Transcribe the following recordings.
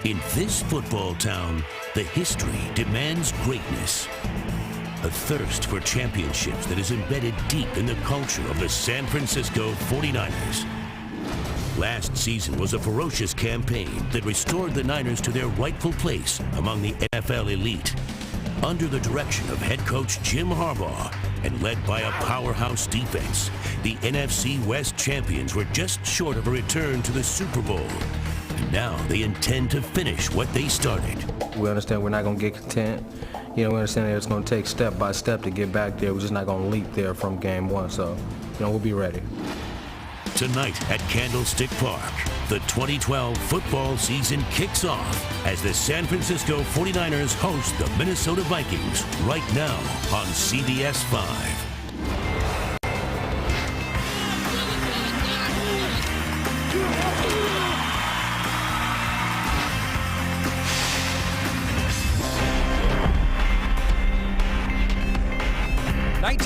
In this football town, the history demands greatness. A thirst for championships that is embedded deep in the culture of the San Francisco 49ers. Last season was a ferocious campaign that restored the Niners to their rightful place among the NFL elite. Under the direction of head coach Jim Harbaugh and led by a powerhouse defense, the NFC West champions were just short of a return to the Super Bowl. And now they intend to finish what they started. We understand we're not going to get content. We understand that it's going to take step by step to get back there. We're just not going to leap there from game one. So, we'll be ready. Tonight at Candlestick Park, the 2012 football season kicks off as the San Francisco 49ers host the Minnesota Vikings right now on CBS 5.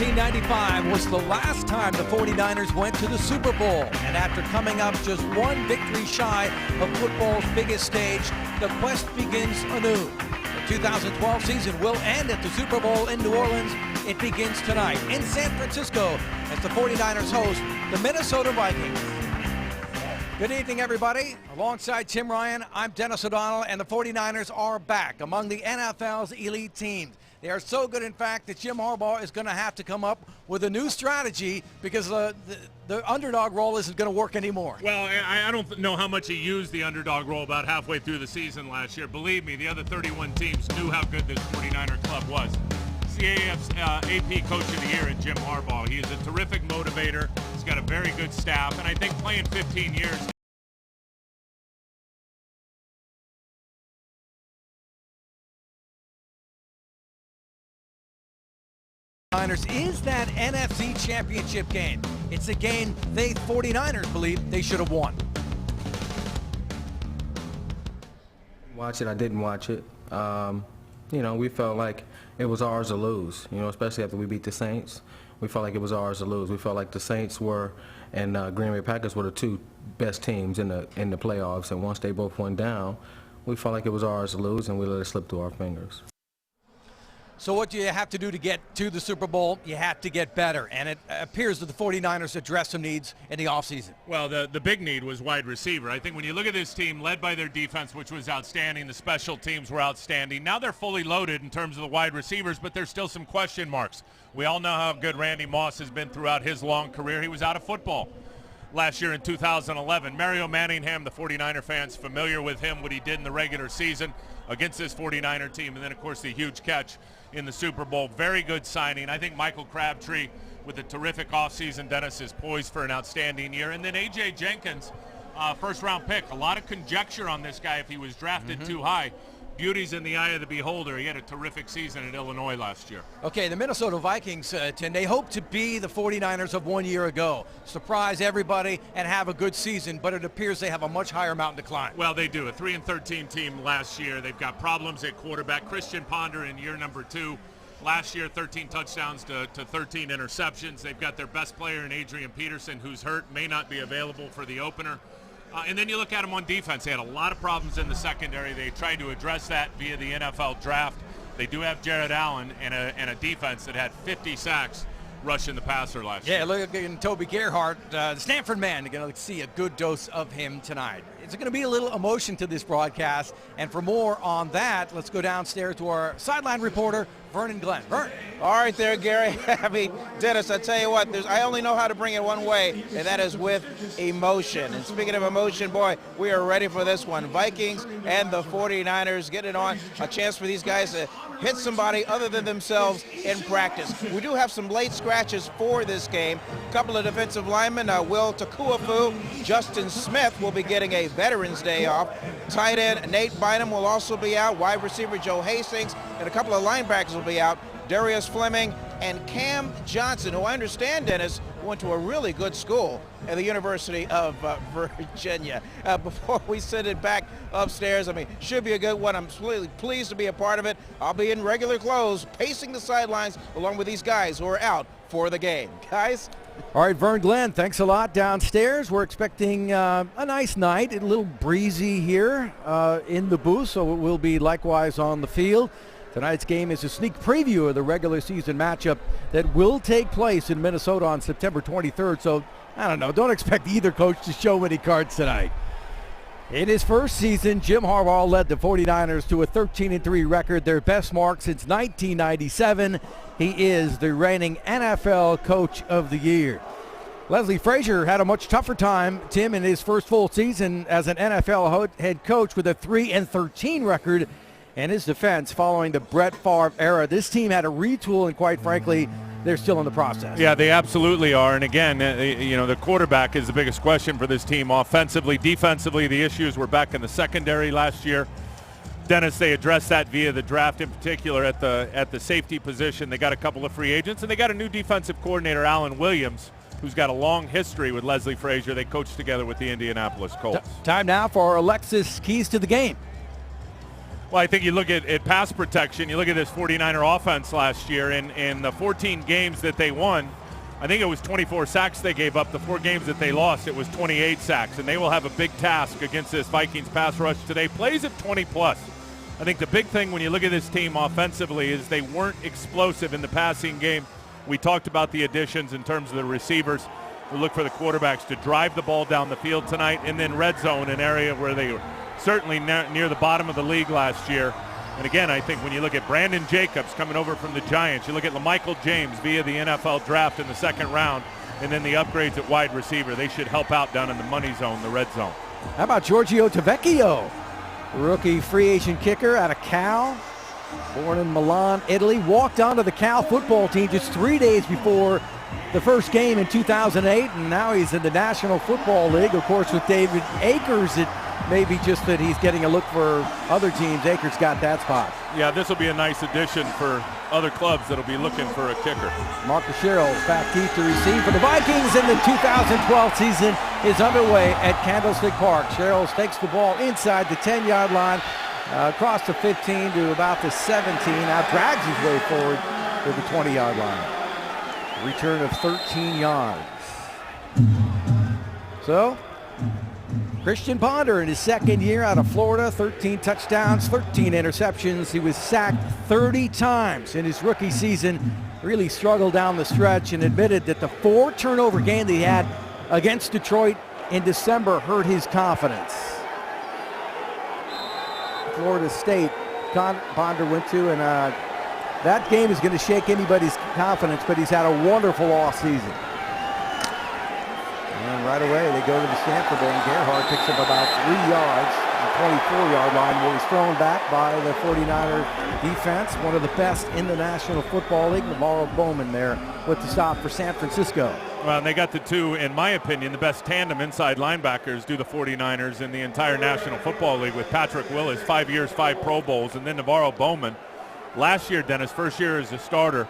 '95 was the last time the 49ers went to the Super Bowl, and after coming up just one victory shy of football's biggest stage, the quest begins anew. The 2012 season will end at the Super Bowl in New Orleans. It begins tonight in San Francisco as the 49ers host the Minnesota Vikings. Good evening, everybody. Alongside Tim Ryan, I'm Dennis O'Donnell, and the 49ers are back among the NFL's elite teams. They are so good, in fact, that Jim Harbaugh is going to have to come up with a new strategy because the underdog role isn't going to work anymore. Well, I don't know how much he used the underdog role about halfway through the season last year. Believe me, the other 31 teams knew how good this 49er club was. CAF's AP Coach of the Year in Jim Harbaugh. He is a terrific motivator. He's got a very good staff, and I think playing 15 years is that NFC Championship game. It's a game they 49ers believe they should have won. Watch it, I didn't watch it. We felt like it was ours to lose, especially after we beat the Saints. We felt like it was ours to lose. We felt like the Saints were and Green Bay Packers were the two best teams in the playoffs, and once they both went down, we felt like it was ours to lose, and we let it slip through our fingers. So what do you have to do to get to the Super Bowl? You have to get better, and it appears that the 49ers address some needs in the offseason. Well, the big need was wide receiver. I think when you look at this team, led by their defense, which was outstanding, the special teams were outstanding. Now they're fully loaded in terms of the wide receivers, but there's still some question marks. We all know how good Randy Moss has been throughout his long career. He was out of football last year in 2011. Mario Manningham, the 49er fans familiar with him, what he did in the regular season against this 49er team, and then, of course, the huge catch in the Super Bowl. Very good signing. I think Michael Crabtree, with a terrific offseason, Dennis, is poised for an outstanding year. And then A.J. Jenkins, first-round pick. A lot of conjecture on this guy if he was drafted too high. Beauty's in the eye of the beholder. He had a terrific season at Illinois last year. Okay, the Minnesota Vikings, Tim, they hope to be the 49ers of 1 year ago. Surprise everybody and have a good season, but it appears they have a much higher mountain to climb. Well, they do. A 3-13 team last year. They've got problems at quarterback. Christian Ponder in year number 2. Last year, 13 touchdowns to 13 interceptions. They've got their best player in Adrian Peterson, who's hurt, may not be available for the opener. And then you look at them on defense. They had a lot of problems in the secondary. They tried to address that via the NFL draft. They do have Jared Allen and a defense that had 50 sacks rushing the passer last year. Yeah, look at Toby Gerhart, the Stanford man. You're going to see a good dose of him tonight. It's going to be a little emotion to this broadcast. And for more on that, let's go downstairs to our sideline reporter, Vernon Glenn. Vern. All right there, Gary. I mean, Dennis, I tell you what, I only know how to bring it one way, and that is with emotion. And speaking of emotion, boy, we are ready for this one. Vikings and the 49ers getting on a chance for these guys to hit somebody other than themselves in practice. We do have some late scratches for this game. A couple of defensive linemen, Will Takuafu, Justin Smith will be getting a Veterans Day off. Tight end Nate Bynum will also be out. Wide receiver Joe Hastings and a couple of linebackers will be out. Darius Fleming and Cam Johnson, who I understand, Dennis, went to a really good school at the University of Virginia. Before we send it back upstairs, I mean, should be a good one. I'm really pleased to be a part of it. I'll be in regular clothes, pacing the sidelines along with these guys who are out for the game. Guys? All right, Vern Glenn, thanks a lot downstairs. We're expecting a nice night, a little breezy here in the booth, so it will be likewise on the field. Tonight's game is a sneak preview of the regular season matchup that will take place in Minnesota on September 23rd. So, I don't know, don't expect either coach to show many cards tonight. In his first season, Jim Harbaugh led the 49ers to a 13-3 record, their best mark since 1997. He is the reigning NFL Coach of the Year. Leslie Frazier had a much tougher time, Tim, in his first full season as an NFL head coach with a 3-13 record. And his defense following the Brett Favre era. This team had a retool, and quite frankly, they're still in the process. Yeah, they absolutely are. And again, the quarterback is the biggest question for this team. Offensively, defensively, the issues were back in the secondary last year. Dennis, they addressed that via the draft, in particular at the safety position. They got a couple of free agents, and they got a new defensive coordinator, Alan Williams, who's got a long history with Leslie Frazier. They coached together with the Indianapolis Colts. Time now for Alexis Keys to the game. Well, I think you look at pass protection. You look at this 49er offense last year. In the 14 games that they won, I think it was 24 sacks they gave up. The 4 games that they lost, it was 28 sacks. And they will have a big task against this Vikings pass rush today. Plays at 20+. I think the big thing when you look at this team offensively is they weren't explosive in the passing game. We talked about the additions in terms of the receivers. We look for the quarterbacks to drive the ball down the field tonight. And then red zone, an area where they were certainly near the bottom of the league last year. And again, I think when you look at Brandon Jacobs coming over from the Giants, you look at LaMichael James via the NFL draft in the second round, and then the upgrades at wide receiver, they should help out down in the money zone, the red zone. How about Giorgio Tavecchio, rookie free agent kicker out of Cal, born in Milan, Italy, walked onto the Cal football team just 3 days before the first game in 2008, and now he's in the National Football League, of course, with David Akers. It may be just that he's getting a look for other teams. Akers got that spot. Yeah, this will be a nice addition for other clubs that will be looking for a kicker. Marcus Sherrill's back deep to receive for the Vikings, and the 2012 season is underway at Candlestick Park. Sherrill takes the ball inside the 10-yard line, across the 15 to about the 17. Now drags his way forward to the 20-yard line. Return of 13 yards. So, Christian Ponder in his second year out of Florida, 13 touchdowns, 13 interceptions. He was sacked 30 times in his rookie season. Really struggled down the stretch and admitted that the 4-turnover game that he had against Detroit in December hurt his confidence. Florida State, Ponder went to, and that game is going to shake anybody's confidence, but he's had a wonderful offseason. And right away, they go to the Stanford, and Gerhard picks up about 3 yards, the 24-yard line, where he's thrown back by the 49er defense, one of the best in the National Football League. Navarro Bowman there with the stop for San Francisco. Well, and they got the two, in my opinion, the best tandem inside linebackers do the 49ers in the entire National Football League, with Patrick Willis, 5 years, 5 Pro Bowls, and then Navarro Bowman. Last year, Dennis, first year as a starter,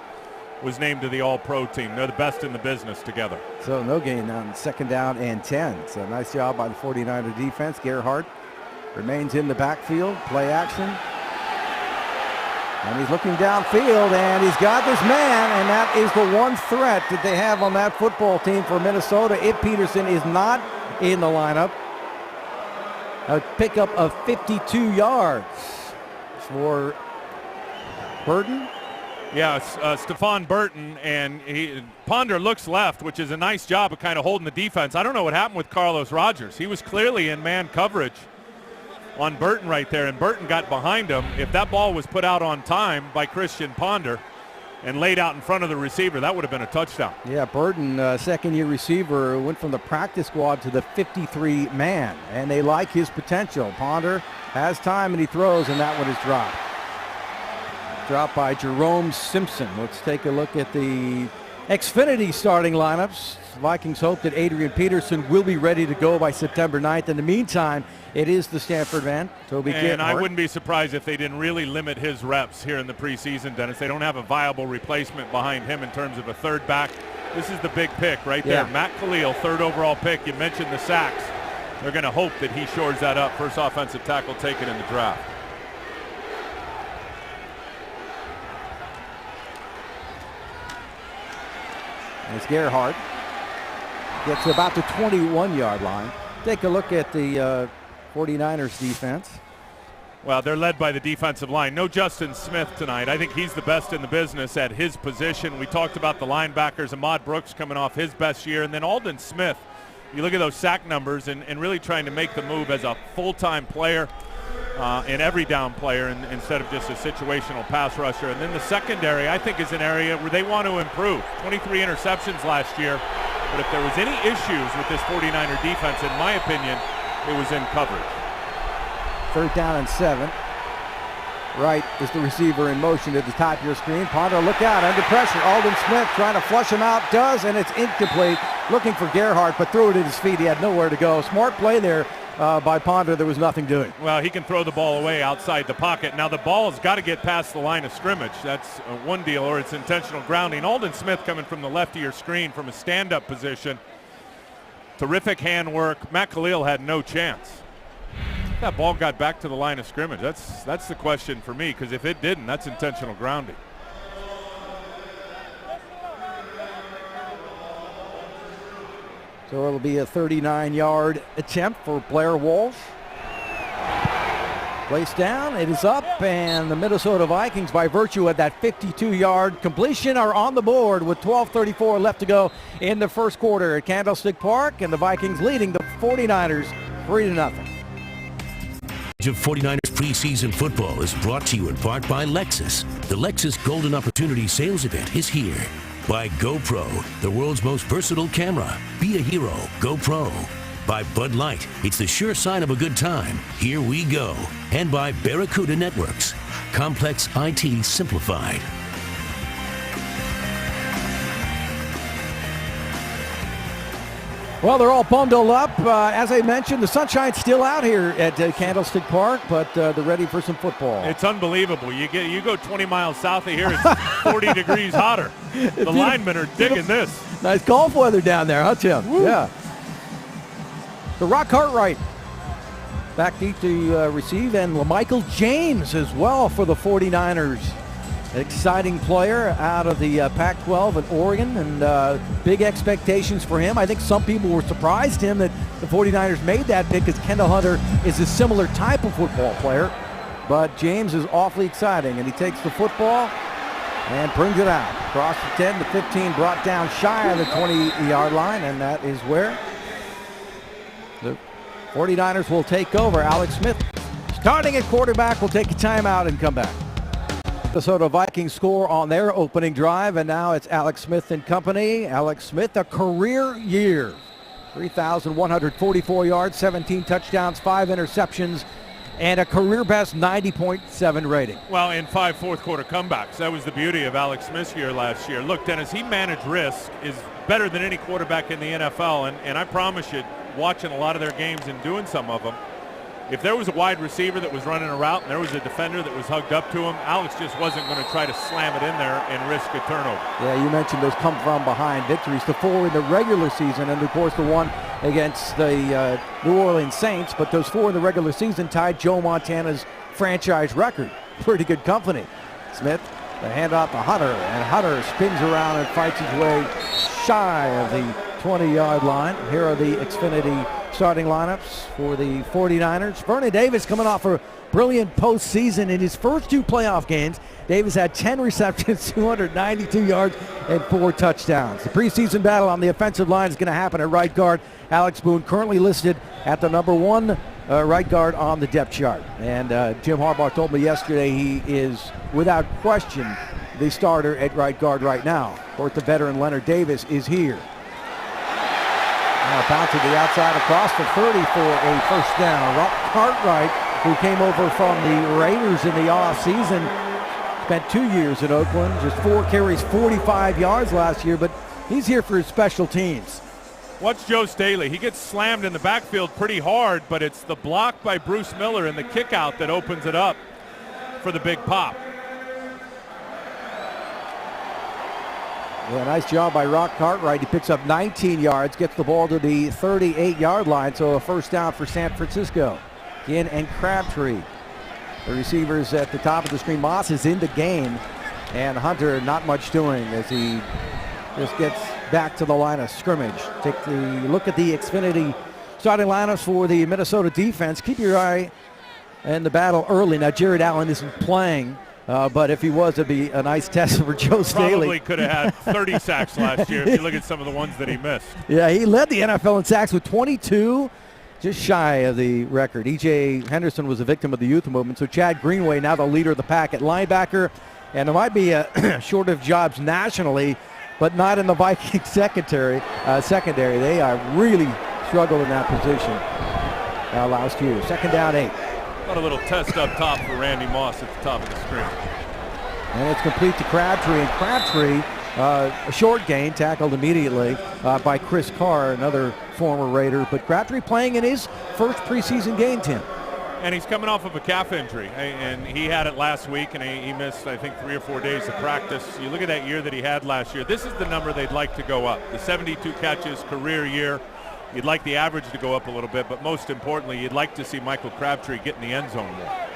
was named to the All-Pro team. They're the best in the business together. So no gain on second down and 10. So nice job by the 49er defense. Gerhard remains in the backfield, play action. And he's looking downfield, and he's got this man, and that is the one threat that they have on that football team for Minnesota. If Peterson is not in the lineup, a pickup of 52 yards for Burton. Yeah, Stephon Burton, and Ponder looks left, which is a nice job of kind of holding the defense. I don't know what happened with Carlos Rogers. He was clearly in man coverage on Burton right there, and Burton got behind him. If that ball was put out on time by Christian Ponder and laid out in front of the receiver, that would have been a touchdown. Yeah, Burton, second-year receiver, went from the practice squad to the 53-man, and they like his potential. Ponder has time, and he throws, and that one is dropped. Dropped by Jerome Simpson. Let's take a look at the Xfinity starting lineups. Vikings hope that Adrian Peterson will be ready to go by September 9th. In the meantime, it is the Stanford man, Toby Gerhard. And I wouldn't be surprised if they didn't really limit his reps here in the preseason, Dennis. They don't have a viable replacement behind him in terms of a third back. This is the big pick right there. Matt Khalil, third overall pick. You mentioned the sacks. They're going to hope that he shores that up. First offensive tackle taken in the draft. And it's Gerhard gets to about the 21-yard line. Take a look at the 49ers defense. Well, they're led by the defensive line. No Justin Smith tonight. I think he's the best in the business at his position. We talked about the linebackers, Ahmad Brooks coming off his best year, and then Aldon Smith. You look at those sack numbers and really trying to make the move as a full-time player, an every down player instead of just a situational pass rusher. And then the secondary, I think, is an area where they want to improve. 23 interceptions last year, but if there was any issues with this 49er defense, in my opinion, it was in coverage. 3rd down and 7. Wright is the receiver in motion at the top of your screen. Ponder, look out, under pressure. Aldon Smith trying to flush him out, does, and it's incomplete. Looking for Gerhardt, but threw it at his feet. He had nowhere to go. Smart play there by Ponder. There was nothing doing. Well, he can throw the ball away outside the pocket. Now the ball has got to get past the line of scrimmage. That's one deal, or it's intentional grounding. Aldon Smith coming from the left of your screen from a stand-up position. Terrific handwork. Matt Khalil had no chance. That ball got back to the line of scrimmage. That's the question for me, because if it didn't, that's intentional grounding. So it'll be a 39-yard attempt for Blair Walsh. Placed down, it is up, and the Minnesota Vikings, by virtue of that 52-yard completion, are on the board with 12:34 left to go in the first quarter at Candlestick Park, and the Vikings leading the 49ers 3-0. Of 49ers preseason football is brought to you in part by Lexus. The Lexus Golden Opportunity Sales Event is here. By GoPro, the world's most versatile camera. Be a hero. GoPro. By Bud Light, it's the sure sign of a good time. Here we go. And by Barracuda Networks. Complex IT simplified. Well, they're all bundled up. As I mentioned, the sunshine's still out here at Candlestick Park, but they're ready for some football. It's unbelievable. You go 20 miles south of here, it's 40 degrees hotter. The linemen are digging this. Nice golf weather down there, huh, Tim? Woo. Yeah. The Rock Cartwright back deep to receive, and LaMichael James as well for the 49ers. Exciting player out of the Pac-12 in Oregon, and big expectations for him. I think some people were surprised him that the 49ers made that pick, because Kendall Hunter is a similar type of football player. But James is awfully exciting, and he takes the football and brings it out. Across the 10 to 15, brought down shy of the 20-yard line, and that is where the 49ers will take over. Alex Smith, starting at quarterback, will take a timeout and come back. Minnesota Vikings score on their opening drive, and now it's Alex Smith and company. Alex Smith, a career year. 3,144 yards, 17 touchdowns, 5 interceptions, and a career-best 90.7 rating. Well, in 5 fourth-quarter comebacks. That was the beauty of Alex Smith's year last year. Look, Dennis, he managed risk, is better than any quarterback in the NFL, and I promise you, watching a lot of their games and doing some of them, if there was a wide receiver that was running a route and there was a defender that was hugged up to him, Alex just wasn't going to try to slam it in there and risk a turnover. Yeah, you mentioned those come-from-behind victories, the 4 in the regular season, and of course the one against the New Orleans Saints, but those 4 in the regular season tied Joe Montana's franchise record. Pretty good company. Smith, the handoff to Hunter, and Hunter spins around and fights his way shy of the 20-yard line. Here are the Xfinity starting lineups for the 49ers. Vernon Davis coming off a brilliant postseason in his first 2 playoff games. Davis had 10 receptions, 292 yards, and 4 touchdowns. The preseason battle on the offensive line is going to happen at right guard. Alex Boone currently listed at the number 1 right guard on the depth chart. And Jim Harbaugh told me yesterday he is, without question, the starter at right guard right now. Of course, the veteran Leonard Davis is here. Now bounce to the outside across the 30 for a first down. Rock Cartwright, who came over from the Raiders in the offseason, spent 2 years in Oakland, just 4 carries, 45 yards last year, but he's here for his special teams. Watch Joe Staley. He gets slammed in the backfield pretty hard, but it's the block by Bruce Miller and the kick out that opens it up for the big pop. Yeah, nice job by Rock Cartwright. He picks up 19 yards, gets the ball to the 38-yard line, so a first down for San Francisco. Ginn and Crabtree, the receivers at the top of the screen. Moss is in the game, and Hunter not much doing as he just gets back to the line of scrimmage. Take the look at the Xfinity starting lineups for the Minnesota defense. Keep your eye in the battle early. Now, Jared Allen isn't playing, but if he was, it'd be a nice test for Joe Staley. Probably could have had 30 sacks last year if you look at some of the ones that he missed. Yeah, he led the NFL in sacks with 22, just shy of the record. E.J. Henderson was a victim of the youth movement, so Chad Greenway now the leader of the pack at linebacker. And there might be a shortage of jobs nationally, but not in the Vikings secondary. They are really struggled in that position last year. Second down 8. Got a little test up top for Randy Moss at the top of the screen. And it's complete to Crabtree. And Crabtree, a short gain, tackled immediately by Chris Carr, another former Raider. But Crabtree playing in his first preseason game, Tim. And he's coming off of a calf injury, and he had it last week, and he missed, I think, 3 or 4 days of practice. You look at that year that he had last year. This is the number they'd like to go up. The 72 catches, career year. You'd like the average to go up a little bit, but most importantly, you'd like to see Michael Crabtree get in the end zone more.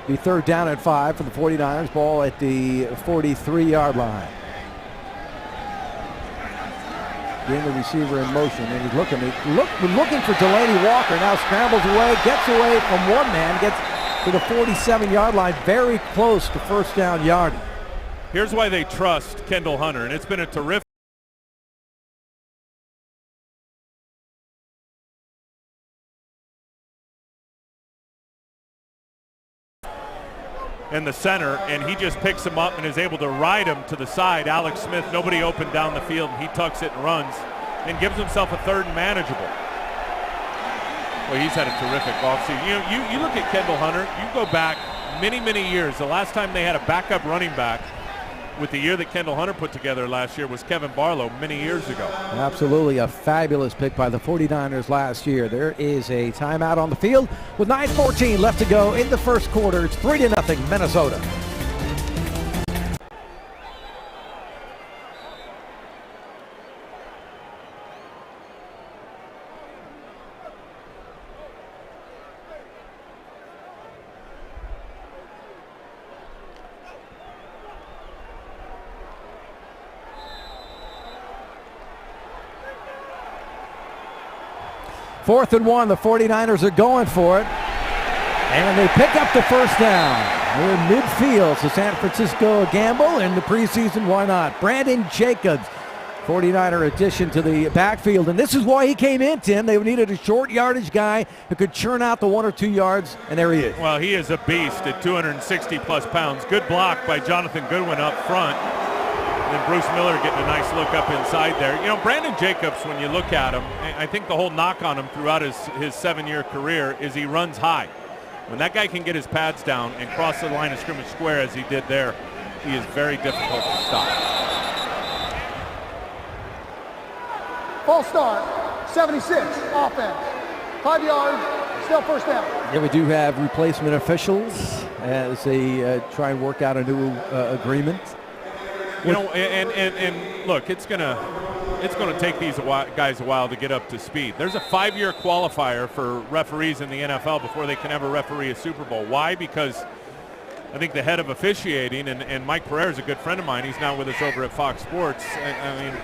Be third down and 5 for the 49ers. Ball at the 43-yard line. Getting the receiver in motion, and he's looking for Delaney Walker. Now scrambles away, gets away from one man, gets to the 47-yard line, very close to first down yardage. Here's why they trust Kendall Hunter, and it's been a terrific in the center, and he just picks him up and is able to ride him to the side. Alex Smith, nobody open down the field, and he tucks it and runs and gives himself a third and manageable. Well, he's had a terrific offseason. You look at Kendall Hunter, you go back many, many years. The last time they had a backup running back with the year that Kendall Hunter put together last year was Kevin Barlow many years ago. Absolutely a fabulous pick by the 49ers last year. There is a timeout on the field with 9:14 left to go in the first quarter. It's 3-0 Minnesota. Fourth and 1, the 49ers are going for it. And they pick up the first down. They're in midfield, so San Francisco gamble in the preseason, why not? Brandon Jacobs, 49er addition to the backfield. And this is why he came in, Tim. They needed a short yardage guy who could churn out the 1 or 2 yards, and there he is. Well, he is a beast at 260-plus pounds. Good block by Jonathan Goodwin up front. And Bruce Miller getting a nice look up inside there. You know, Brandon Jacobs, when you look at him, I think the whole knock on him throughout his 7-year career is he runs high. When that guy can get his pads down and cross the line of scrimmage square as he did there, he is very difficult to stop. False start, 76, offense. 5 yards, still first down. Yeah, we do have replacement officials as they try and work out a new agreement. You know, and look, it's gonna take these guys a while to get up to speed. There's a 5-year qualifier for referees in the NFL before they can ever referee a Super Bowl. Why? Because I think the head of officiating, and Mike Pereira is a good friend of mine. He's now with us over at Fox Sports. I mean,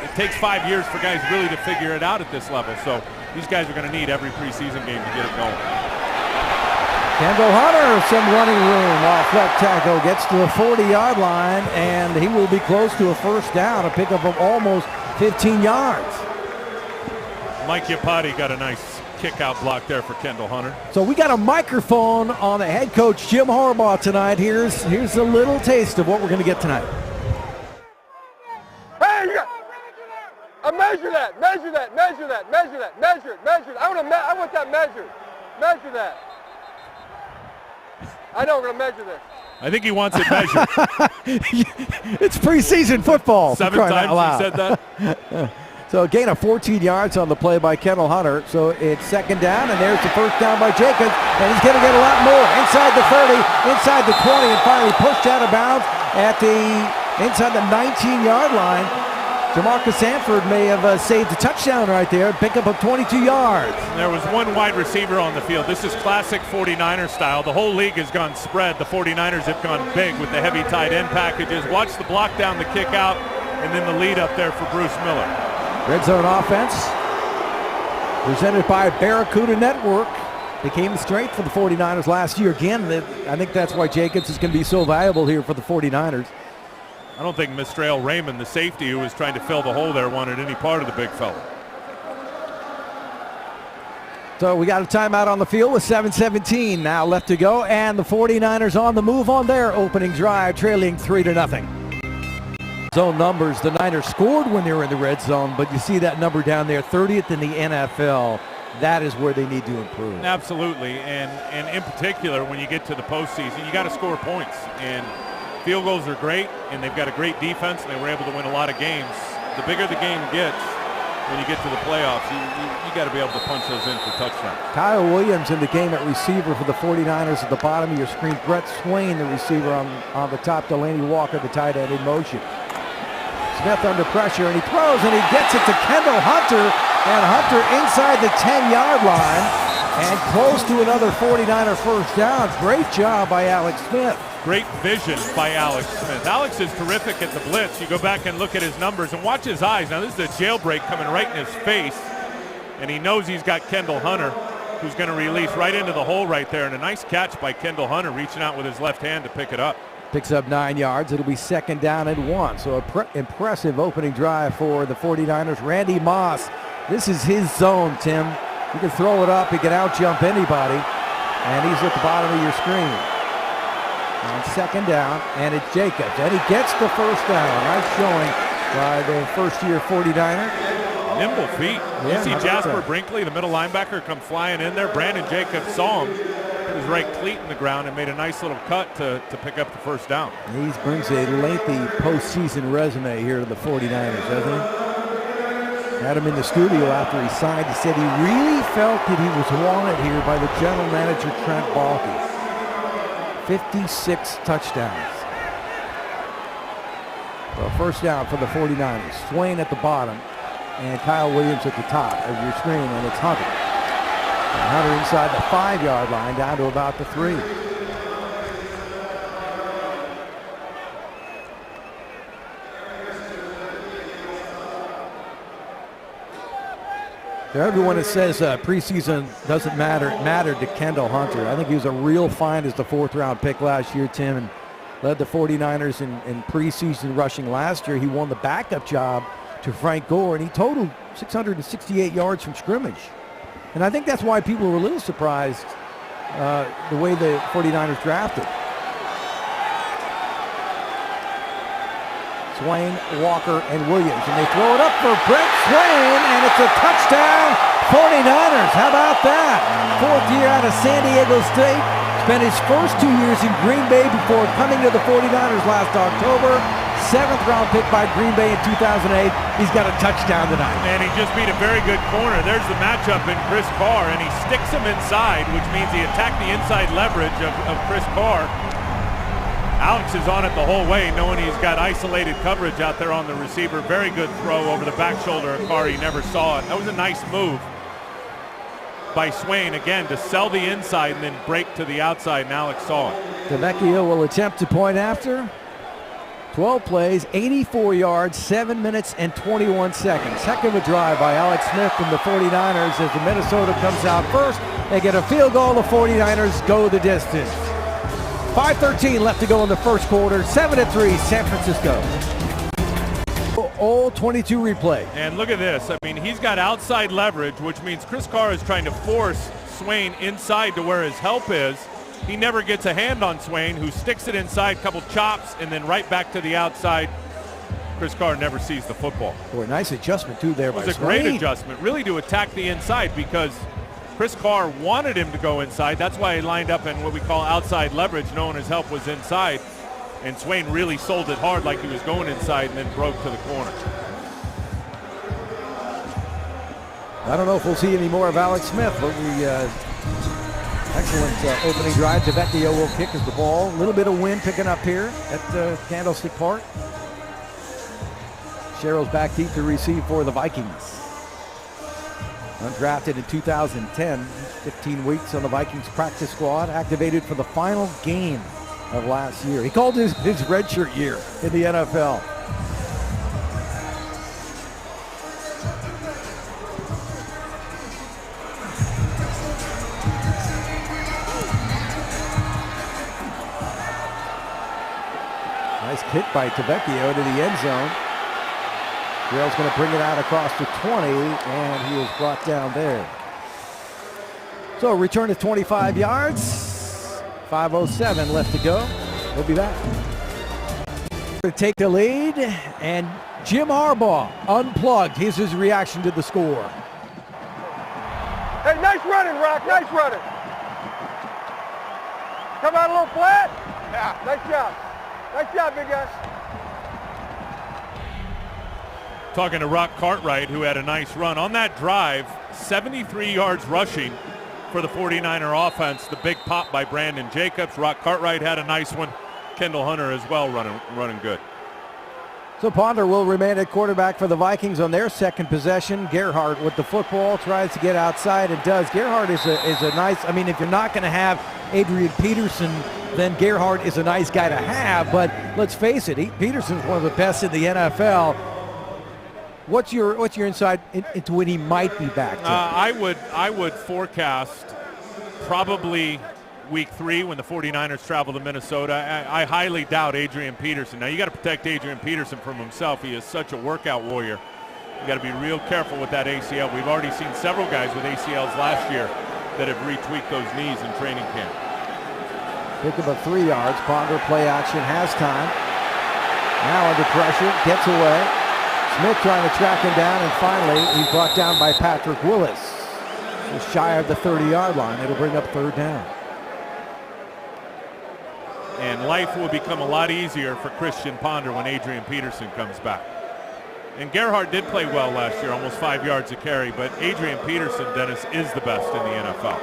it takes 5 years for guys really to figure it out at this level. So these guys are going to need every preseason game to get it going. Kendall Hunter, some running room off left tackle, gets to the 40-yard line, and he will be close to a first down, a pickup of almost 15 yards. Mike Iupati got a nice kick-out block there for Kendall Hunter. So we got a microphone on the head coach, Jim Harbaugh, tonight. Here's a little taste of what we're going to get tonight. Hey, measure that, measure that, measure that, measure that, measure it, measure it. I want that measured. Measure that. I know we're going to measure this. I think he wants it measured. It's preseason football. 7 times he said that. So a gain of 14 yards on the play by Kendall Hunter. So it's second down, and there's the first down by Jacobs. And he's going to get a lot more. Inside the 30, inside the 20, and finally pushed out of bounds at inside the 19-yard line. Jamarcus Sanford may have saved a touchdown right there, pickup of 22 yards. There was one wide receiver on the field. This is classic 49er style. The whole league has gone spread. The 49ers have gone big with the heavy tight end packages. Watch the block down, the kick out. and then the lead up there for Bruce Miller. Red zone offense presented by Barracuda Network. Became the strength for the 49ers last year. Again, I think that's why Jacobs is going to be so valuable here for the 49ers. I don't think Mistrail Raymond, the safety who was trying to fill the hole there, wanted any part of the big fella. So we got a timeout on the field with 7:17 now left to go, and the 49ers on the move on their opening drive, trailing 3-0. Zone numbers, the Niners scored when they were in the red zone, but you see that number down there, 30th in the NFL. That is where they need to improve. Absolutely, and in particular, when you get to the postseason, you got to score points. And field goals are great, and they've got a great defense, and they were able to win a lot of games. The bigger the game gets, when you get to the playoffs, you got to be able to punch those in for touchdowns. Kyle Williams in the game at receiver for the 49ers at the bottom of your screen. Brett Swain, the receiver on the top. Delaney Walker, the tight end in motion. Smith under pressure, and he throws, and he gets it to Kendall Hunter, and Hunter inside the 10-yard line, and close to another 49er first down. Great job by Alex Smith. Great vision by Alex Smith. Alex is terrific at the blitz. You go back and look at his numbers and watch his eyes. Now, this is a jailbreak coming right in his face, and he knows he's got Kendall Hunter, who's going to release right into the hole right there, and a nice catch by Kendall Hunter, reaching out with his left hand to pick it up. Picks up 9 yards. It'll be 2nd down and 1. So impressive opening drive for the 49ers. Randy Moss, this is his zone, Tim. He can throw it up. He can out-jump anybody. And he's at the bottom of your screen. On 2nd down, and it's Jacobs. And he gets the first down. Nice showing by the first-year 49er. Nimble feet. Yeah, you see Jasper Brinkley, the middle linebacker, come flying in there. Brandon Jacobs saw him. Put his right cleat in the ground and made a nice little cut to pick up the first down. He brings a lengthy postseason resume here to the 49ers, doesn't he? Had him in the studio after he signed. He said he really felt that he was wanted here by the general manager, Trent Baalke. 56 touchdowns. Well, first down for the 49ers. Swain at the bottom and Kyle Williams at the top of your screen, and it's Hunter. And Hunter inside the 5-yard line down to about the 3. To everyone that says preseason doesn't matter, it mattered to Kendall Hunter. I think he was a real find as the 4th-round pick last year, Tim, and led the 49ers in preseason rushing last year. He won the backup job to Frank Gore, and he totaled 668 yards from scrimmage. And I think that's why people were a little surprised the way the 49ers drafted. Swain, Walker, and Williams. And they throw it up for Brett Swain, and it's a touchdown, 49ers. How about that? 4th year out of San Diego State. Spent his first 2 years in Green Bay before coming to the 49ers last October. 7th-round pick by Green Bay in 2008. He's got a touchdown tonight. And he just beat a very good corner. There's the matchup in Chris Carr, and he sticks him inside, which means he attacked the inside leverage of Chris Carr. Alex is on it the whole way, knowing he's got isolated coverage out there on the receiver. Very good throw over the back shoulder of Carr. He never saw it. That was a nice move by Swain, again, to sell the inside and then break to the outside, and Alex saw it. DeVecchio will attempt to point after. 12 plays, 84 yards, 7 minutes and 21 seconds. Heck of a drive by Alex Smith and the 49ers as the Minnesota comes out first. They get a field goal. The 49ers go the distance. 5:13 left to go in the first quarter. 7-3 San Francisco. All 22 replay. And look at this. I mean, he's got outside leverage, which means Chris Carr is trying to force Swain inside to where his help is. He never gets a hand on Swain, who sticks it inside, couple chops, and then right back to the outside. Chris Carr never sees the football. Boy, nice adjustment too there by Swain. It was a great adjustment, really, to attack the inside, because Chris Carr wanted him to go inside. That's why he lined up in what we call outside leverage, knowing his help was inside. And Swain really sold it hard like he was going inside and then broke to the corner. I don't know if we'll see any more of Alex Smith, but we excellent opening drive. DeVecchio will kick as the ball. A little bit of wind picking up here at Candlestick Park. Sherrill's back deep to receive for the Vikings. Undrafted in 2010, 15 weeks on the Vikings practice squad, activated for the final game of last year. He called his redshirt year in the NFL. Nice hit by Tavecchio to the end zone. Darrell's going to bring it out across the 20, and he is brought down there. So return of 25 yards, 5:07 left to go. We'll be back. To take the lead, and Jim Harbaugh unplugged. Here's his reaction to the score. Hey, nice running, Rock. Nice running. Come out a little flat. Yeah. Nice job. Nice job, big guy. Talking to Rock Cartwright, who had a nice run. On that drive, 73 yards rushing for the 49er offense. The big pop by Brandon Jacobs. Rock Cartwright had a nice one. Kendall Hunter as well running good. So Ponder will remain at quarterback for the Vikings on their second possession. Gerhardt with the football tries to get outside and does. Gerhardt is a nice, I mean, if you're not going to have Adrian Peterson, then Gerhardt is a nice guy to have, but let's face it, Peterson's one of the best in the NFL. What's your insight into when he might be back? I would forecast probably week 3 when the 49ers travel to Minnesota. I highly doubt Adrian Peterson. Now you got to protect Adrian Peterson from himself. He is such a workout warrior. You got to be real careful with that ACL. We've already seen several guys with ACLs last year that have retweaked those knees in training camp. Pick up 3 yards. Ponder play action, has time. Now under pressure, gets away. Smith trying to track him down, and finally he's brought down by Patrick Willis. Just shy of the 30-yard line. It'll bring up third down. And life will become a lot easier for Christian Ponder when Adrian Peterson comes back. And Gerhardt did play well last year, almost 5 yards a carry, but Adrian Peterson, Dennis, is the best in the NFL.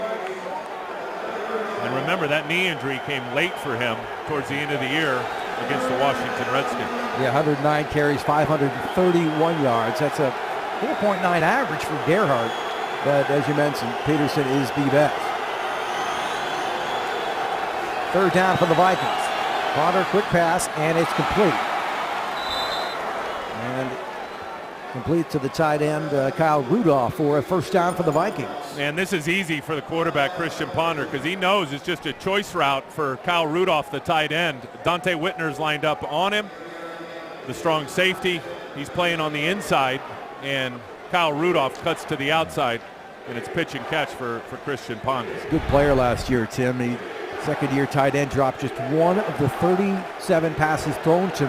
And remember, that knee injury came late for him towards the end of the year against the Washington Redskins. Yeah, 109 carries, 531 yards. That's a 4.9 average for Gerhardt. But as you mentioned, Peterson is the best. Third down for the Vikings. Ponder, quick pass, and it's complete. And complete to the tight end, Kyle Rudolph, for a first down for the Vikings. And this is easy for the quarterback, Christian Ponder, because he knows it's just a choice route for Kyle Rudolph, the tight end. Dante Whitner's lined up on him, the strong safety. He's playing on the inside, and Kyle Rudolph cuts to the outside, and it's pitch and catch for Christian Ponder. Good player last year, Tim. He second-year tight end, dropped just one of the 37 passes thrown to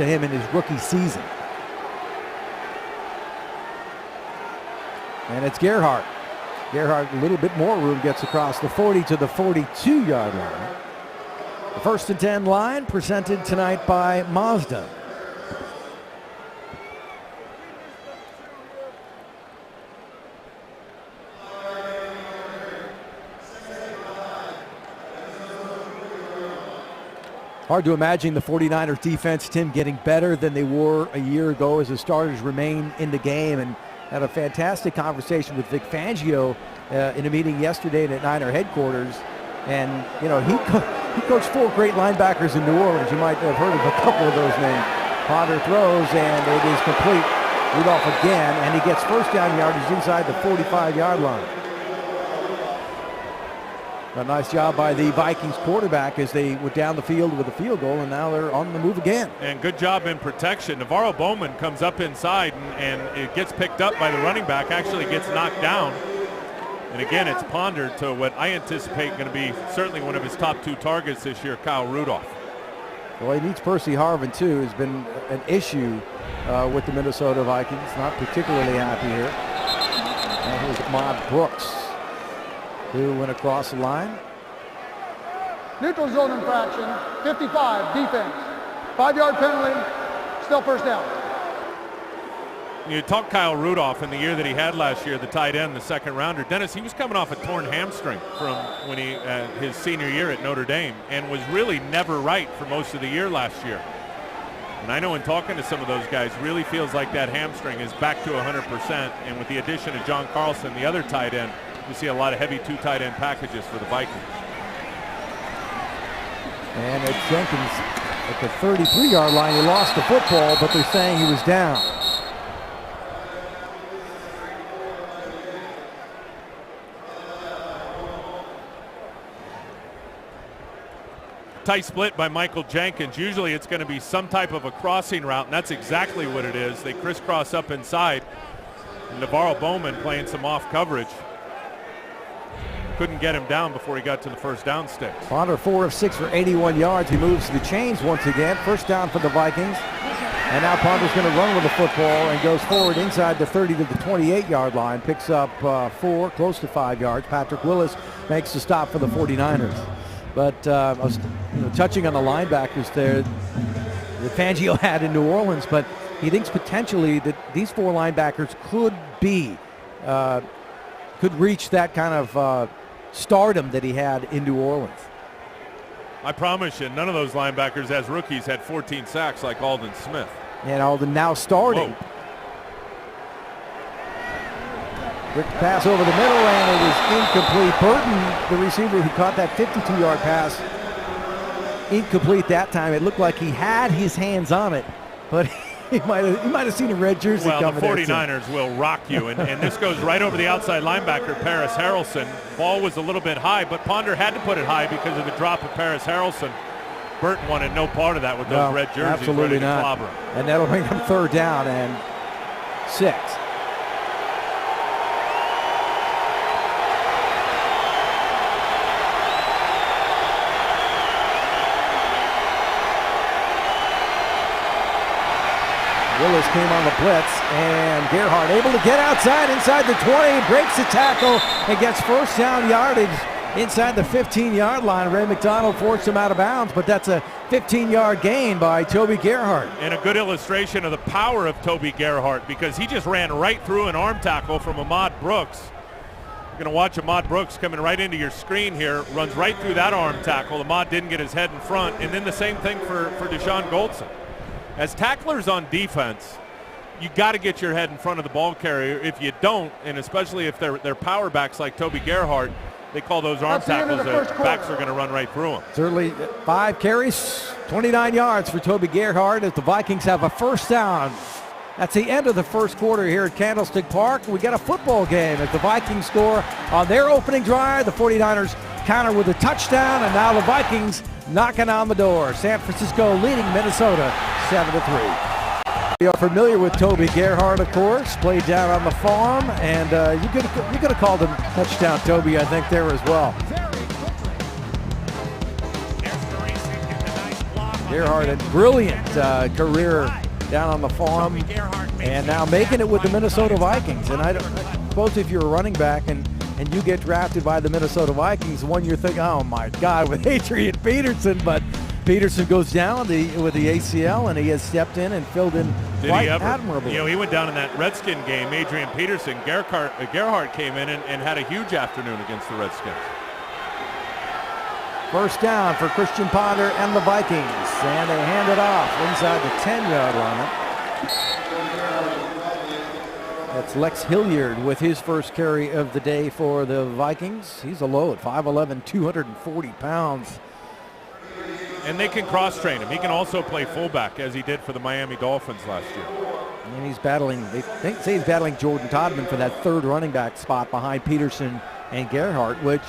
him in his rookie season. And it's Gerhardt. Gerhardt, a little bit more room, gets across the 40 to the 42-yard line. The 1st and 10 line presented tonight by Mazda. Hard to imagine the 49ers defense, Tim, getting better than they were a year ago as the starters remain in the game, and had a fantastic conversation with Vic Fangio in a meeting yesterday at Niner headquarters. And, you know, he coached 4 great linebackers in New Orleans. You might have heard of a couple of those names. Ponder throws, and it is complete. Rudolph again, and he gets first down yardage inside the 45-yard line. A nice job by the Vikings quarterback as they went down the field with a field goal, and now they're on the move again. And good job in protection. Navarro Bowman comes up inside, and it gets picked up by the running back, actually gets knocked down. And again, it's Ponder to what I anticipate going to be certainly one of his top 2 targets this year, Kyle Rudolph. Well, he needs Percy Harvin, too. Has been an issue with the Minnesota Vikings. Not particularly happy here. And here's Ahmad Brooks, who went across the line. Neutral zone infraction, 55, defense. 5-yard penalty, still first down. You talk Kyle Rudolph in the year that he had last year, the tight end, the second rounder. Dennis, he was coming off a torn hamstring from when he his senior year at Notre Dame, and was really never right for most of the year last year. And I know in talking to some of those guys, really feels like that hamstring is back to 100%. And with the addition of John Carlson, the other tight end, you see a lot of heavy 2 tight end packages for the Vikings. And it's Jenkins at the 33-yard line. He lost the football, but they're saying he was down. tight split by Michael Jenkins. Usually it's going to be some type of a crossing route, and that's exactly what it is. They crisscross up inside. Navarro Bowman playing some off coverage. Couldn't get him down before he got to the first down stick. Ponder 4 of 6 for 81 yards. He moves to the chains once again. First down for the Vikings. And now Ponder's going to run with the football and goes forward inside the 30 to the 28-yard line. Picks up 4, close to 5 yards. Patrick Willis makes the stop for the 49ers. But I was touching on the linebackers there that Fangio had in New Orleans, but he thinks potentially that these 4 linebackers could reach that kind of stardom that he had in New Orleans. I promise you, none of those linebackers as rookies had 14 sacks like Aldon Smith. And Aldon now starting. Whoa. Quick pass over the middle, and it is incomplete. Burton, the receiver who caught that 52-yard pass, incomplete that time. It looked like he had his hands on it, but he might have seen a red jersey coming. Well, the 49ers will rock you, and this goes right over the outside linebacker, Paris Harrelson. Ball was a little bit high, but Ponder had to put it high because of the drop of Paris Harrelson. Burton wanted no part of that with those red jerseys. Absolutely ready to clobber him. And that'll bring them third down and 6. Willis came on the blitz, and Gerhardt able to get outside inside the 20, breaks the tackle, and gets first down yardage inside the 15-yard line. Ray McDonald forced him out of bounds, but that's a 15-yard gain by Toby Gerhardt. And a good illustration of the power of Toby Gerhardt, because he just ran right through an arm tackle from Ahmad Brooks. You're going to watch Ahmad Brooks coming right into your screen here, runs right through that arm tackle. Ahmad didn't get his head in front, and then the same thing for Deshaun Goldson. As tacklers on defense, you got to get your head in front of the ball carrier. If you don't, and especially if they're power backs like Toby Gerhardt, they call those arm tackles that backs are going to run right through them. Certainly 5 carries, 29 yards for Toby Gerhardt as the Vikings have a first down. That's the end of the first quarter here at Candlestick Park. We got a football game as the Vikings score on their opening drive. The 49ers counter with a touchdown, and now the Vikings knocking on the door. San Francisco leading Minnesota 7-3. You are familiar with Toby Gerhardt, of course, played down on the farm, and you could have called him touchdown Toby, I think, there as well. Gerhardt, a brilliant career down on the farm, and now making it with the Minnesota Vikings. And I suppose if you're a running back and you get drafted by the Minnesota Vikings, one you're thinking, oh my God, with Adrian Peterson, but Peterson goes down with the ACL, and he has stepped in and filled in quite admirably. He went down in that Redskin game, Adrian Peterson. Gerhardt came in and had a huge afternoon against the Redskins. First down for Christian Ponder and the Vikings, and they hand it off inside the 10-yard line. That's Lex Hilliard with his first carry of the day for the Vikings. He's a load, 5'11", 240 pounds. And they can cross-train him. He can also play fullback, as he did for the Miami Dolphins last year. And he's battling, they say he's battling Jordan Todman for that third running back spot behind Peterson and Gerhardt, which,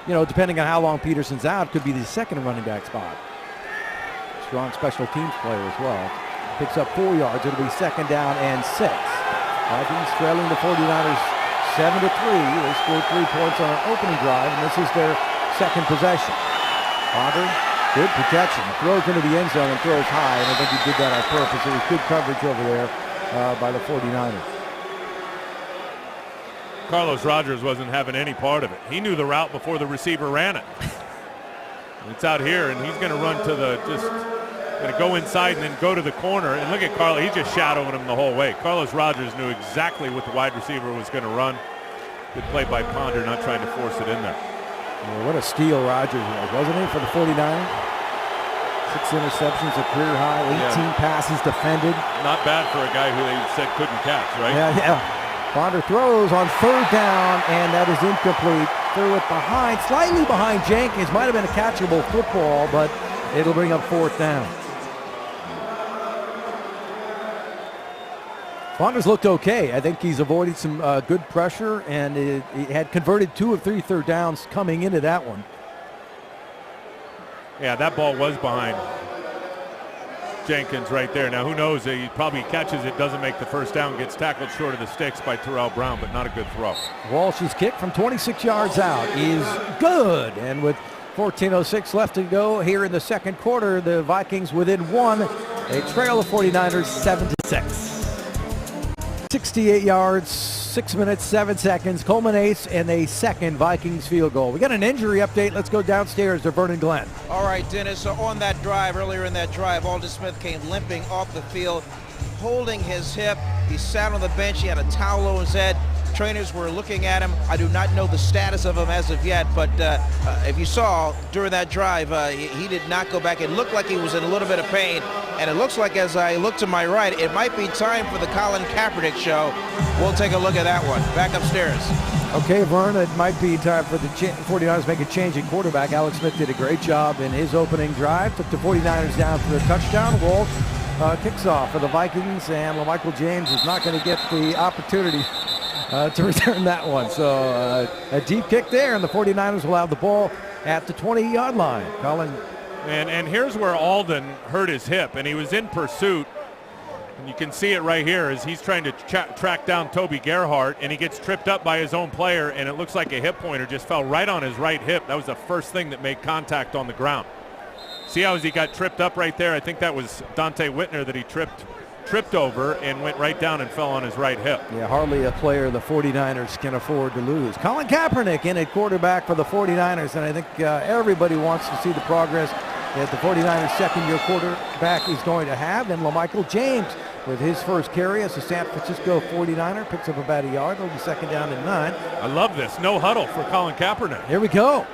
depending on how long Peterson's out, could be the second running back spot. Strong special teams player as well. Picks up 4 yards. It'll be second down and 6. Vikings trailing the 49ers 7-3. They scored 3 points on an opening drive, and this is their second possession. Ponder, good protection. Throws into the end zone and throws high, and I think he did that on purpose. It was good coverage over there by the 49ers. Carlos Rogers wasn't having any part of it. He knew the route before the receiver ran it. It's out here, and he's going to run to going to go inside and then go to the corner. And look at Carlos. He's just shadowing him the whole way. Carlos Rogers knew exactly what the wide receiver was going to run. Good play by Ponder, not trying to force it in there. Well, what a steal Rogers was, wasn't he, for the 49ers? 6 interceptions, a career high, 18 passes defended. Not bad for a guy who they said couldn't catch, right? Yeah. Ponder throws on third down, and that is incomplete. Threw it behind, slightly behind Jenkins. Might have been a catchable football, but it'll bring up fourth down. Ponder's looked okay. I think he's avoided some good pressure, and he had converted 2 of 3 third downs coming into that one. Yeah, that ball was behind Jenkins right there. Now, who knows? He probably catches it, doesn't make the first down, gets tackled short of the sticks by Terrell Brown, but not a good throw. Walsh's kick from 26 yards out is good. And with 14:06 left to go here in the second quarter, the Vikings within one. They trail the 49ers 7-6. 68 yards, 6 minutes, 7 seconds, culminates in a second Vikings field goal. We got an injury update. Let's go downstairs to Vernon Glenn. All right, Dennis, so on that drive, earlier in that drive, Aldon Smith came limping off the field, holding his hip. He sat on the bench. He had a towel over his head. Trainers were looking at him. I do not know the status of him as of yet, but if you saw during that drive, he did not go back. It looked like he was in a little bit of pain, and it looks like as I look to my right, it might be time for the Colin Kaepernick show. We'll take a look at that one. Back upstairs. Okay, Vern, it might be time for the 49ers to make a change in quarterback. Alex Smith did a great job in his opening drive, took the 49ers down for the touchdown. Walsh kicks off for the Vikings, and LaMichael James is not going to get the opportunity to return that one. So a deep kick there, and the 49ers will have the ball at the 20-yard line. Colin. And here's where Aldon hurt his hip, and he was in pursuit. And you can see it right here as he's trying to track down Toby Gerhart, and he gets tripped up by his own player, and it looks like a hip pointer just fell right on his right hip. That was the first thing that made contact on the ground. See how he got tripped up right there? I think that was Dante Whitner that he tripped over and went right down and fell on his right hip. Yeah, hardly a player the 49ers can afford to lose. Colin Kaepernick in at quarterback for the 49ers, and I think everybody wants to see the progress that the 49ers second-year quarterback is going to have. And LaMichael James with his first carry as a San Francisco 49er picks up about a yard. It'll be second down and 9. I love this. No huddle for Colin Kaepernick. Here we go.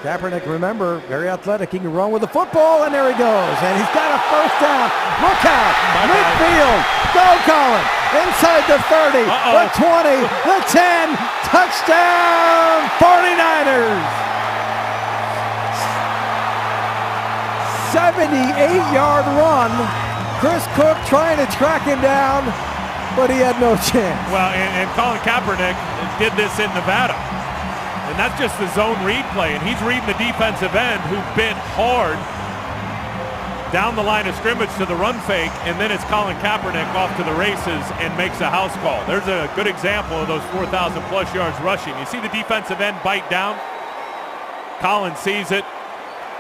Kaepernick, remember, very athletic. He can run with the football, and there he goes. And he's got a first down. Look out. Midfield. Go, Colin. Inside the 30, the 20, the 10. Touchdown, 49ers. 78-yard run. Chris Cook trying to track him down, but he had no chance. Well, and Colin Kaepernick did this in Nevada. And that's just the zone read play, and he's reading the defensive end who bent hard down the line of scrimmage to the run fake, and then it's Colin Kaepernick off to the races and makes a house call. There's a good example of those 4,000-plus yards rushing. You see the defensive end bite down? Colin sees it,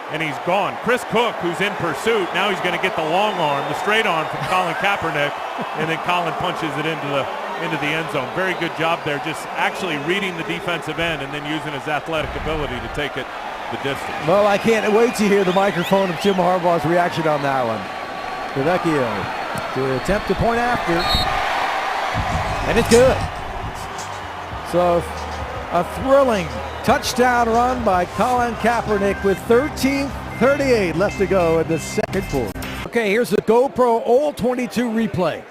and he's gone. Chris Cook, who's in pursuit, now he's going to get the long arm, the straight arm from Colin Kaepernick, and then Colin punches it into the end zone. Very good job there, just actually reading the defensive end and then using his athletic ability to take it the distance. Well, I can't wait to hear the microphone of Jim Harbaugh's reaction on that one. Devecchio to attempt to point after, and it's good. So a thrilling touchdown run by Colin Kaepernick with 13:38 left to go in the second quarter. Okay, here's the GoPro All-22 replay.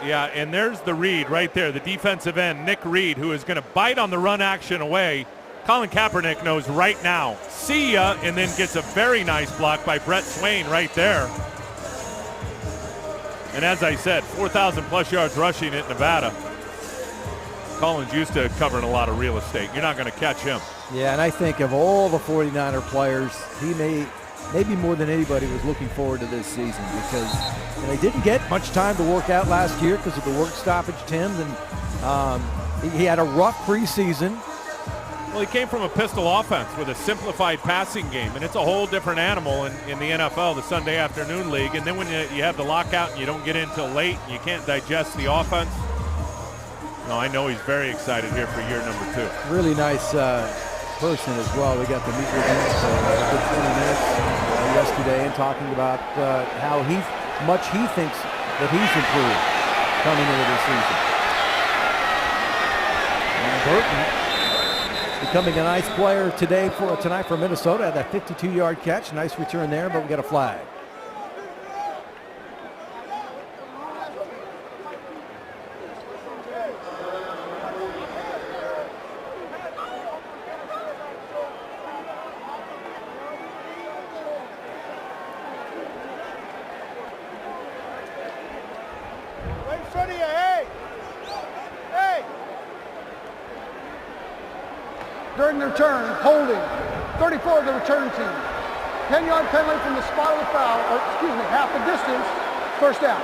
Yeah, and there's the read right there, the defensive end, Nick Reed, who is going to bite on the run action away. Colin Kaepernick knows right now, see ya, and then gets a very nice block by Brett Swain right there. And as I said, 4,000-plus yards rushing at Nevada. Colin's used to covering a lot of real estate. You're not going to catch him. Yeah, and I think of all the 49er players, he maybe more than anybody was looking forward to this season because they didn't get much time to work out last year because of the work stoppage, Tim, and he had a rough preseason. Well, he came from a pistol offense with a simplified passing game, and it's a whole different animal in the NFL, the Sunday afternoon league. And then when you have the lockout and you don't get in till late and you can't digest the offense, no, I know he's very excited here for year number 2. Really nice person as well. We got to meet with him for a good 20 minutes yesterday and talking about how much he thinks that he's improved coming into this season. And Burton becoming a nice player tonight for Minnesota. Had that 52-yard catch. Nice return there, but we got a flag. During the return, holding 34 of the return team. 10-yard penalty from the spot of the foul, or excuse me, half the distance, first down.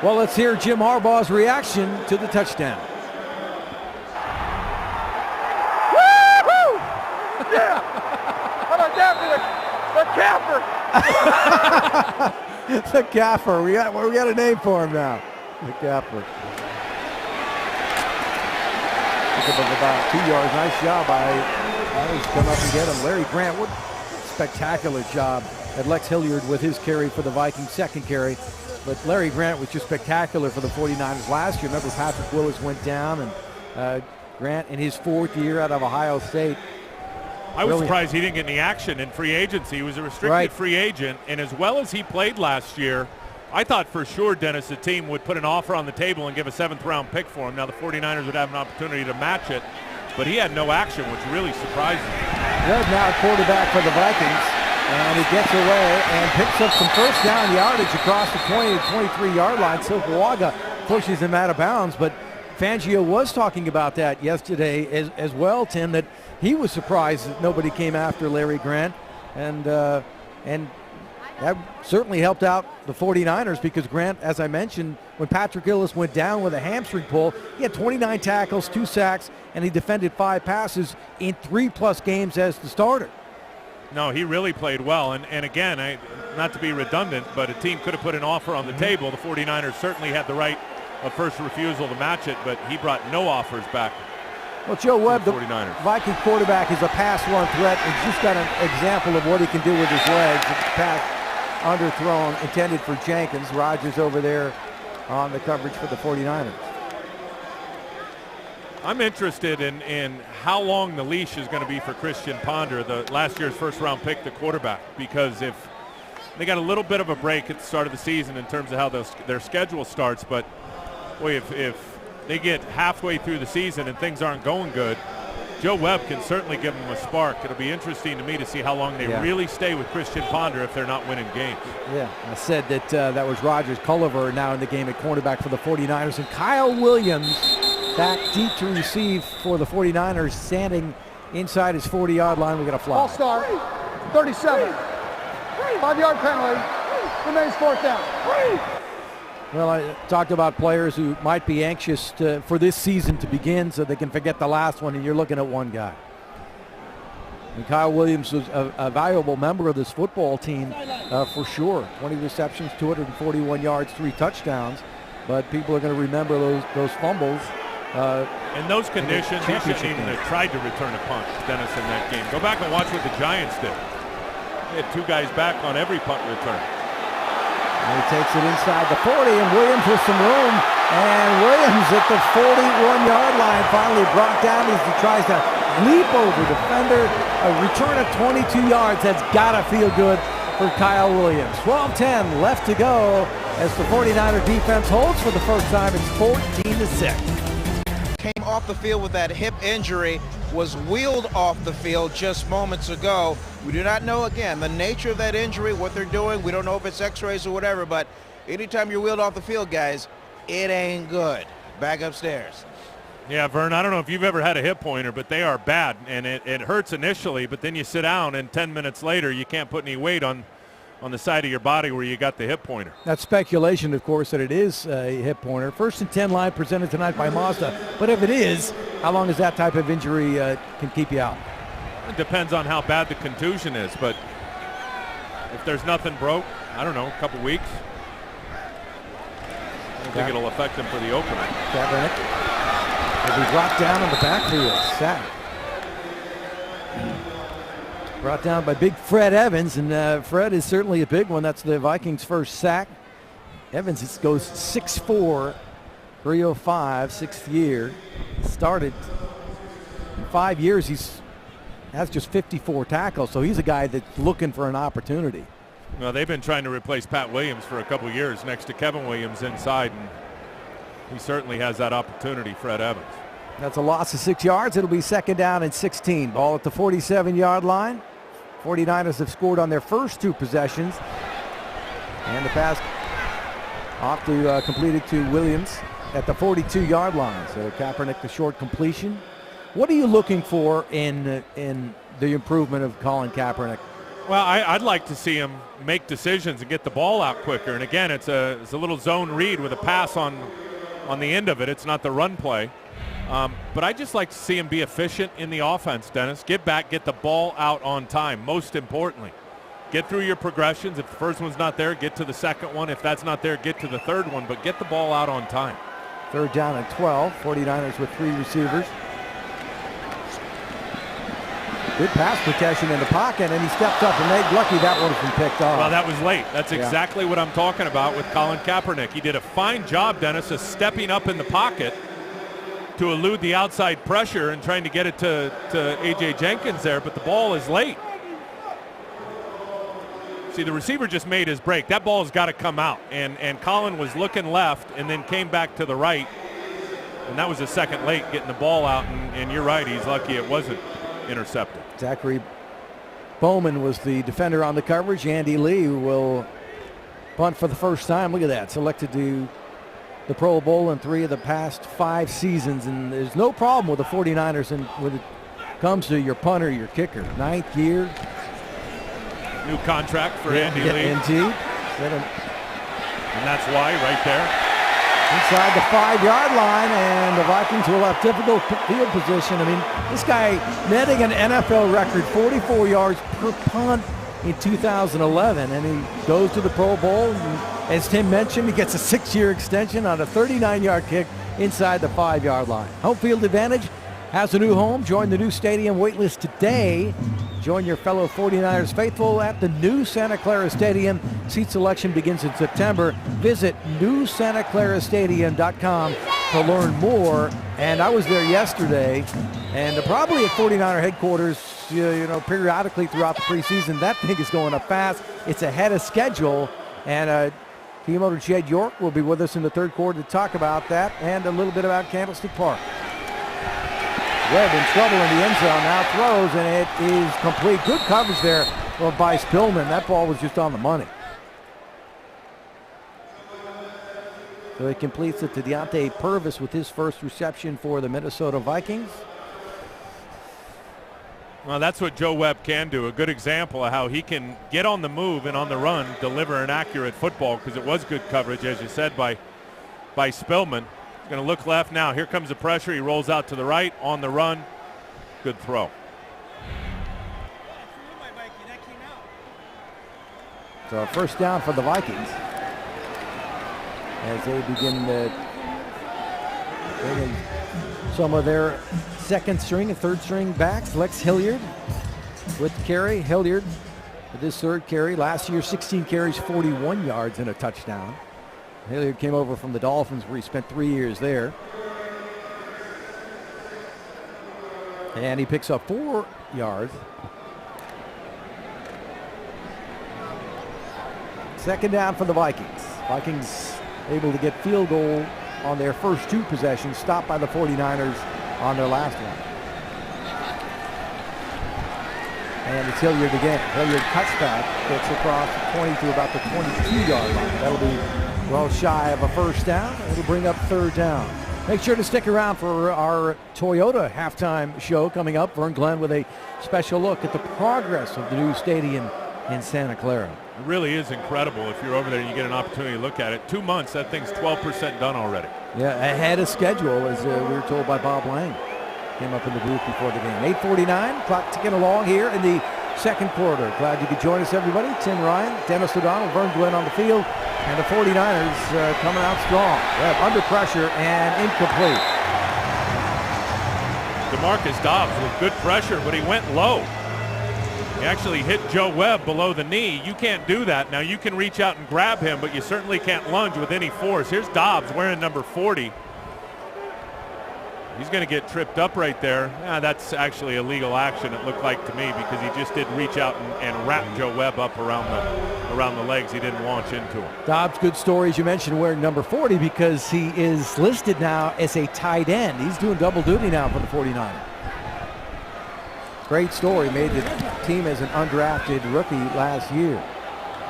Well, let's hear Jim Harbaugh's reaction to the touchdown. Woo-hoo! Yeah! How about that for the capper? The Gaffer. We got a name for him now. The Gaffer. Pick up of about 2 yards. Nice job by he's come up and get him. Larry Grant, what spectacular job at Lex Hilliard with his carry for the Vikings, second carry. But Larry Grant was just spectacular for the 49ers last year. Remember, Patrick Willis went down, and Grant in his 4th year out of Ohio State. I was surprised he didn't get any action in free agency. He was a restricted free agent, and as well as he played last year, I thought for sure, Dennis, the team would put an offer on the table and give a 7th-round pick for him. Now, the 49ers would have an opportunity to match it, but he had no action, which really surprised me. Good now quarterback for the Vikings, and he gets away and picks up some first down yardage across the 20 to 23-yard line. Silkawaga pushes him out of bounds, but Fangio was talking about that yesterday as well, Tim, that he was surprised that nobody came after Larry Grant, and that certainly helped out the 49ers because Grant, as I mentioned, when Patrick Willis went down with a hamstring pull, he had 29 tackles, 2 sacks, and he defended 5 passes in 3+ games as the starter. No, he really played well, and again, not to be redundant, but a team could have put an offer on the table. The 49ers certainly had the right of first refusal to match it, but he brought no offers back. Well, Joe Webb, the 49ers. Viking quarterback, is a pass-run threat. He's just got an example of what he can do with his legs. It's a pass underthrown, intended for Jenkins. Rodgers over there on the coverage for the 49ers. I'm interested in how long the leash is going to be for Christian Ponder, the last year's first-round pick, the quarterback, because if they got a little bit of a break at the start of the season in terms of how their schedule starts, but boy, if they get halfway through the season and things aren't going good, Joe Webb can certainly give them a spark. It'll be interesting to me to see how long they really stay with Christian Ponder if they're not winning games. Yeah, I said that that was Rogers Culliver now in the game at cornerback for the 49ers, and Kyle Williams back deep to receive for the 49ers, standing inside his 40-yard line. We got a flag. Ball start, 37. 5-yard penalty, remains 4th down. Well, I talked about players who might be anxious for this season to begin so they can forget the last one, and you're looking at one guy. And Kyle Williams was a valuable member of this football team for sure. 20 receptions, 241 yards, 3 touchdowns. But people are going to remember those fumbles. In those conditions, he shouldn't even have tried to return a punt, Dennis, in that game. Go back and watch what the Giants did. They had 2 guys back on every punt return. And he takes it inside the 40, and Williams with some room. And Williams at the 41-yard line, finally brought down as he tries to leap over defender. A return of 22 yards. That's got to feel good for Kyle Williams. 12-10 left to go as the 49er defense holds for the first time. It's 14-6. Came off the field with that hip injury, was wheeled off the field just moments ago. We do not know, again, the nature of that injury, what they're doing. We don't know if it's x-rays or whatever, but anytime you're wheeled off the field, guys, it ain't good. Back upstairs. Yeah, Vern, I don't know if you've ever had a hip pointer, but they are bad, and it hurts initially, but then you sit down, and 10 minutes later, you can't put any weight on the side of your body where you got the hip pointer. That's speculation, of course, that it is a hip pointer. 1st and 10 line presented tonight by Mazda. But if it is, how long is that type of injury can keep you out? It depends on how bad the contusion is, but if there's nothing broke, I don't know, a couple weeks. I don't think it'll affect him for the opener. Kaepernick will be brought down in the backfield. Sack. Brought down by big Fred Evans, and Fred is certainly a big one. That's the Vikings' first sack. Evans goes 6'4", 305, 6th year. Started in 5 years. Has just 54 tackles, so he's a guy that's looking for an opportunity. Well, they've been trying to replace Pat Williams for a couple of years next to Kevin Williams inside, and he certainly has that opportunity, Fred Evans. That's a loss of 6 yards. It'll be 2nd down and 16. Ball at the 47-yard line. 49ers have scored on their first 2 possessions. And the pass off to completed to Williams at the 42-yard line. So Kaepernick, the short completion. What are you looking for in the improvement of Colin Kaepernick Well, I'd like to see him make decisions and get the ball out quicker. And again, it's a little zone read with a pass on the end of it. It's not the run play. But I just like to see him be efficient in the offense, Dennis. Get back, get the ball out on time, most importantly. Get through your progressions. If the first one's not there, get to the second one. If that's not there, get to the third one, but get the ball out on time. Third down and 12. 49ers with 3 receivers. Good pass protection in the pocket, and he stepped up and made lucky that one has been picked off. Well, that was late. That's exactly what I'm talking about with Colin Kaepernick. He did a fine job, Dennis, of stepping up in the pocket to elude the outside pressure and trying to get it to A.J. Jenkins there, but the ball is late. See, the receiver just made his break. That ball has got to come out, and Colin was looking left and then came back to the right, and that was a second late getting the ball out, and you're right, he's lucky it wasn't intercepted. Zachary Bowman was the defender on the coverage. Andy Lee will punt for the first time. Look at that, selected to the Pro Bowl in 3 of the past 5 seasons, and there's no problem with the 49ers when it comes to your punter, your kicker. 9th year. New contract for Andy Lee. Indeed. And that's why right there. Inside the 5-yard line, and the Vikings will have difficult field position. I mean, this guy netting an NFL record 44 yards per punt in 2011, and he goes to the Pro Bowl. And as Tim mentioned, he gets a 6-year extension on a 39-yard kick inside the 5-yard line. Home field advantage has a new home. Join the new stadium waitlist today. Join your fellow 49ers faithful at the new Santa Clara Stadium. Seat selection begins in September. Visit newsantaclarastadium.com to learn more. And I was there yesterday, and probably at 49er headquarters, periodically throughout the preseason, that thing is going up fast. It's ahead of schedule, and team owner Jed York will be with us in the third quarter to talk about that and a little bit about Candlestick Park. Webb in trouble in the end zone, now throws, and it is complete. Good coverage there by Spillman. That ball was just on the money. So he completes it to Deontay Purvis with his first reception for the Minnesota Vikings. Well, that's what Joe Webb can do. A good example of how he can get on the move and on the run, deliver an accurate football, because it was good coverage, as you said, by Spillman. He's going to look left now. Here comes the pressure. He rolls out to the right on the run. Good throw. So first down for the Vikings as they begin bringing some of their second string and third string backs. Lex Hilliard with the carry. Hilliard with his third carry. Last year, 16 carries, 41 yards and a touchdown. Hilliard came over from the Dolphins, where he spent 3 years there. And he picks up 4 yards. Second down for the Vikings. Vikings able to get field goal on their first 2 possessions, stopped by the 49ers on their last one. And it's Hilliard again. Hilliard cuts back, gets across the 20 to about the 22-yard line. That'll be well shy of a first down. It'll bring up third down. Make sure to stick around for our Toyota halftime show coming up. Vern Glenn with a special look at the progress of the new stadium in Santa Clara. It really is incredible. If you're over there and you get an opportunity to look at it. 2 months, that thing's 12% done already. Yeah, ahead of schedule, as we were told by Bob Lang. Came up in the booth before the game. 8:49, clock ticking along here in the second quarter. Glad you could join us, everybody. Tim Ryan, Dennis O'Donnell, Vern Glenn on the field, and the 49ers coming out strong. Webb under pressure and incomplete. DeMarcus Dobbs with good pressure, but he went low. He actually hit Joe Webb below the knee. You can't do that. Now you can reach out and grab him, but you certainly can't lunge with any force. Here's Dobbs wearing number 40. He's going to get tripped up right there. That's actually illegal action, it looked like to me, because he just did reach out and wrap Joe Webb up around the legs. He didn't launch into him. Dobbs, good story, as you mentioned, wearing number 40 because he is listed now as a tight end. He's doing double duty now for the 49ers. Great story. Made the team as an undrafted rookie last year.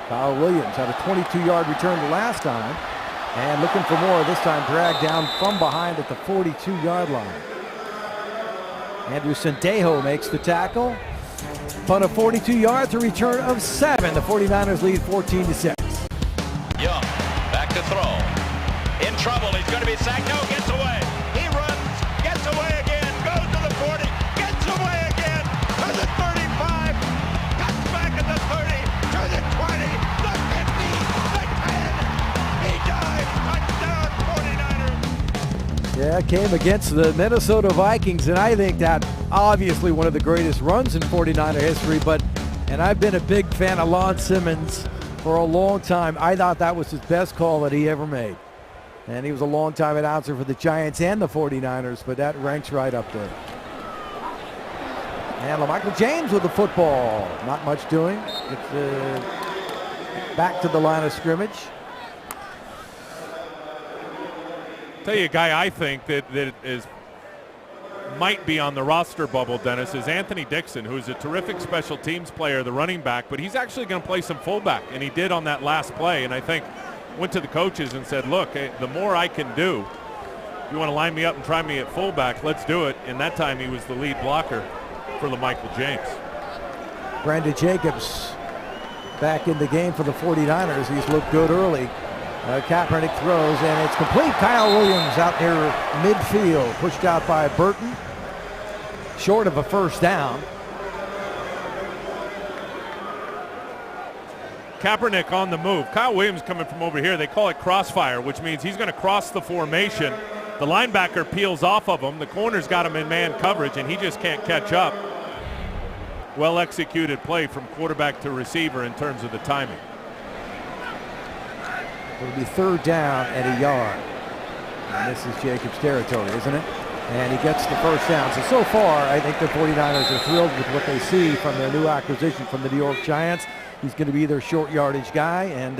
Kyle Williams had a 22-yard return the last time. And looking for more, this time dragged down from behind at the 42-yard line. Andrew Sandejo makes the tackle. Punt of 42 yards, a return of 7. The 49ers lead 14-6. Young, back to throw. In trouble, he's going to be sacked. No, gets away. He runs, gets away again, goes to the 40, gets away again, to the 35, cuts back at the 30, to the 20, the 50, the 10. He dives, touchdown 49ers. Yeah, came against the Minnesota Vikings, and I think that obviously one of the greatest runs in 49er history, and I've been a big fan of Lon Simmons for a long time. I thought that was his best call that he ever made. And he was a long-time announcer for the Giants and the 49ers, but that ranks right up there. And LaMichael James with the football. Not much doing. Gets back to the line of scrimmage. Tell you a guy I think that might be on the roster bubble, Dennis, is Anthony Dixon, who's a terrific special teams player, the running back, but he's actually going to play some fullback, and he did on that last play, and I think went to the coaches and said, look, the more I can do, if you want to line me up and try me at fullback, let's do it. And that time he was the lead blocker for LaMichael James. Brandon Jacobs back in the game for the 49ers. He's looked good early. Kaepernick throws, and it's complete. Kyle Williams out near midfield, pushed out by Burton, short of a first down. Kaepernick on the move. Kyle Williams coming from over here. They call it crossfire, which means he's going to cross the formation. The linebacker peels off of him. The corner's got him in man coverage, and he just can't catch up. Well executed play from quarterback to receiver in terms of the timing. It'll be third down at a yard. And this is Jacobs' territory, isn't it? And he gets the first down. So far, I think the 49ers are thrilled with what they see from their new acquisition from the New York Giants. He's going to be their short yardage guy, and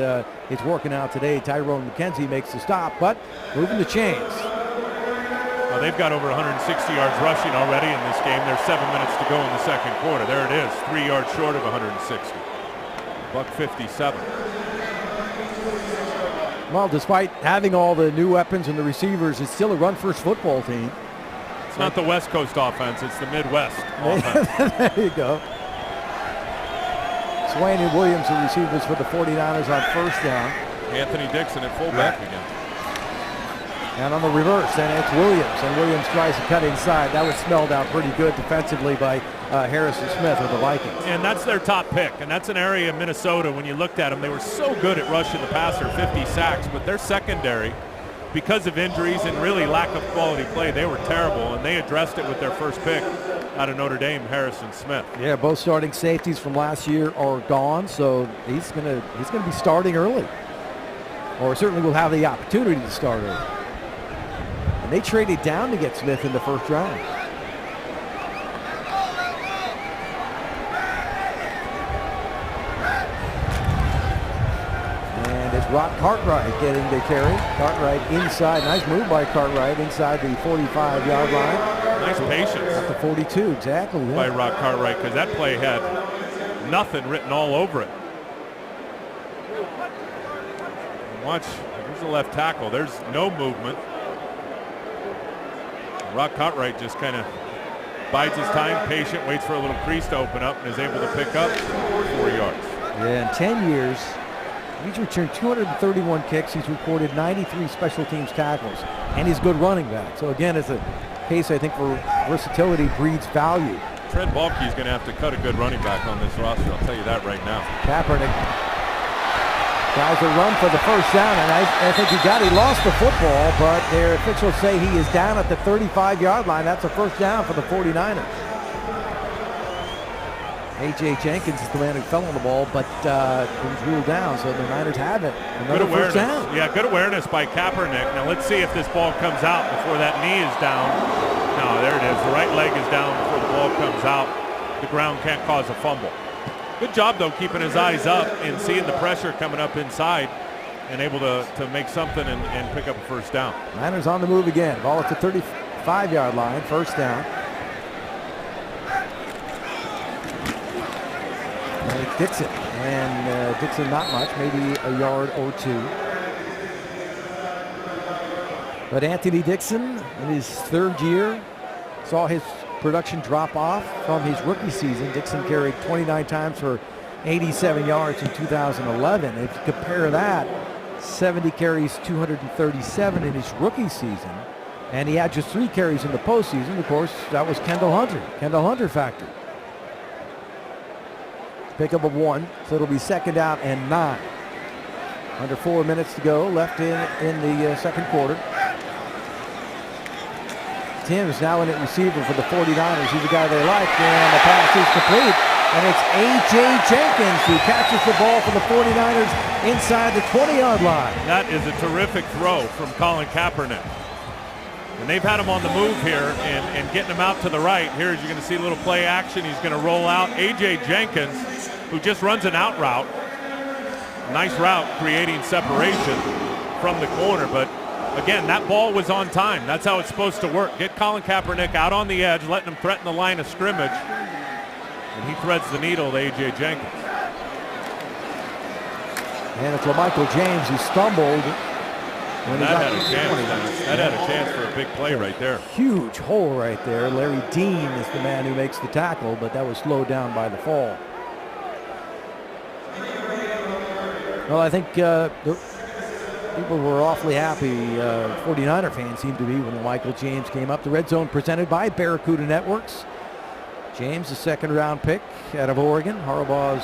it's working out today. Tyrone McKenzie makes the stop, but moving the chains. Well, they've got over 160 yards rushing already in this game. There's 7 minutes to go in the second quarter. There it is, 3 yards short of 160. $157. Well, despite having all the new weapons and the receivers, it's still a run-first football team. It's not the West Coast offense, it's the Midwest offense. There you go. Swain and Williams are receivers for the 49ers on first down. Anthony Dixon at fullback again. And on the reverse, and it's Williams. And Williams tries to cut inside. That was smelled out pretty good defensively by Harrison Smith of the Vikings. And that's their top pick. And that's an area in Minnesota, when you looked at them, they were so good at rushing the passer, 50 sacks. But their secondary, because of injuries and really lack of quality play, they were terrible. And they addressed it with their first pick out of Notre Dame, Harrison Smith. Yeah, both starting safeties from last year are gone, so he's gonna be starting early, or certainly will have the opportunity to start early. And they traded down to get Smith in the first round. And it's Rock Cartwright getting the carry. Cartwright inside, nice move by Cartwright inside the 45-yard line. Nice patience. At the 42, exactly. Yeah. By Rock Cartwright, because that play had nothing written all over it. Watch, here's the left tackle. There's no movement. Rock Cartwright just kind of bides his time, patient, waits for a little crease to open up, and is able to pick up 4 yards. Yeah, in 10 years, he's returned 231 kicks. He's recorded 93 special teams tackles, and he's a good running back. So again, it's a case, I think, for versatility breeds value. Trent Baalke is going to have to cut a good running back on this roster. I'll tell you that right now. Kaepernick tries to run for the first down, and I think he lost the football, but their officials say he is down at the 35-yard line. That's a first down for the 49ers. A.J. Jenkins is the man who fell on the ball, but it was ruled down, so the Niners have it. Another first down. Yeah, good awareness by Kaepernick. Now let's see if this ball comes out before that knee is down. No, there it is. The right leg is down before the ball comes out. The ground can't cause a fumble. Good job, though, keeping his eyes up and seeing the pressure coming up inside and able to make something and pick up a first down. Niners on the move again. Ball at the 35-yard line, first down. And it's Dixon. And Dixon not much, maybe a yard or two. But Anthony Dixon, in his third year, saw his production drop off from his rookie season. Dixon carried 29 times for 87 yards in 2011. If you compare that, 70 carries, 237 in his rookie season. And he had just 3 carries in the postseason. Of course, that was Kendall Hunter factor. Pickup of 1, so it'll be 2nd out and 9. Under 4 minutes to go, left in the second quarter. Tim is now in at receiver for the 49ers. He's the guy they like, and the pass is complete. And it's A.J. Jenkins who catches the ball for the 49ers inside the 20-yard line. That is a terrific throw from Colin Kaepernick. And they've had him on the move here and getting him out to the right. Here you're going to see a little play action. He's going to roll out. A.J. Jenkins, who just runs an out route. Nice route, creating separation from the corner. But again, that ball was on time. That's how it's supposed to work. Get Colin Kaepernick out on the edge, letting him threaten the line of scrimmage. And he threads the needle to A.J. Jenkins. And it's LaMichael James who stumbled. When that had a chance. That had a chance for a big play right there. Huge hole right there. Larry Dean is the man who makes the tackle, but that was slowed down by the fall. Well, I think people were awfully happy. 49er fans seemed to be when Michael James came up. The Red Zone presented by Barracuda Networks. James, a 2nd-round pick out of Oregon. Harbaugh's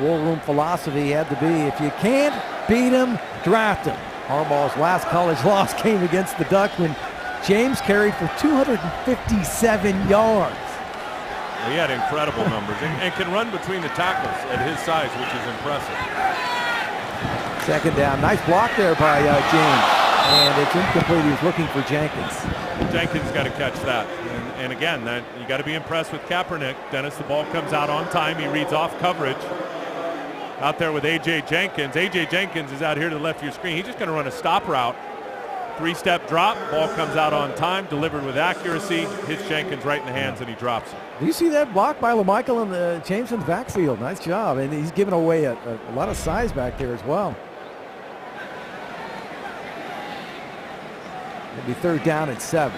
war room philosophy had to be, if you can't beat him, draft him. Harbaugh's last college loss came against the Ducks when James carried for 257 yards. He had incredible numbers and can run between the tackles at his size, which is impressive. 2nd down. Nice block there by James. And it's incomplete. He was looking for Jenkins. Jenkins got to catch that. And again, you got to be impressed with Kaepernick. Dennis, the ball comes out on time. He reads off coverage. Out there with A.J. Jenkins. A.J. Jenkins is out here to the left of your screen. He's just going to run a stop route. 3-step drop. Ball comes out on time, delivered with accuracy. Hits Jenkins right in the hands, and he drops it. Do you see that block by LaMichael and James in the backfield? Nice job. And he's giving away a lot of size back there as well. It'll be 3rd down and 7.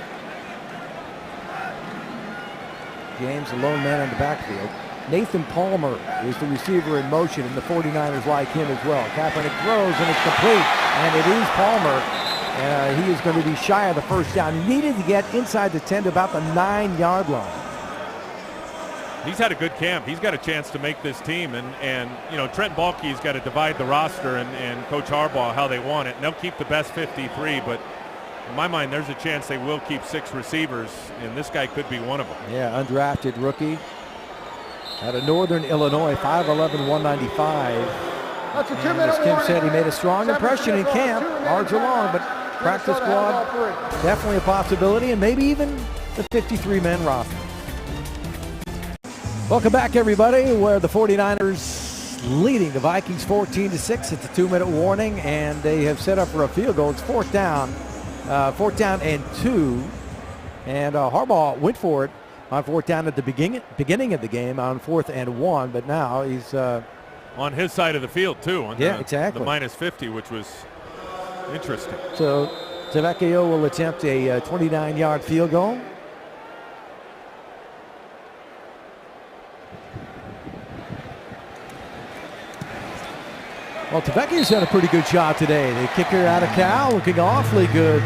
James, a lone man in the backfield. Nathan Palmer is the receiver in motion, and the 49ers like him as well. Kaepernick throws, and it's complete. And it is Palmer. He is going to be shy of the 1st down. He needed to get inside the 10 to about the 9-yard line. He's had a good camp. He's got a chance to make this team. And you know, Trent Baalke's got to divide the roster and Coach Harbaugh how they want it. And they'll keep the best 53, but in my mind, there's a chance they will keep 6 receivers, and this guy could be one of them. Yeah, undrafted rookie. Out of Northern Illinois, 5'11", 195. That's a 2-minute As Tim warning. said, he made a strong impression in camp. Arms are long, but practice squad, definitely a possibility, and maybe even the 53-man roster. Welcome back, everybody, where the 49ers leading the Vikings 14-6. It's a 2-minute warning, and they have set up for a field goal. It's 4th down. 4th down and 2. And Harbaugh went for it on 4th down at the beginning of the game on 4th and 1, but now he's on his side of the field too. On exactly. The minus 50, which was interesting. So Tavecchio will attempt a 29-yard field goal. Well, Tavecchio's had a pretty good shot today. The kicker out of Cal looking awfully good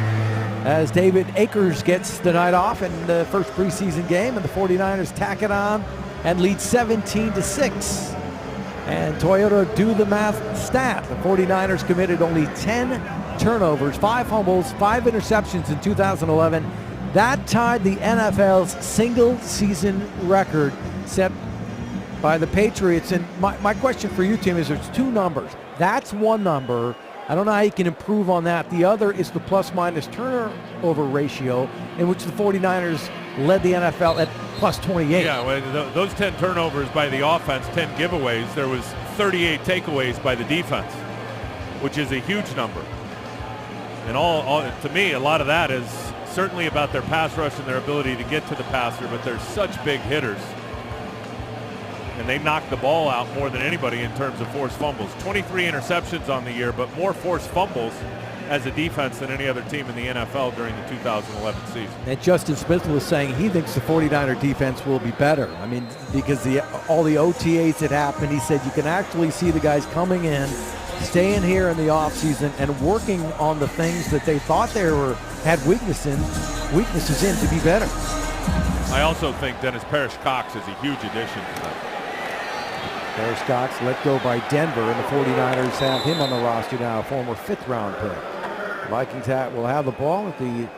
as David Akers gets the night off in the first preseason game, and the 49ers tack it on and lead 17-6. And Toyota do the math stat. The 49ers committed only 10 turnovers, 5 fumbles, 5 interceptions in 2011. That tied the NFL's single season record set by the Patriots. And my question for you, Tim, is there's 2 numbers. That's one number. I don't know how you can improve on that. The other is the plus-minus turnover ratio, in which the 49ers led the NFL at plus 28. Yeah, well, those 10 turnovers by the offense, 10 giveaways. There was 38 takeaways by the defense, which is a huge number. And all to me, a lot of that is certainly about their pass rush and their ability to get to the passer, but they're such big hitters. And they knock the ball out more than anybody in terms of forced fumbles. 23 interceptions on the year, but more forced fumbles as a defense than any other team in the NFL during the 2011 season. And Justin Smith was saying he thinks the 49er defense will be better. I mean, because all the OTAs that happened, he said you can actually see the guys coming in, staying here in the offseason and working on the things that they thought they had weaknesses in to be better. I also think Dennis Parrish-Cox is a huge addition to them. Parrish-Cox let go by Denver, and the 49ers have him on the roster now, a former 5th-round pick. Vikings will have the ball at the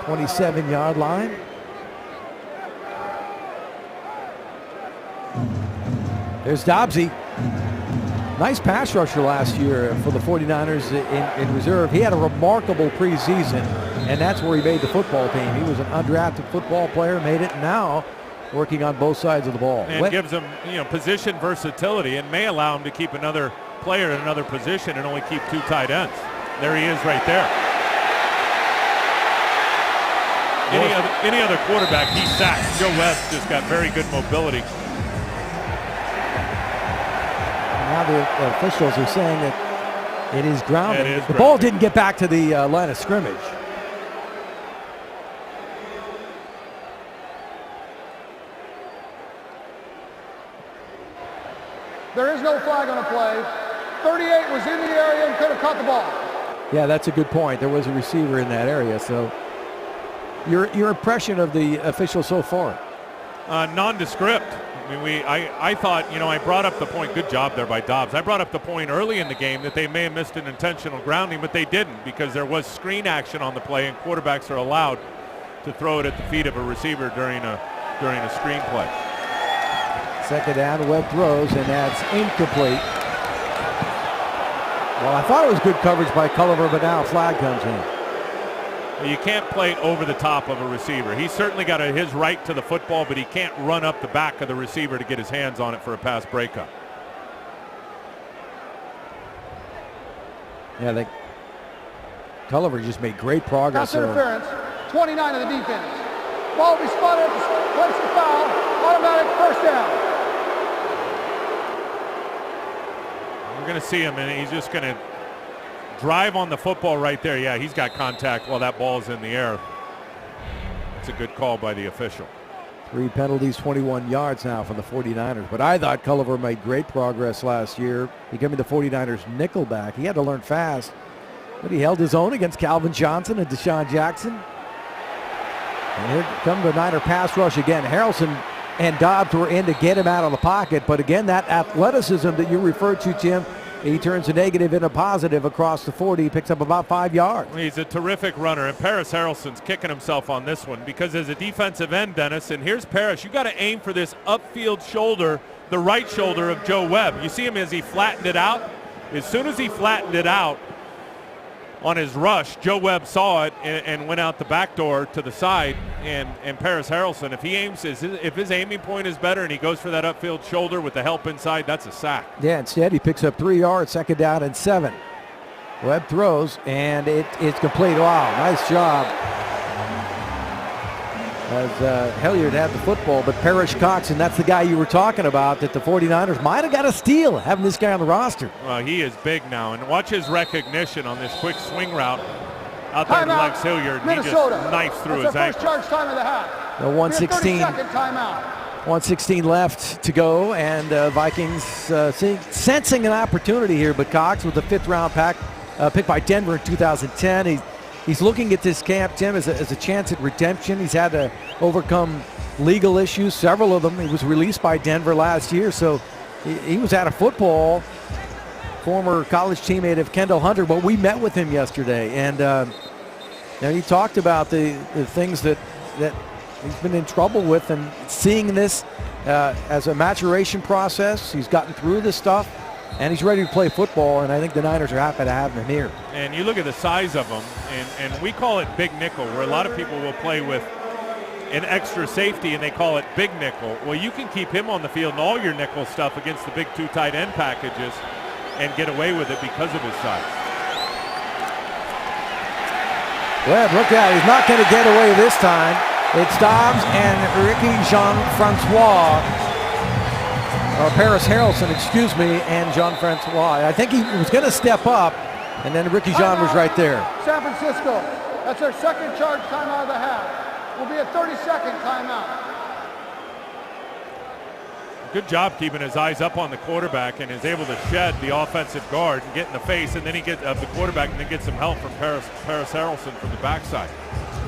27-yard line. There's Dobbsy. Nice pass rusher last year for the 49ers in reserve. He had a remarkable preseason, and that's where he made the football team. He was an undrafted football player, made it now working on both sides of the ball. And gives him, position versatility, and may allow him to keep another player in another position and only keep 2 tight ends. There he is right there. Any other quarterback, he sacks. Joe Webb's just got very good mobility. Now the officials are saying that it is grounding. The ball didn't get back to the line of scrimmage. There is no flag on the play. 38 was in the area and could have caught the ball. Yeah, that's a good point. There was a receiver in that area. So your impression of the official so far? Nondescript. I mean, I thought, I brought up the point. Good job there by Dobbs. I brought up the point early in the game that they may have missed an intentional grounding, but they didn't, because there was screen action on the play, and quarterbacks are allowed to throw it at the feet of a receiver during a screen play. Second down, Webb throws, and that's incomplete. Well, I thought it was good coverage by Culliver, but now a flag comes in. You can't play over the top of a receiver. He's certainly got his right to the football, but he can't run up the back of the receiver to get his hands on it for a pass breakup. Yeah, I think Culliver just made great progress. Pass interference, 29 of the defense. Ball will be spotted at the place of foul, automatic first down. We're going to see him, and he's just going to drive on the football right there. Yeah, he's got contact while that ball is in the air. It's a good call by the official. 3 penalties, 21 yards now for the 49ers. But I thought Culliver made great progress last year, becoming the 49ers nickel back. He had to learn fast, but he held his own against Calvin Johnson and Deshaun Jackson. And here comes the Niner pass rush again. Harrelson and Dobbs were in to get him out of the pocket. But again, that athleticism that you referred to, Tim, he turns a negative into a positive across the 40. He picks up about 5 yards. He's a terrific runner, and Paris Harrelson's kicking himself on this one, because as a defensive end, Dennis, and here's Paris, you got to aim for this upfield shoulder, the right shoulder of Joe Webb. You see him as he flattened it out. As soon as he flattened it out on his rush, Joe Webb saw it and went out the back door to the side. And Paris Harrelson, if his aiming point is better and he goes for that upfield shoulder with the help inside, that's a sack. Yeah, instead he picks up 3 yards, second down and 7. Webb throws, and it's complete. Wow, nice job. As Hilliard had the football, but Parrish-Cox, and that's the guy you were talking about, that the 49ers might have got a steal having this guy on the roster. Well, he is big now, and watch his recognition on this quick swing route out there to Lex Hilliard, and he just knifes through his ankle. First charge time of the half. The 1:16. 30-second timeout. 1:16 left to go, and Vikings sensing an opportunity here, but Cox with the 5th-round pick by Denver in 2010. He's looking at this camp, Tim, as a chance at redemption. He's had to overcome legal issues, several of them. He was released by Denver last year, so he was out of football. Former college teammate of Kendall Hunter, but we met with him yesterday, and he talked about the things that he's been in trouble with, and seeing this as a maturation process. He's gotten through this stuff, and he's ready to play football, and I think the Niners are happy to have him here. And you look at the size of him, and we call it big nickel, where a lot of people will play with an extra safety, and they call it big nickel. Well, you can keep him on the field and all your nickel stuff against the big 2 tight end packages and get away with it because of his size. Webb, look out, he's not going to get away this time. It's Dobbs and Ricky Jean-Francois. Paris Harrelson, and Jean-Francois. I think he was going to step up, And then Ricky Jean was right there. San Francisco. That's their second charge timeout of the half. Will be a 30-second timeout. Good job keeping his eyes up on the quarterback and is able to shed the offensive guard and get in the face, and then he gets the quarterback and then gets some help from Paris Harrelson from the backside.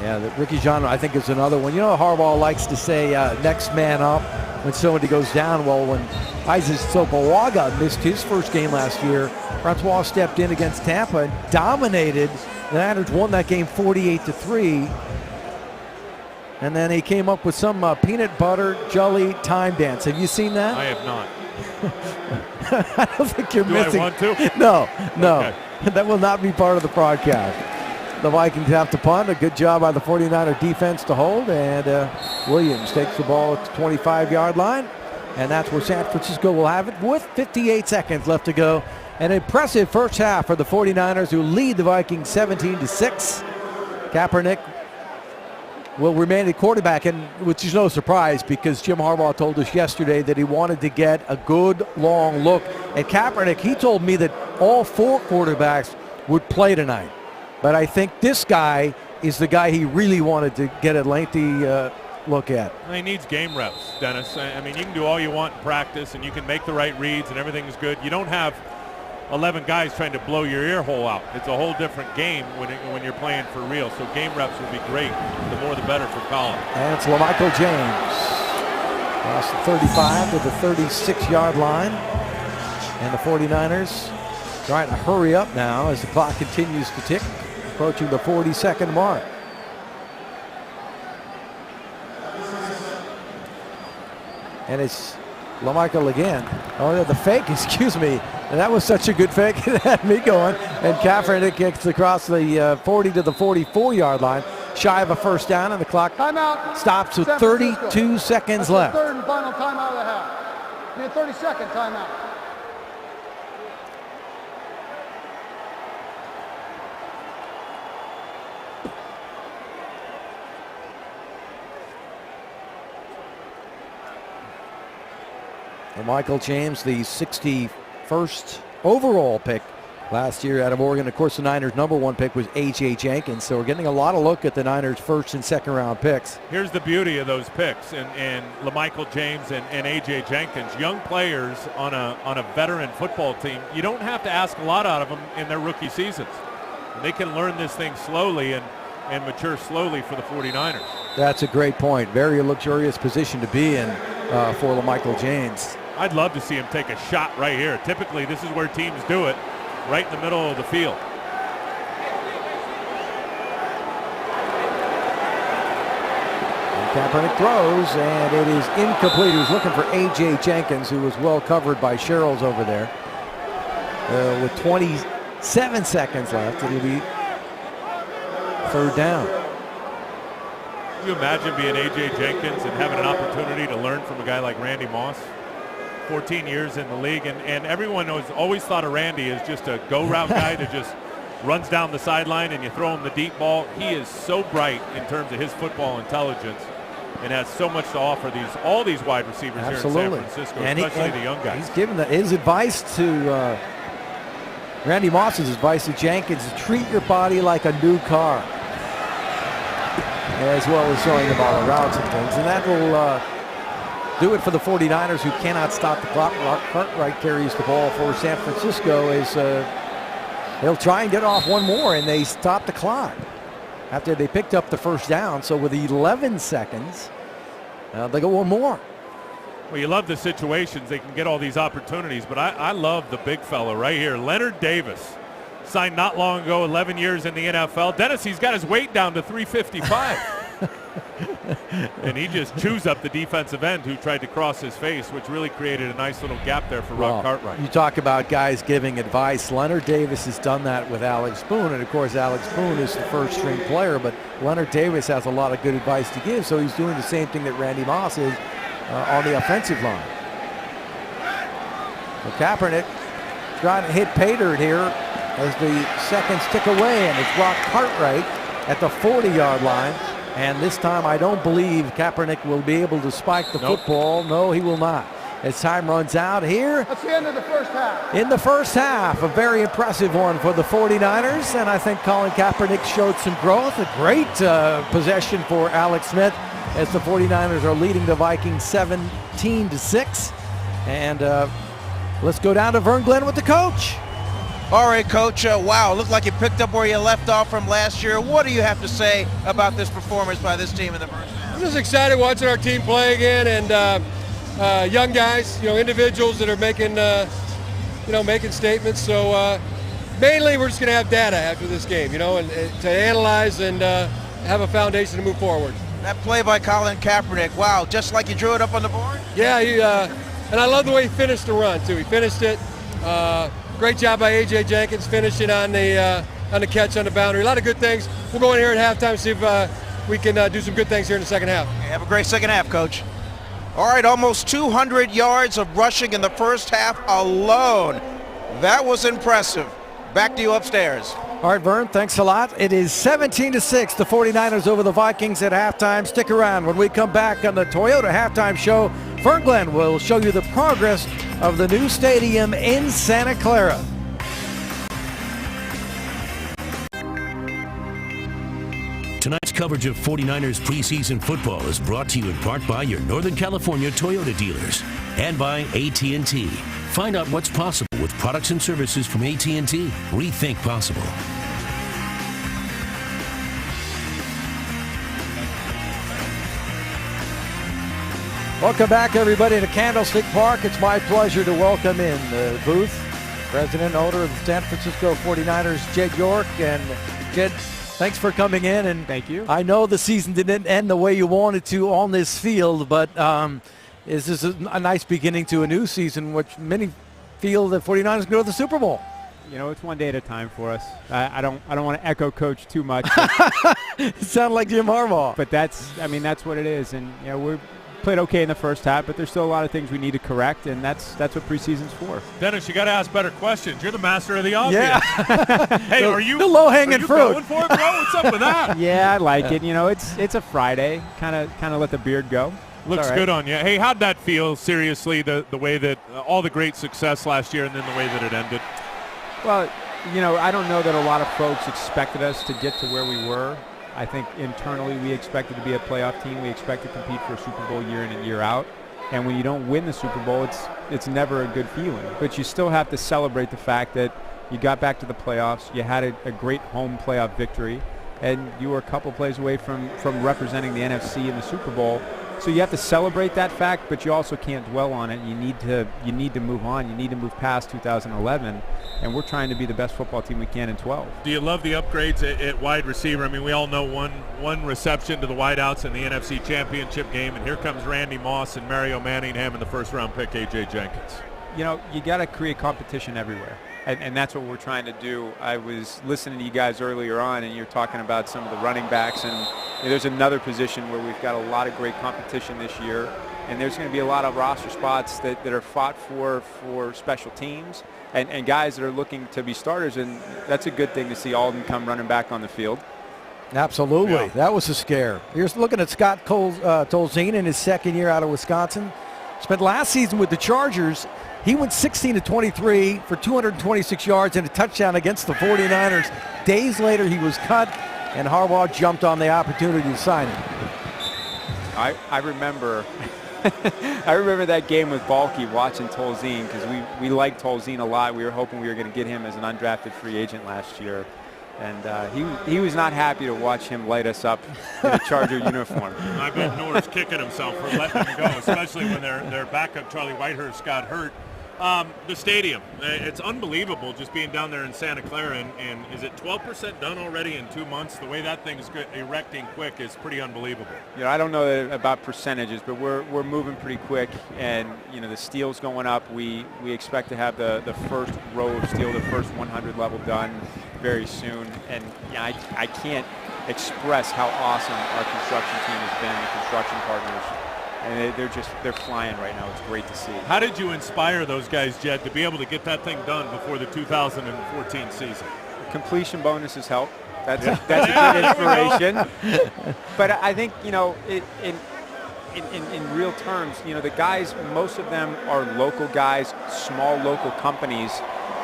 Yeah, Ricky Jean, I think, is another one. You know, Harbaugh likes to say next man up when somebody goes down. Well, when Isaac Sopoaga missed his first game last year, Francois stepped in against Tampa and dominated. The Niners won that game 48-3. And then he came up with some peanut butter jelly time dance. Have you seen that? I have not. I don't think you're missing. Do I want to? No. Okay. That will not be part of the broadcast. The Vikings have to punt. A good job by the 49er defense to hold. And Williams takes the ball at the 25-yard line. And that's where San Francisco will have it with 58 seconds left to go. An impressive first half for the 49ers, who lead the Vikings 17-6. Kaepernick will remain at quarterback, and which is no surprise because Jim Harbaugh told us yesterday that he wanted to get a good long look at Kaepernick. He told me that all four quarterbacks would play tonight, but I think this guy is the guy he really wanted to get a lengthy look at. He needs game reps, Dennis. I mean, you can do all you want in practice and you can make the right reads and everything's good. You don't have 11 guys trying to blow your ear hole out. It's a whole different game when you're playing for real. So game reps will be great. The more the better for Colin. And it's LaMichael James. Across the 35 to the 36-yard line. And the 49ers trying to hurry up now as the clock continues to tick, approaching the 40-second mark. And it's LaMichael again. Oh, the fake, excuse me. And that was such a good fake. It had me going. And Kaepernick kicks across the 40 to the 44-yard line. Shy of a first down, and the clock stops with 32 seconds left. Third and final timeout of the half. A 30-second timeout. And Michael James, the 61st overall pick last year out of Oregon. Of course, the Niners' #1 pick was A.J. Jenkins. So we're getting a lot of look at the Niners' first and second round picks. Here's the beauty of those picks, and LaMichael James and A.J. Jenkins, young players on a veteran football team. You don't have to ask a lot out of them in their rookie seasons. They can learn this thing slowly and mature slowly for the 49ers. That's a great point. Very luxurious position to be in for LaMichael James. I'd love to see him take a shot right here. Typically, this is where teams do it, right in the middle of the field. And Kaepernick throws, and it is incomplete. He was looking for A.J. Jenkins, who was well covered by Sherrills over there. With 27 seconds left, it'll be third down. Can you imagine being A.J. Jenkins and having an opportunity to learn from a guy like Randy Moss? 14 years in the league, and everyone has always thought of Randy as just a go-route guy that just runs down the sideline and you throw him the deep ball. He is so bright in terms of his football intelligence and has so much to offer all these wide receivers Absolutely. here in San Francisco, and especially the young guys. He's given his advice to Randy Moss's advice to Jenkins is treat your body like a new car, as well as showing him all the routes and things. And that will do it for the 49ers, who cannot stop the clock. Cartwright carries the ball for San Francisco as they'll try and get off one more, and they stop the clock after they picked up the first down. So with 11 seconds, they go one more. Well, you love the situations. They can get all these opportunities, but I love the big fella right here. Leonard Davis signed not long ago, 11 years in the NFL. Dennis, he's got his weight down to 355. And he just chews up the defensive end who tried to cross his face, which really created a nice little gap there for Rob Cartwright. You talk about guys giving advice. Leonard Davis has done that with Alex Boone, and of course Alex Boone is the first string player, but Leonard Davis has a lot of good advice to give, so he's doing the same thing that Randy Moss is on the offensive line. So Kaepernick trying to hit Pater here as the seconds tick away, and it's Rob Cartwright at the 40-yard line. And this time I don't believe Kaepernick will be able to spike the football. No, he will not. as time runs out here. That's the end of the first half. In the first half, a very impressive one for the 49ers, and I think Colin Kaepernick showed some growth. A great possession for Alex Smith as the 49ers are leading the Vikings 17-6. And let's go down to Vern Glenn with the coach. All right, Coach. Wow, looked like you picked up where you left off from last year. What do you have to say about this performance by this team in the first half? I'm just excited watching our team play again, and young guys, individuals that are making, making statements. So mainly we're just going to have data after this game, and to analyze and have a foundation to move forward. That play by Colin Kaepernick, wow, just like you drew it up on the board? Yeah, and I love the way he finished the run, too. He finished it. Great job by A.J. Jenkins finishing on the catch on the boundary. A lot of good things. We'll go in here at halftime, see if we can do some good things here in the second half. Okay, have a great second half, Coach. All right, almost 200 yards of rushing in the first half alone. That was impressive. Back to you upstairs. All right, Vern, thanks a lot. It is 17-6, the 49ers over the Vikings at halftime. Stick around. When we come back on the Toyota Halftime Show, Vern Glenn will show you the progress of the new stadium in Santa Clara. Tonight's coverage of 49ers preseason football is brought to you in part by your Northern California Toyota dealers and by AT&T. Find out what's possible with products and services from AT&T. Rethink possible. Welcome back, everybody, to Candlestick Park. It's my pleasure to welcome in the booth president and owner of the San Francisco 49ers, Jed York. And Jed, thanks for coming in. And thank you. I know the season didn't end the way you wanted to on this field, but is this a nice beginning to a new season, which many feel the 49ers can go to the Super Bowl? It's one day at a time for us. I don't want to echo Coach too much. You sound like Jim Harbaugh. But that's what it is. And we're played okay in the first half, but there's still a lot of things we need to correct, and that's what preseason's for. Dennis, you got to ask better questions. You're the master of the obvious. Yeah. Hey, are you the low-hanging fruit? Going for it, bro? What's up with that? Yeah, I like it. It's a Friday. Kind of let the beard go. Looks good on you. Hey, how'd that feel? Seriously, the way that all the great success last year, and then the way that it ended. Well, I don't know that a lot of folks expected us to get to where we were. I think internally we expected to be a playoff team. We expect to compete for a Super Bowl year in and year out. And when you don't win the Super Bowl, it's never a good feeling. But you still have to celebrate the fact that you got back to the playoffs. You had a great home playoff victory, and you were a couple plays away from representing the NFC in the Super Bowl. So you have to celebrate that fact, but you also can't dwell on it. You need to move on. You need to move past 2011, and we're trying to be the best football team we can in 12. Do you love the upgrades at wide receiver? I mean, we all know one reception to the wideouts in the NFC Championship game, and here comes Randy Moss and Mario Manningham and the first-round pick, A.J. Jenkins. You got to create competition everywhere, and that's what we're trying to do. I was listening to you guys earlier on, and you're talking about some of the running backs, and there's another position where we've got a lot of great competition this year, and there's going to be a lot of roster spots that are fought for special teams and guys that are looking to be starters, and that's a good thing to see all of them come running back on the field. Absolutely. Yeah. That was a scare. You're looking at Scott Tolzien in his second year out of Wisconsin. Spent last season with the Chargers. He went 16-23 for 226 yards and a touchdown against the 49ers. Days later, he was cut, and Harbaugh jumped on the opportunity to sign him. I remember that game with Balky watching Tolzien, because we liked Tolzien a lot. We were hoping we were going to get him as an undrafted free agent last year. And he was not happy to watch him light us up in a Charger uniform. I bet Norris kicking himself for letting him go, especially when their backup, Charlie Whitehurst, got hurt. The stadium, it's unbelievable just being down there in Santa Clara, and is it 12% done already in 2 months? The way that thing's erecting quick is pretty unbelievable. I don't know about percentages, but we're moving pretty quick, and the steel's going up. We expect to have the first row of steel, the first 100 level done very soon, and I can't express how awesome our construction team has been, the construction partners. And they're flying right now. It's great to see. How did you inspire those guys, Jed, to be able to get that thing done before the 2014 season? Completion bonuses help. That's a good inspiration. But I think in real terms, the guys, most of them are local guys, small local companies,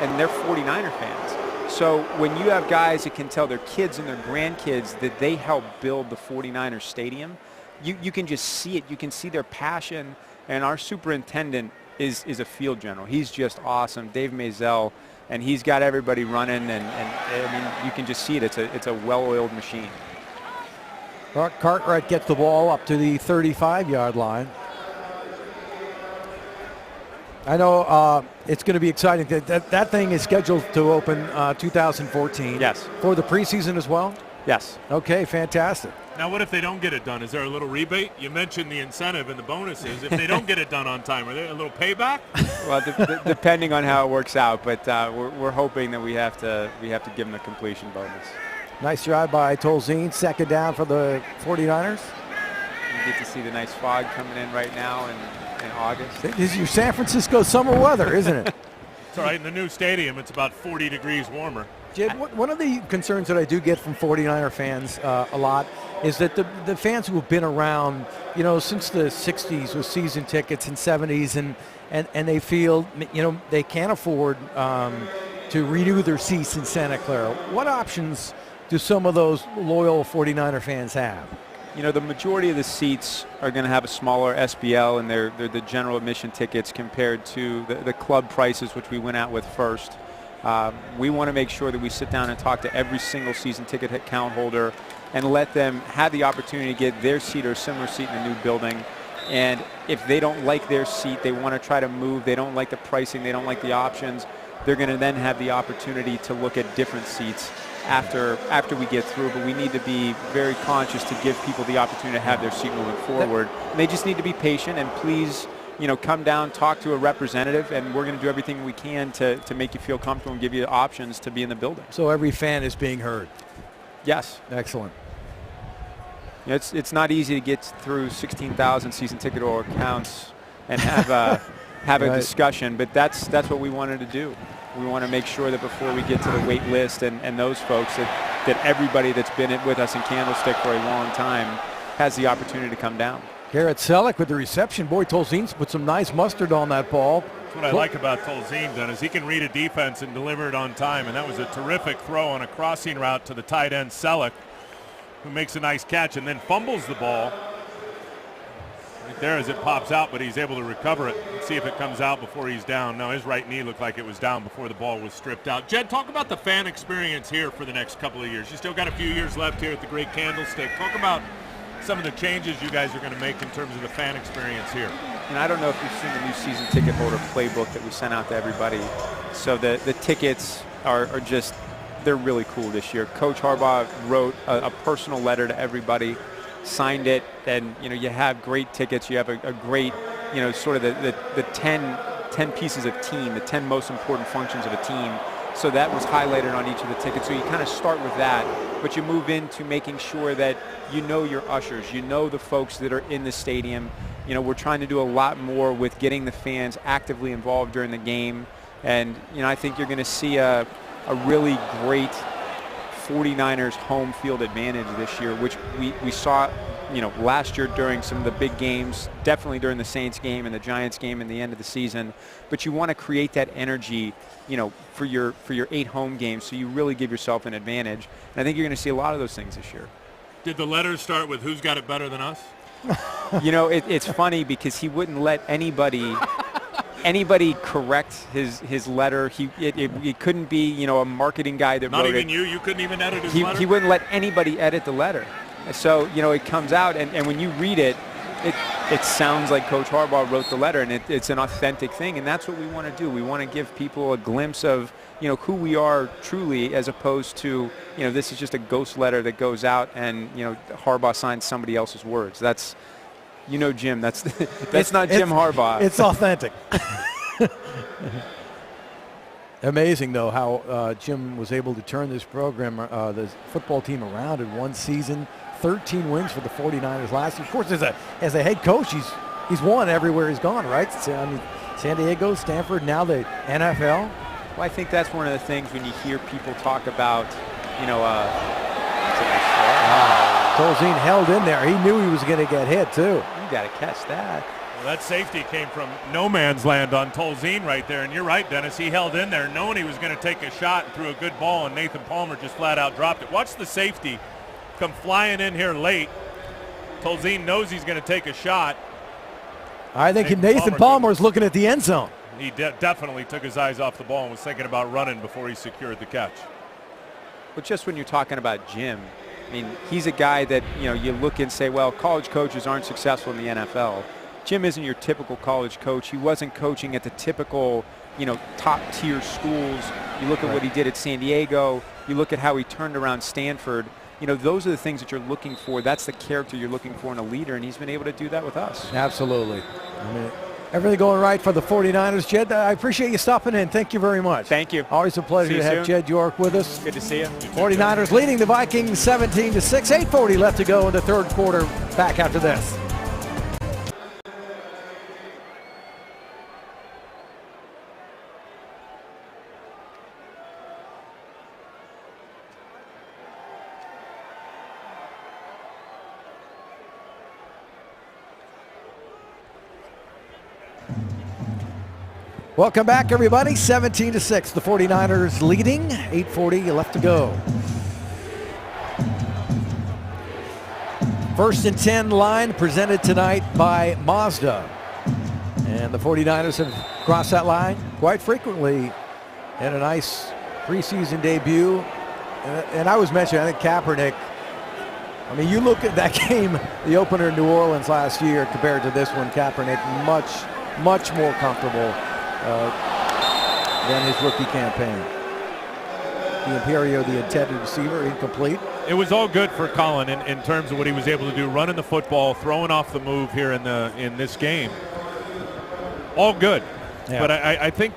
and they're 49er fans. So when you have guys that can tell their kids and their grandkids that they helped build the 49ers stadium, you can just see it. You can see their passion. And our superintendent is a field general. He's just awesome, Dave Maisel, and he's got everybody running. And I mean, you can just see it. It's a well-oiled machine. Cartwright gets the ball up to the 35-yard line. I know it's going to be exciting. That thing is scheduled to open 2014. Yes. For the preseason as well? Yes. Okay, fantastic. Now, what if they don't get it done? Is there a little rebate? You mentioned the incentive and the bonuses. If they don't get it done on time, are there a little payback? Well, depending on how it works out, but we're hoping that we have to give them the completion bonus. Nice drive by Tolzien. Second down for the 49ers. You get to see the nice fog coming in right now in August. This is your San Francisco summer weather, isn't it? It's all right. In the new stadium, it's about 40 degrees warmer. Jed, one of the concerns that I do get from 49er fans a lot is that the fans who have been around, since the 60s with season tickets and 70s, and they feel, they can't afford to renew their seats in Santa Clara. What options do some of those loyal 49er fans have? The majority of the seats are going to have a smaller SBL, and they're the general admission tickets compared to the club prices, which we went out with first. We want to make sure that we sit down and talk to every single season ticket account holder and let them have the opportunity to get their seat or a similar seat in a new building. And if they don't like their seat, they want to try to move, they don't like the pricing, they don't like the options, they're going to then have the opportunity to look at different seats after we get through. But we need to be very conscious to give people the opportunity to have their seat moving forward. And they just need to be patient, and please, come down, talk to a representative, and we're going to do everything we can to make you feel comfortable and give you options to be in the building. So every fan is being heard. Yes. Excellent. It's not easy to get through 16,000 season ticket holder accounts and have a discussion, but that's what we wanted to do. We want to make sure that before we get to the wait list and those folks, that everybody that's been with us in Candlestick for a long time has the opportunity to come down. Garrett Selleck with the reception. Boy, Tolzien's put some nice mustard on that ball. That's what I like about Tolzien, Dennis. He can read a defense and deliver it on time, and that was a terrific throw on a crossing route to the tight end Selleck, who makes a nice catch and then fumbles the ball right there as it pops out, but he's able to recover it. Let's see if it comes out before he's down. No, his right knee looked like it was down before the ball was stripped out. Jed, talk about the fan experience here for the next couple of years. You still got a few years left here at the Great Candlestick. Talk about some of the changes you guys are going to make in terms of the fan experience here. And I don't know if you've seen the new season ticket holder playbook that we sent out to everybody. So the tickets are just, they're really cool this year. Coach Harbaugh wrote a personal letter to everybody, signed it, and you have great tickets. You have a great, sort of the 10 pieces of team, the 10 most important functions of a team. So that was highlighted on each of the tickets. So you kind of start with that, but you move into making sure that your ushers, the folks that are in the stadium. We're trying to do a lot more with getting the fans actively involved during the game. And, I think you're going to see a really great 49ers home field advantage this year, which we saw, last year during some of the big games, definitely during the Saints game and the Giants game in the end of the season. But you want to create that energy, for your 8 home games, so you really give yourself an advantage. And I think you're going to see a lot of those things this year. Did the letters start with who's got it better than us? It's funny because he wouldn't let anybody correct his letter. It couldn't be, a marketing guy that Not wrote even it. you couldn't even edit his letter? He wouldn't let anybody edit the letter. So, it comes out, and when you read it, it sounds like Coach Harbaugh wrote the letter, and it's an authentic thing, and that's what we want to do. We want to give people a glimpse of, who we are truly, as opposed to, this is just a ghost letter that goes out and, Harbaugh signs somebody else's words. That's, Jim, that's not Jim Harbaugh. It's authentic. Amazing, though, how Jim was able to turn this program, the football team around in one season. 13 wins for the 49ers last year. Of course, as a head coach, he's won everywhere he's gone, right? San Diego, Stanford, now the NFL. Well, I think that's one of the things when you hear people talk about, Tolzien held in there. He knew he was going to get hit, too. got to catch that. Well, that safety came from no man's land on Tolzien right there, and you're right, Dennis. He held in there knowing he was going to take a shot and threw a good ball, and Nathan Palmer just flat out dropped it. Watch the safety come flying in here late. Tolzien knows he's going to take a shot. I think Nathan Palmer is looking at the end zone. He definitely took his eyes off the ball and was thinking about running before he secured the catch. But just when you're talking about Jim, I mean, he's a guy that, you know, you look and say, well, college coaches aren't successful in the NFL. Jim isn't your typical college coach. He wasn't coaching at the typical, you know, top-tier schools. You look at what he did at San Diego. You look at how he turned around Stanford. You know, those are the things that you're looking for. That's the character you're looking for in a leader, and he's been able to do that with us. Absolutely. I mean, everything going right for the 49ers. Jed, I appreciate you stopping in. Thank you very much. Thank you. Always a pleasure to have soon. Jed York with us. Good to see you. 49ers leading the Vikings 17-6. 8:40 left to go in the third quarter. Back after this. Welcome back, everybody. 17-6. The 49ers leading. 8:40 left to go. First and 10 line presented tonight by Mazda. And the 49ers have crossed that line quite frequently. Had a nice preseason debut. And I was mentioning, I think Kaepernick, I mean, you look at that game, the opener in New Orleans last year compared to this one, Kaepernick much more comfortable than his rookie campaign. The Imperio, the intended receiver, incomplete. It was all good for Colin in terms of what he was able to do, running the football, throwing off the move here in this game. All good. Yeah. But I think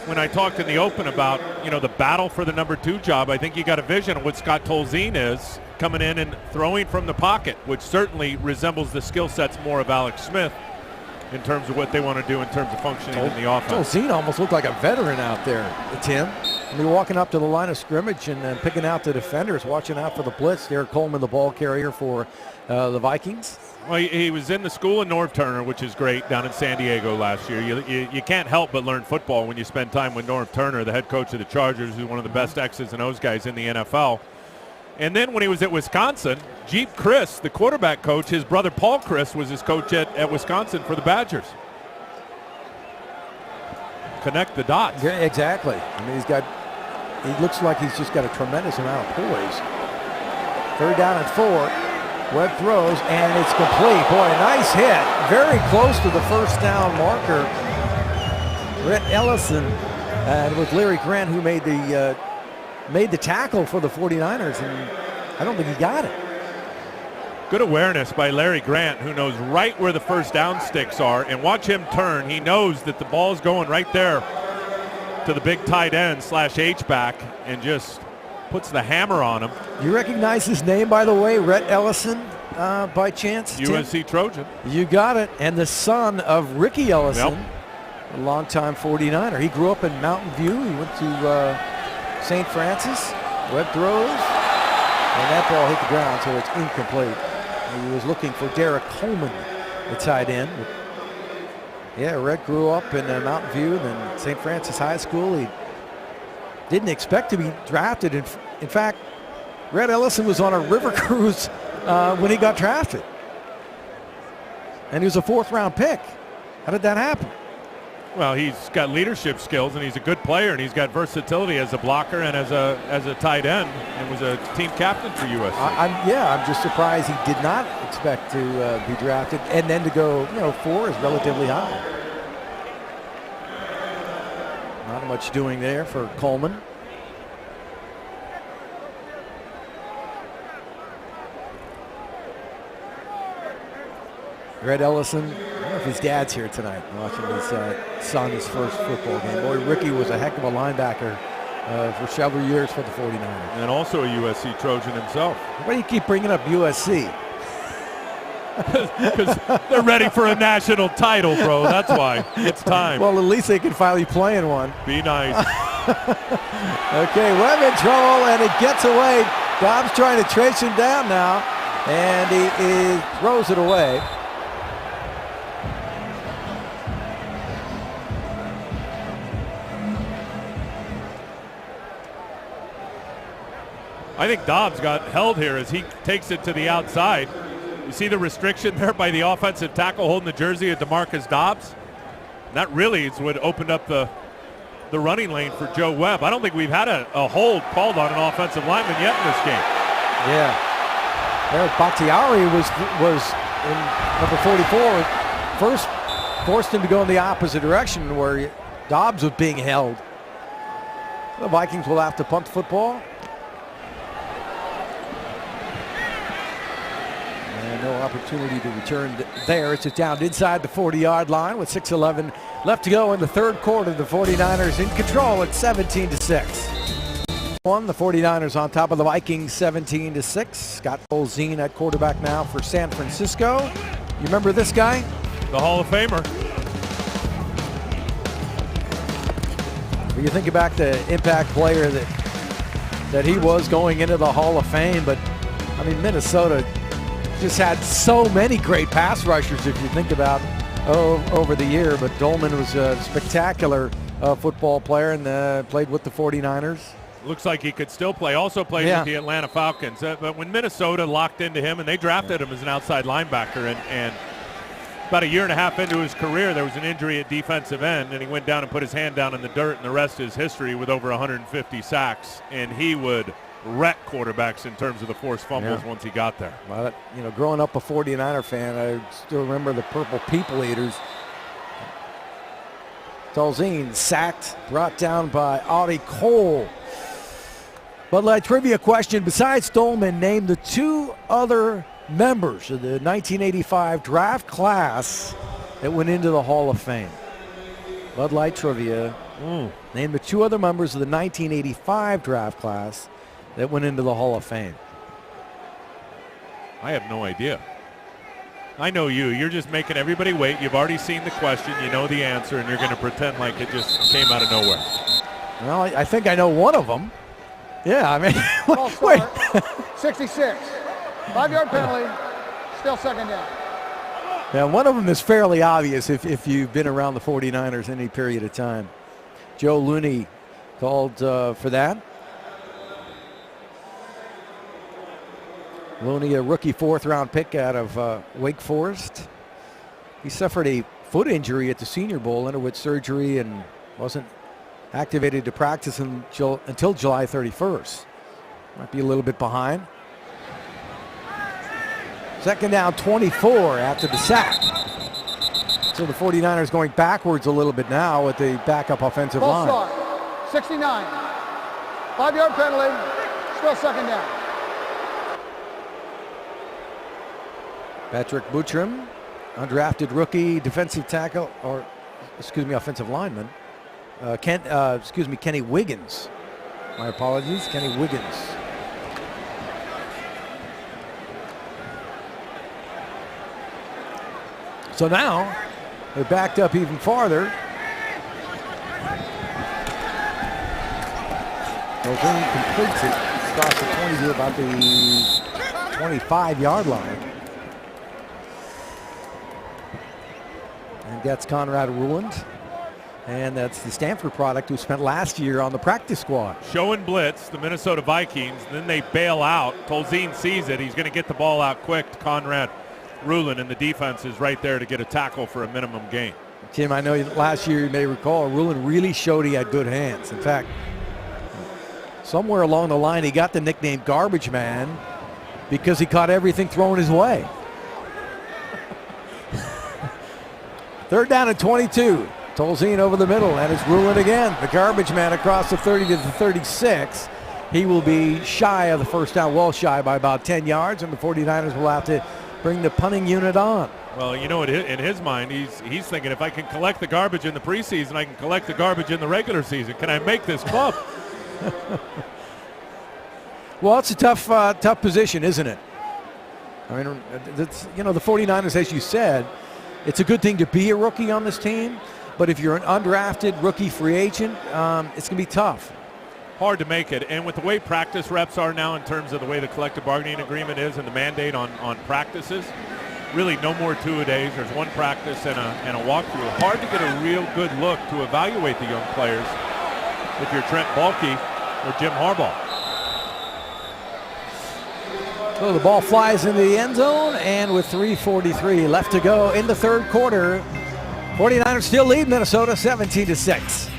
when I talked in the open about, you know, the battle for the number 2 job, I think you got a vision of what Scott Tolzien is coming in and throwing from the pocket, which certainly resembles the skill sets more of Alex Smith in terms of what they want to do in terms of functioning in the offense. Tolzien almost looked like a veteran out there, Tim. I mean, walking up to the line of scrimmage and picking out the defenders, watching out for the blitz. Derek Coleman, the ball carrier for the Vikings. Well, he was in the school of Norv Turner, which is great, down in San Diego last year. You can't help but learn football when you spend time with Norv Turner, the head coach of the Chargers, who's one of the best X's and O's guys in the NFL. And then when he was at Wisconsin, Jeep Chris, the quarterback coach, his brother Paul Chris was his coach at Wisconsin for the Badgers. Connect the dots. Yeah, exactly. I mean, he looks like he's just got a tremendous amount of poise. 3rd down and 4. Webb throws, and it's complete. Boy, nice hit. Very close to the first down marker. Rhett Ellison, and with Larry Grant, who made the tackle for the 49ers, and I don't think he got it. Good awareness by Larry Grant, who knows right where the first down sticks are, and watch him turn. He knows that the ball's going right there to the big tight end / H-back, and just puts the hammer on him. You recognize his name, by the way, Rhett Ellison, by chance? USC Tim? Trojan. You got it, and the son of Ricky Ellison, a longtime 49er. He grew up in Mountain View. He went to St. Francis. Webb throws, and that ball hit the ground, so it's incomplete. He was looking for Derek Coleman, the tight end. Yeah, Rhett grew up in Mountain View, then St. Francis High School. He didn't expect to be drafted. In fact, Rhett Ellison was on a river cruise when he got drafted. And he was a 4th-round pick. How did that happen? Well, he's got leadership skills, and he's a good player, and he's got versatility as a blocker and as a tight end, and was a team captain for USC. I'm just surprised he did not expect to be drafted, and then to go, 4 is relatively high. Not much doing there for Coleman. Rhett Ellison, I don't know if his dad's here tonight, watching his son's first football game. Boy, Ricky was a heck of a linebacker for several years for the 49ers. And also a USC Trojan himself. Why do you keep bringing up USC? Because they're ready for a national title, bro. That's why. It's time. Well, at least they can finally play in one. Be nice. Okay, Webb in trouble, and it gets away. Dobbs trying to trace him down now, and he throws it away. I think Dobbs got held here as he takes it to the outside. You see the restriction there by the offensive tackle holding the jersey of DeMarcus Dobbs? That really is what opened up the running lane for Joe Webb. I don't think we've had a hold called on an offensive lineman yet in this game. Yeah. There, Bakhtiari was in number 44. First forced him to go in the opposite direction where Dobbs was being held. The Vikings will have to punt the football. And no opportunity to return there. It's down inside the 40-yard line with 6:11 left to go in the third quarter. The 49ers in control at 17-6. The 49ers on top of the Vikings 17-6. Scott Tolzien at quarterback now for San Francisco. You remember this guy? The Hall of Famer. You think back the impact player that he was going into the Hall of Fame, but I mean Minnesota just had so many great pass rushers if you think about over the year. But Dolman was a spectacular football player and played with the 49ers. Looks like he could still play. Also played with the Atlanta Falcons. But when Minnesota locked into him and they drafted him as an outside linebacker, and about a year and a half into his career, there was an injury at defensive end, and he went down and put his hand down in the dirt, and the rest is history with over 150 sacks. And he would wreck quarterbacks in terms of the forced fumbles once he got there. Well, growing up a 49er fan, I still remember the Purple People Eaters. Tolzien sacked, brought down by Audie Cole. But trivia question, besides Dolman, name the two other members of the 1985 draft class that went into the Hall of Fame. Bud Light trivia. Name the two other members of the 1985 draft class that went into the Hall of Fame. I have no idea. I know you. You're just making everybody wait. You've already seen the question. You know the answer, and you're going to pretend like it just came out of nowhere. Well, I think I know one of them. Yeah, I mean, wait. 66. 5-yard penalty. Still second down. Yeah, one of them is fairly obvious if you've been around the 49ers any period of time. Joe Looney called for that. Looney, a rookie fourth-round pick out of Wake Forest. He suffered a foot injury at the Senior Bowl, underwent surgery, and wasn't activated to practice until July 31st. Might be a little bit behind. Second down, 24 after the sack. So the 49ers going backwards a little bit now with the backup offensive line. Start. 69. 5-yard penalty. Still second down. Patrick Buttram, undrafted rookie defensive tackle, offensive lineman. Kenny Wiggins. My apologies, Kenny Wiggins. So now they're backed up even farther. Tolzien completes it across the 20 to about the 25-yard line. And gets Conrad Ruland. And that's the Stanford product who spent last year on the practice squad. Showing blitz, the Minnesota Vikings, then they bail out. Tolzien sees it. He's going to get the ball out quick to Conrad Ruland, and the defense is right there to get a tackle for a minimum gain. Tim, I know last year you may recall, Ruland really showed he had good hands. In fact, somewhere along the line he got the nickname Garbage Man because he caught everything thrown his way. Third down and 22. Tolzien over the middle, and it's Ruland again. The Garbage Man across the 30 to the 36. He will be shy of the first down, well shy by about 10 yards, and the 49ers will have to bring the punting unit on. Well, you know, in his mind, he's thinking, if I can collect the garbage in the preseason, I can collect the garbage in the regular season. Can I make this club? Well, it's a tough position, isn't it? I mean, the 49ers, as you said, it's a good thing to be a rookie on this team. But if you're an undrafted rookie free agent, it's going to be tough. Hard to make it. And with the way practice reps are now in terms of the way the collective bargaining agreement is and the mandate on practices, really no more two-a-days. There's one practice and a walkthrough. Hard to get a real good look to evaluate the young players if you're Trent Baalke or Jim Harbaugh. So the ball flies into the end zone, and with 3:43 left to go in the third quarter, 49ers still lead Minnesota 17-6.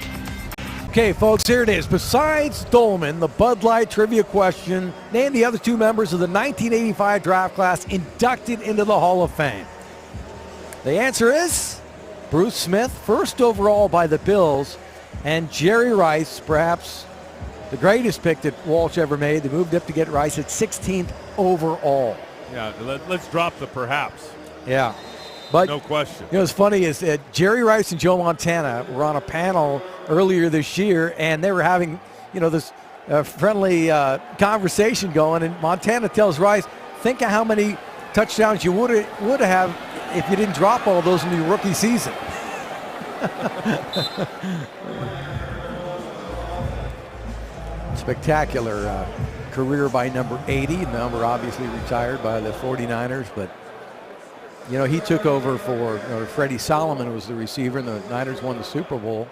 Okay, folks, here it is. Besides Dolman, the Bud Light trivia question, name the other two members of the 1985 draft class inducted into the Hall of Fame. The answer is Bruce Smith, first overall by the Bills, and Jerry Rice, perhaps the greatest pick that Walsh ever made. They moved up to get Rice at 16th overall. Yeah, let's drop the perhaps. Yeah. But, no question. You know, what's funny is that Jerry Rice and Joe Montana were on a panel earlier this year, and they were having, you know, this friendly conversation going, and Montana tells Rice, think of how many touchdowns you would have if you didn't drop all those in your rookie season. Spectacular career by number 80. Number obviously retired by the 49ers, but you know, he took over for Freddie Solomon, was the receiver, and the Niners won the Super Bowl.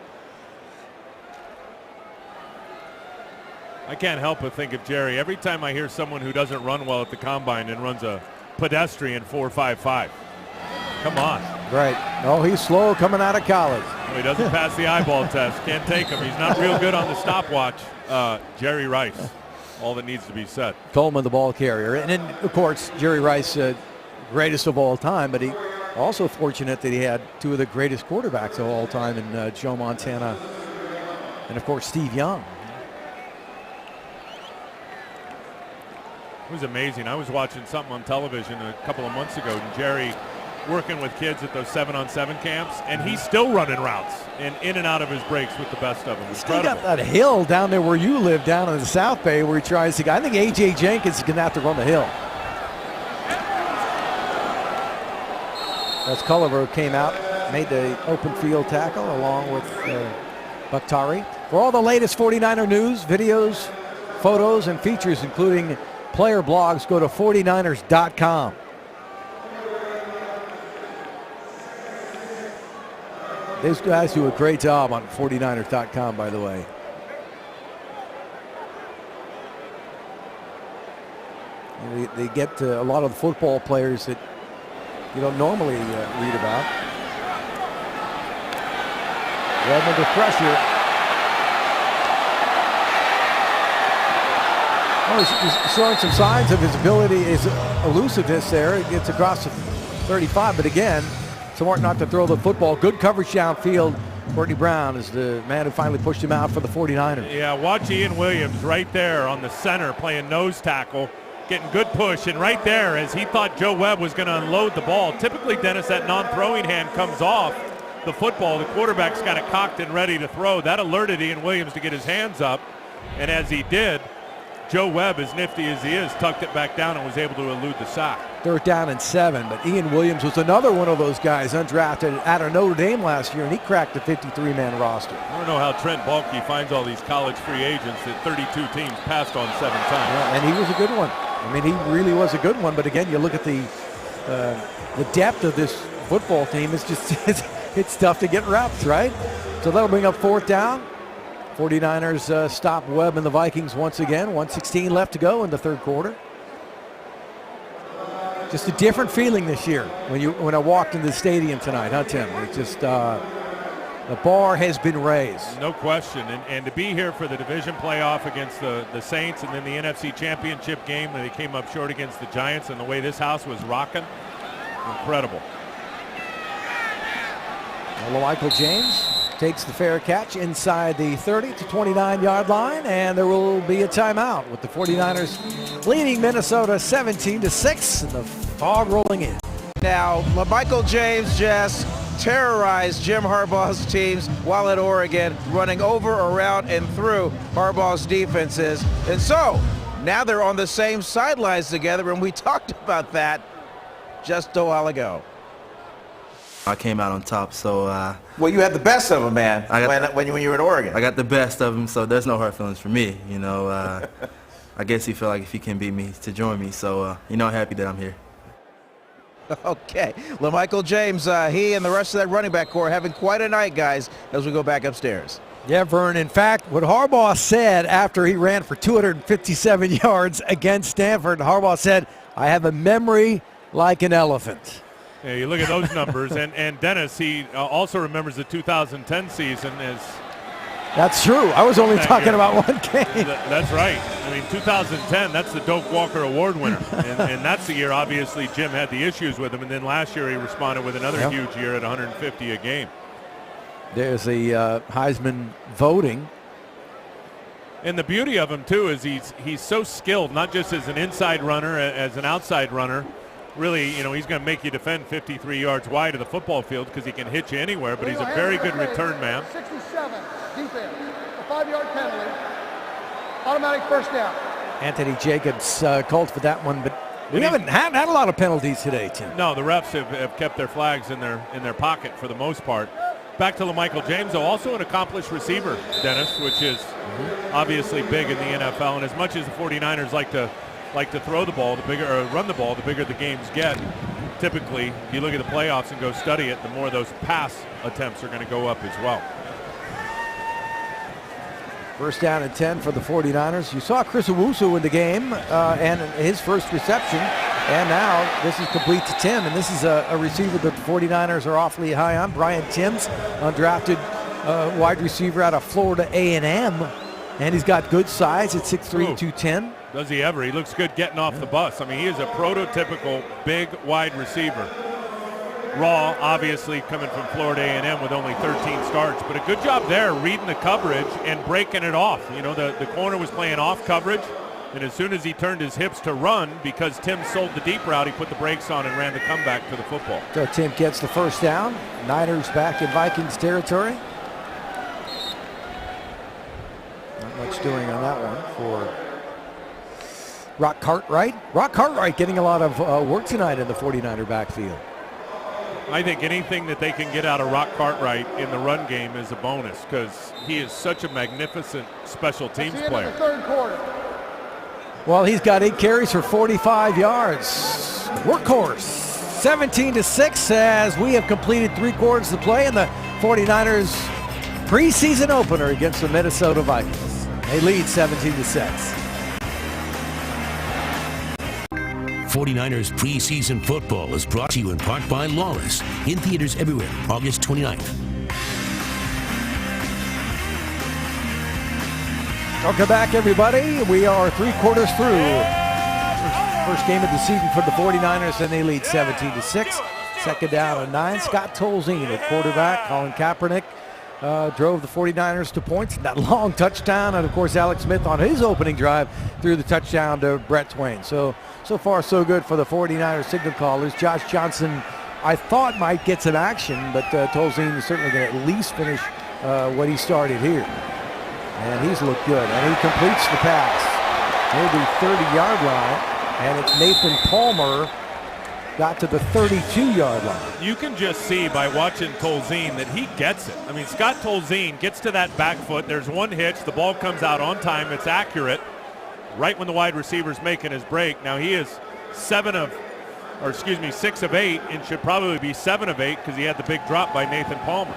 I can't help but think of Jerry. Every time I hear someone who doesn't run well at the combine and runs a pedestrian 4.55. Come on. Right. No, he's slow coming out of college. No, he doesn't pass the eyeball test. Can't take him. He's not real good on the stopwatch. Jerry Rice. All that needs to be said. Coleman, the ball carrier. And then, of course, Jerry Rice, greatest of all time, but he also fortunate that he had two of the greatest quarterbacks of all time in Joe Montana and, of course, Steve Young. It was amazing. I was watching something on television a couple of months ago, and Jerry working with kids at those 7-on-7 camps, and he's still running routes and in and out of his breaks with the best of them. Still got that hill down there where you live, down in the South Bay, where he tries to. I think A.J. Jenkins is going to have to run the hill. As Culliver came out, made the open field tackle along with Bakhtari. For all the latest 49er news, videos, photos, and features, including player blogs, go to 49ers.com. These guys do a great job on 49ers.com, by the way. They get a lot of the football players that you don't normally read about. Webb under pressure. Oh, he's showing some signs of his ability, his elusiveness there. It gets across the 35, but again, smart not to throw the football. Good coverage downfield. Courtney Brown is the man who finally pushed him out for the 49ers. Yeah, watch Ian Williams right there on the center playing nose tackle, getting good push, and right there as he thought Joe Webb was going to unload the ball. Typically, Dennis, that non-throwing hand comes off the football. The quarterback's got it cocked and ready to throw. That alerted Ian Williams to get his hands up, and as he did, Joe Webb, as nifty as he is, tucked it back down and was able to elude the sack. 3rd down and 7, but Ian Williams was another one of those guys undrafted out of Notre Dame last year, and he cracked the 53-man roster. I don't know how Trent Baalke finds all these college free agents that 32 teams passed on 7 times. Yeah, and he was a good one. I mean, he really was a good one, but again, you look at the depth of this football team, it's just it's tough to get reps, right? So that'll bring up 4th down. 49ers stop Webb and the Vikings once again. 1:16 left to go in the third quarter. Just a different feeling this year when I walked into the stadium tonight, huh, Tim? It's just the bar has been raised. No question, and to be here for the division playoff against the Saints, and then the NFC Championship game where they came up short against the Giants, and the way this house was rocking, incredible. Well, Michael James takes the fair catch inside the 30 to 29-yard line, and there will be a timeout with the 49ers leading Minnesota 17-6, and the fog rolling in. Now, Michael James just terrorized Jim Harbaugh's teams while at Oregon, running over, around, and through Harbaugh's defenses. And so, now they're on the same sidelines together, and we talked about that just a while ago. I came out on top, so... well, you had the best of them, man, when you were in Oregon. I got the best of them, so there's no hard feelings for me, you know. I guess he felt like if he can beat me, to join me, so, you know, I'm happy that I'm here. Okay. LaMichael James, he and the rest of that running back core having quite a night, guys, as we go back upstairs. Yeah, Vern. In fact, what Harbaugh said after he ran for 257 yards against Stanford, Harbaugh said, I have a memory like an elephant. Yeah, you look at those numbers, and Dennis, he also remembers the 2010 season as. That's true. I was only talking about one game. That's right. I mean, 2010, that's the Doak Walker Award winner. and that's the year, obviously, Jim had the issues with him. And then last year he responded with another huge year at 150 a game. There's the Heisman voting. And the beauty of him, too, is he's so skilled, not just as an inside runner, as an outside runner. Really, he's going to make you defend 53 yards wide of the football field because he can hit you anywhere, but he's a very good return man. 67, defense, a 5-yard penalty, automatic first down. Anthony Jacobs called for that one, but we haven't had a lot of penalties today, Tim. No, the refs have kept their flags in their pocket for the most part. Back to LaMichael James, though, also an accomplished receiver, Dennis, which is obviously big in the NFL. And as much as the 49ers like to throw the ball, run the ball, the bigger the games get. Typically, if you look at the playoffs and go study it, the more those pass attempts are going to go up as well. First down and 10 for the 49ers. You saw Chris Owusu in the game and his first reception. And now this is complete to Tim. And this is a receiver that the 49ers are awfully high on. Brian Timms, undrafted wide receiver out of Florida A&M. And he's got good size at 6'3", 210. Does he ever? He looks good getting off the bus. I mean, he is a prototypical big wide receiver. Raw, obviously, coming from Florida A&M with only 13 starts. But a good job there reading the coverage and breaking it off. The corner was playing off coverage. And as soon as he turned his hips to run, because Tim sold the deep route, he put the brakes on and ran the comeback to the football. So Tim gets the first down. Niners back in Vikings territory. Not much doing on that one for Rock Cartwright. Rock Cartwright getting a lot of work tonight in the 49er backfield. I think anything that they can get out of Rock Cartwright in the run game is a bonus because he is such a magnificent special teams player. The third quarter. Well, he's got 8 carries for 45 yards. Workhorse, 17-6 as we have completed 3 quarters of play in the 49ers preseason opener against the Minnesota Vikings. They lead 17-6. 49ers preseason football is brought to you in part by Lawless, in theaters everywhere, August 29th. Welcome back, everybody. We are 3 quarters through. First game of the season for the 49ers, and they lead 17-6. Second down and 9. Scott Tolzien at quarterback. Colin Kaepernick drove the 49ers to points. That long touchdown, and of course Alex Smith on his opening drive threw the touchdown to Brett Twain. So far so good for the 49ers signal callers. Josh Johnson, I thought might get some action, but Tolzien is certainly going to at least finish what he started here. And he's looked good, and he completes the pass near the 30-yard line, and it's Nathan Palmer got to the 32-yard line. You can just see by watching Tolzien that he gets it. I mean, Scott Tolzien gets to that back foot. There's one hitch. The ball comes out on time. It's accurate right when the wide receiver's making his break. Now, he is 6 of 8, and should probably be 7 of 8 because he had the big drop by Nathan Palmer.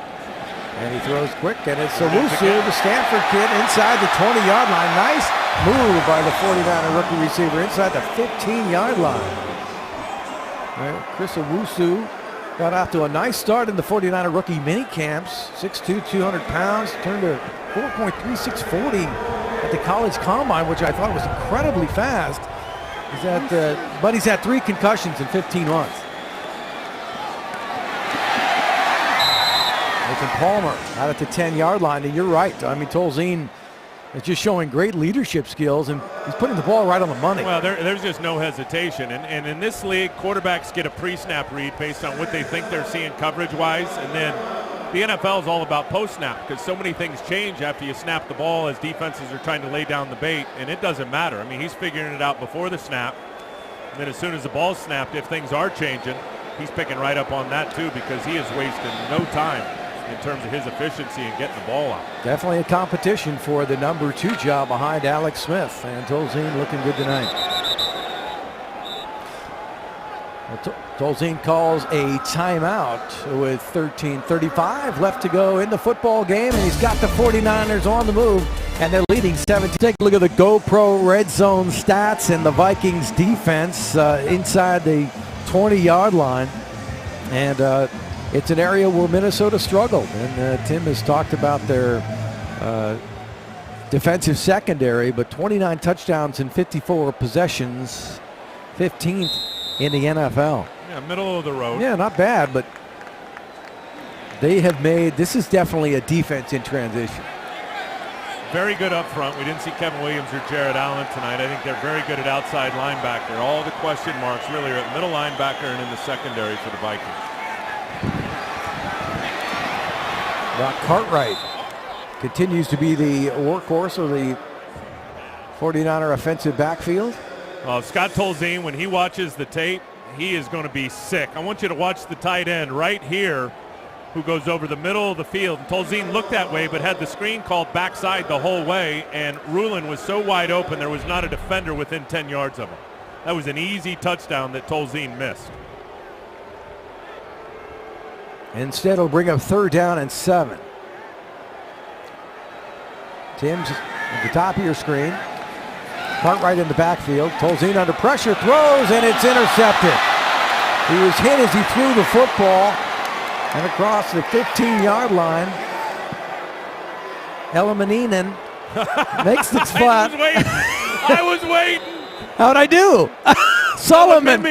And he throws quick, and it's Owusu, the Stanford kid, inside the 20-yard line. Nice move by the 49er rookie receiver inside the 15-yard line. Chris Owusu got off to a nice start in the 49er rookie mini camps. 6'2", 200 pounds, turned to 4.3640 at the college combine, which I thought was incredibly fast. But he's had 3 concussions in 15 months. Nathan Palmer out at the 10-yard line, and you're right. I mean, Tolzien is just showing great leadership skills, and he's putting the ball right on the money. Well, there's just no hesitation. And in this league, quarterbacks get a pre-snap read based on what they think they're seeing coverage-wise, and then the NFL is all about post-snap because so many things change after you snap the ball as defenses are trying to lay down the bait, and it doesn't matter. I mean, he's figuring it out before the snap, and then as soon as the ball's snapped, if things are changing, he's picking right up on that too because he is wasting no time in terms of his efficiency and getting the ball out. Definitely a competition for the number 2 job behind Alex Smith, and Tolzien looking good tonight. Tolzien calls a timeout with 13:35 left to go in the football game, and he's got the 49ers on the move And they're leading 17. Take a look at the GoPro red zone stats and the Vikings defense inside the 20-yard line. And it's an area where Minnesota struggled. And Tim has talked about their defensive secondary, but 29 touchdowns in 54 possessions, 15th in the NFL. Yeah, middle of the road. Yeah, not bad, but they have made, this is definitely a defense in transition. Very good up front. We didn't see Kevin Williams or Jared Allen tonight. I think they're very good at outside linebacker. All the question marks really are at middle linebacker and in the secondary for the Vikings. Rock Cartwright continues to be the workhorse of the 49er offensive backfield. Well, Scott Tolzien, when he watches the tape, he is going to be sick. I want you to watch the tight end right here who goes over the middle of the field. Tolzien looked that way but had the screen called backside the whole way, and Rulin was so wide open there was not a defender within 10 yards of him. That was an easy touchdown that Tolzien missed. Instead, it'll bring up 3rd down and 7. Tim's at the top of your screen. Cartwright in the backfield. Tolzien under pressure, throws, and it's intercepted. He was hit as he threw the football, and across the 15-yard line, Elimaninen makes the spot. I was waiting. How'd I do? Solomon.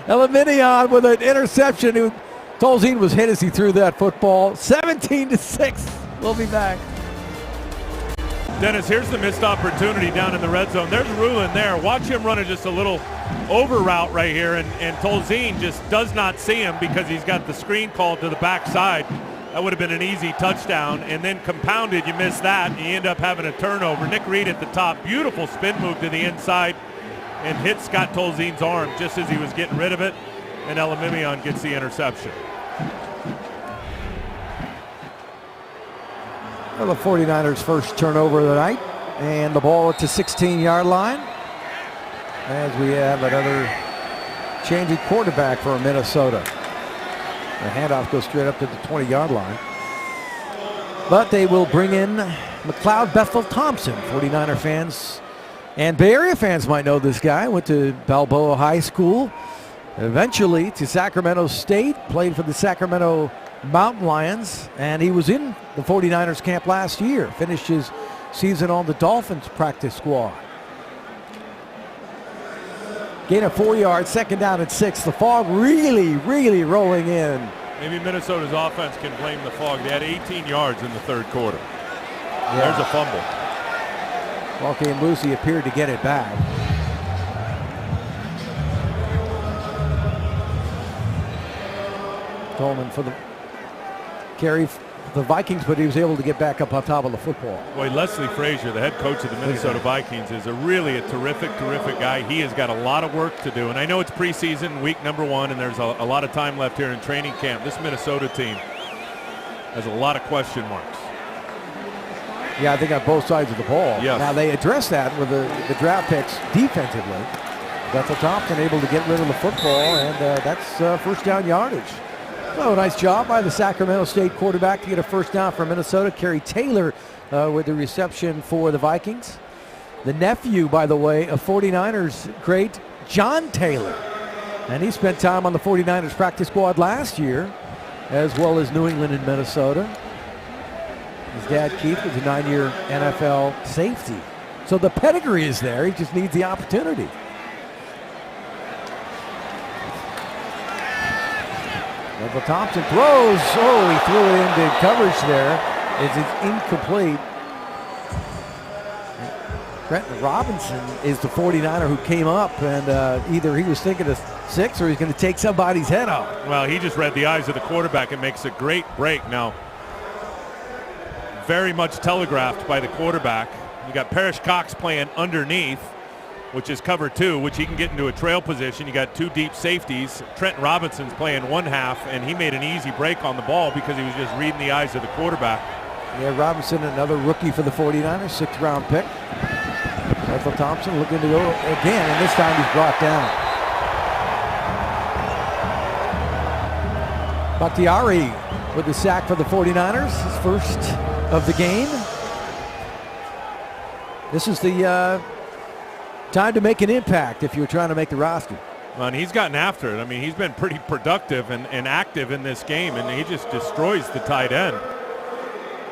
Eliminion with an interception. Tolzien was hit as he threw that football. 17-6. We'll be back. Dennis, here's the missed opportunity down in the red zone. There's Rulin there. Watch him running just a little over route right here, and Tolzien just does not see him because he's got the screen called to the backside. That would have been an easy touchdown, and then compounded, you miss that, and you end up having a turnover. Nick Reed at the top, beautiful spin move to the inside, and hit Scott Tolzien's arm just as he was getting rid of it, and Elimimian gets the interception. Well, the 49ers' first turnover of the night, and the ball at the 16-yard line as we have another change at quarterback for Minnesota. The handoff goes straight up to the 20-yard line. But they will bring in McLeod Bethel Thompson. 49er fans and Bay Area fans might know this guy. Went to Balboa High School, eventually to Sacramento State, played for the Sacramento Mountain Lions, and he was in the 49ers camp last year. Finished his season on the Dolphins practice squad. Gain of 4 yards, 2nd down and 6. The fog really rolling in. Maybe Minnesota's offense can blame the fog. They had 18 yards in the 3rd quarter. Yeah. There's a fumble. Walkie and Lucy appeared to get it back. Coleman for the carry for the Vikings, but he was able to get back up on top of the football. Boy, Leslie Frazier, the head coach of the Minnesota Vikings, is really a terrific guy. He has got a lot of work to do, and I know it's preseason, week number 1, and there's a lot of time left here in training camp. This Minnesota team has a lot of question marks. Yeah, I think on both sides of the ball. Yes. Now they address that with the draft picks defensively. Bethel Thompson able to get rid of the football, and that's 1st down yardage. So nice job by the Sacramento State quarterback to get a 1st down for Minnesota. Kerry Taylor with the reception for the Vikings. The nephew, by the way, of 49ers great John Taylor. And he spent time on the 49ers practice squad last year, as well as New England and Minnesota. His dad, Keith, was a 9-year NFL safety. So the pedigree is there. He just needs the opportunity. Bethel Thompson throws. Oh, he threw it into coverage there. It's incomplete. Trenton Robinson is the 49er who came up, and either he was thinking of 6 or he's going to take somebody's head off. Well, he just read the eyes of the quarterback and makes a great break. Now, very much telegraphed by the quarterback. You got Parrish Cox playing underneath, which is cover 2, which he can get into a trail position. You got 2 deep safeties. Trenton Robinson's playing 1 half, and he made an easy break on the ball because he was just reading the eyes of the quarterback. Yeah, Robinson, another rookie for the 49ers, 6th round pick. Bethel Thompson looking to go again, and this time he's brought down. Bakhtiari with the sack for the 49ers, his first of the game. This is the time to make an impact if you're trying to make the roster. Well, and he's gotten after it. I mean, he's been pretty productive and active in this game, and he just destroys the tight end.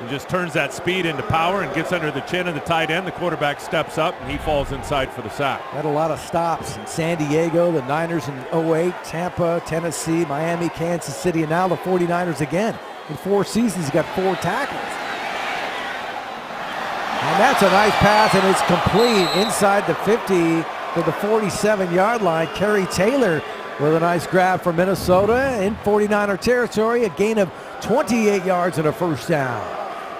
He just turns that speed into power and gets under the chin of the tight end. The quarterback steps up, and he falls inside for the sack. Had a lot of stops in San Diego, the Niners in 08, Tampa, Tennessee, Miami, Kansas City, and now the 49ers again. In 4 seasons, he got 4 tackles. And that's a nice pass, and it's complete inside the 50 to the 47-yard line. Kerry Taylor with a nice grab for Minnesota in 49er territory, a gain of 28 yards and a first down.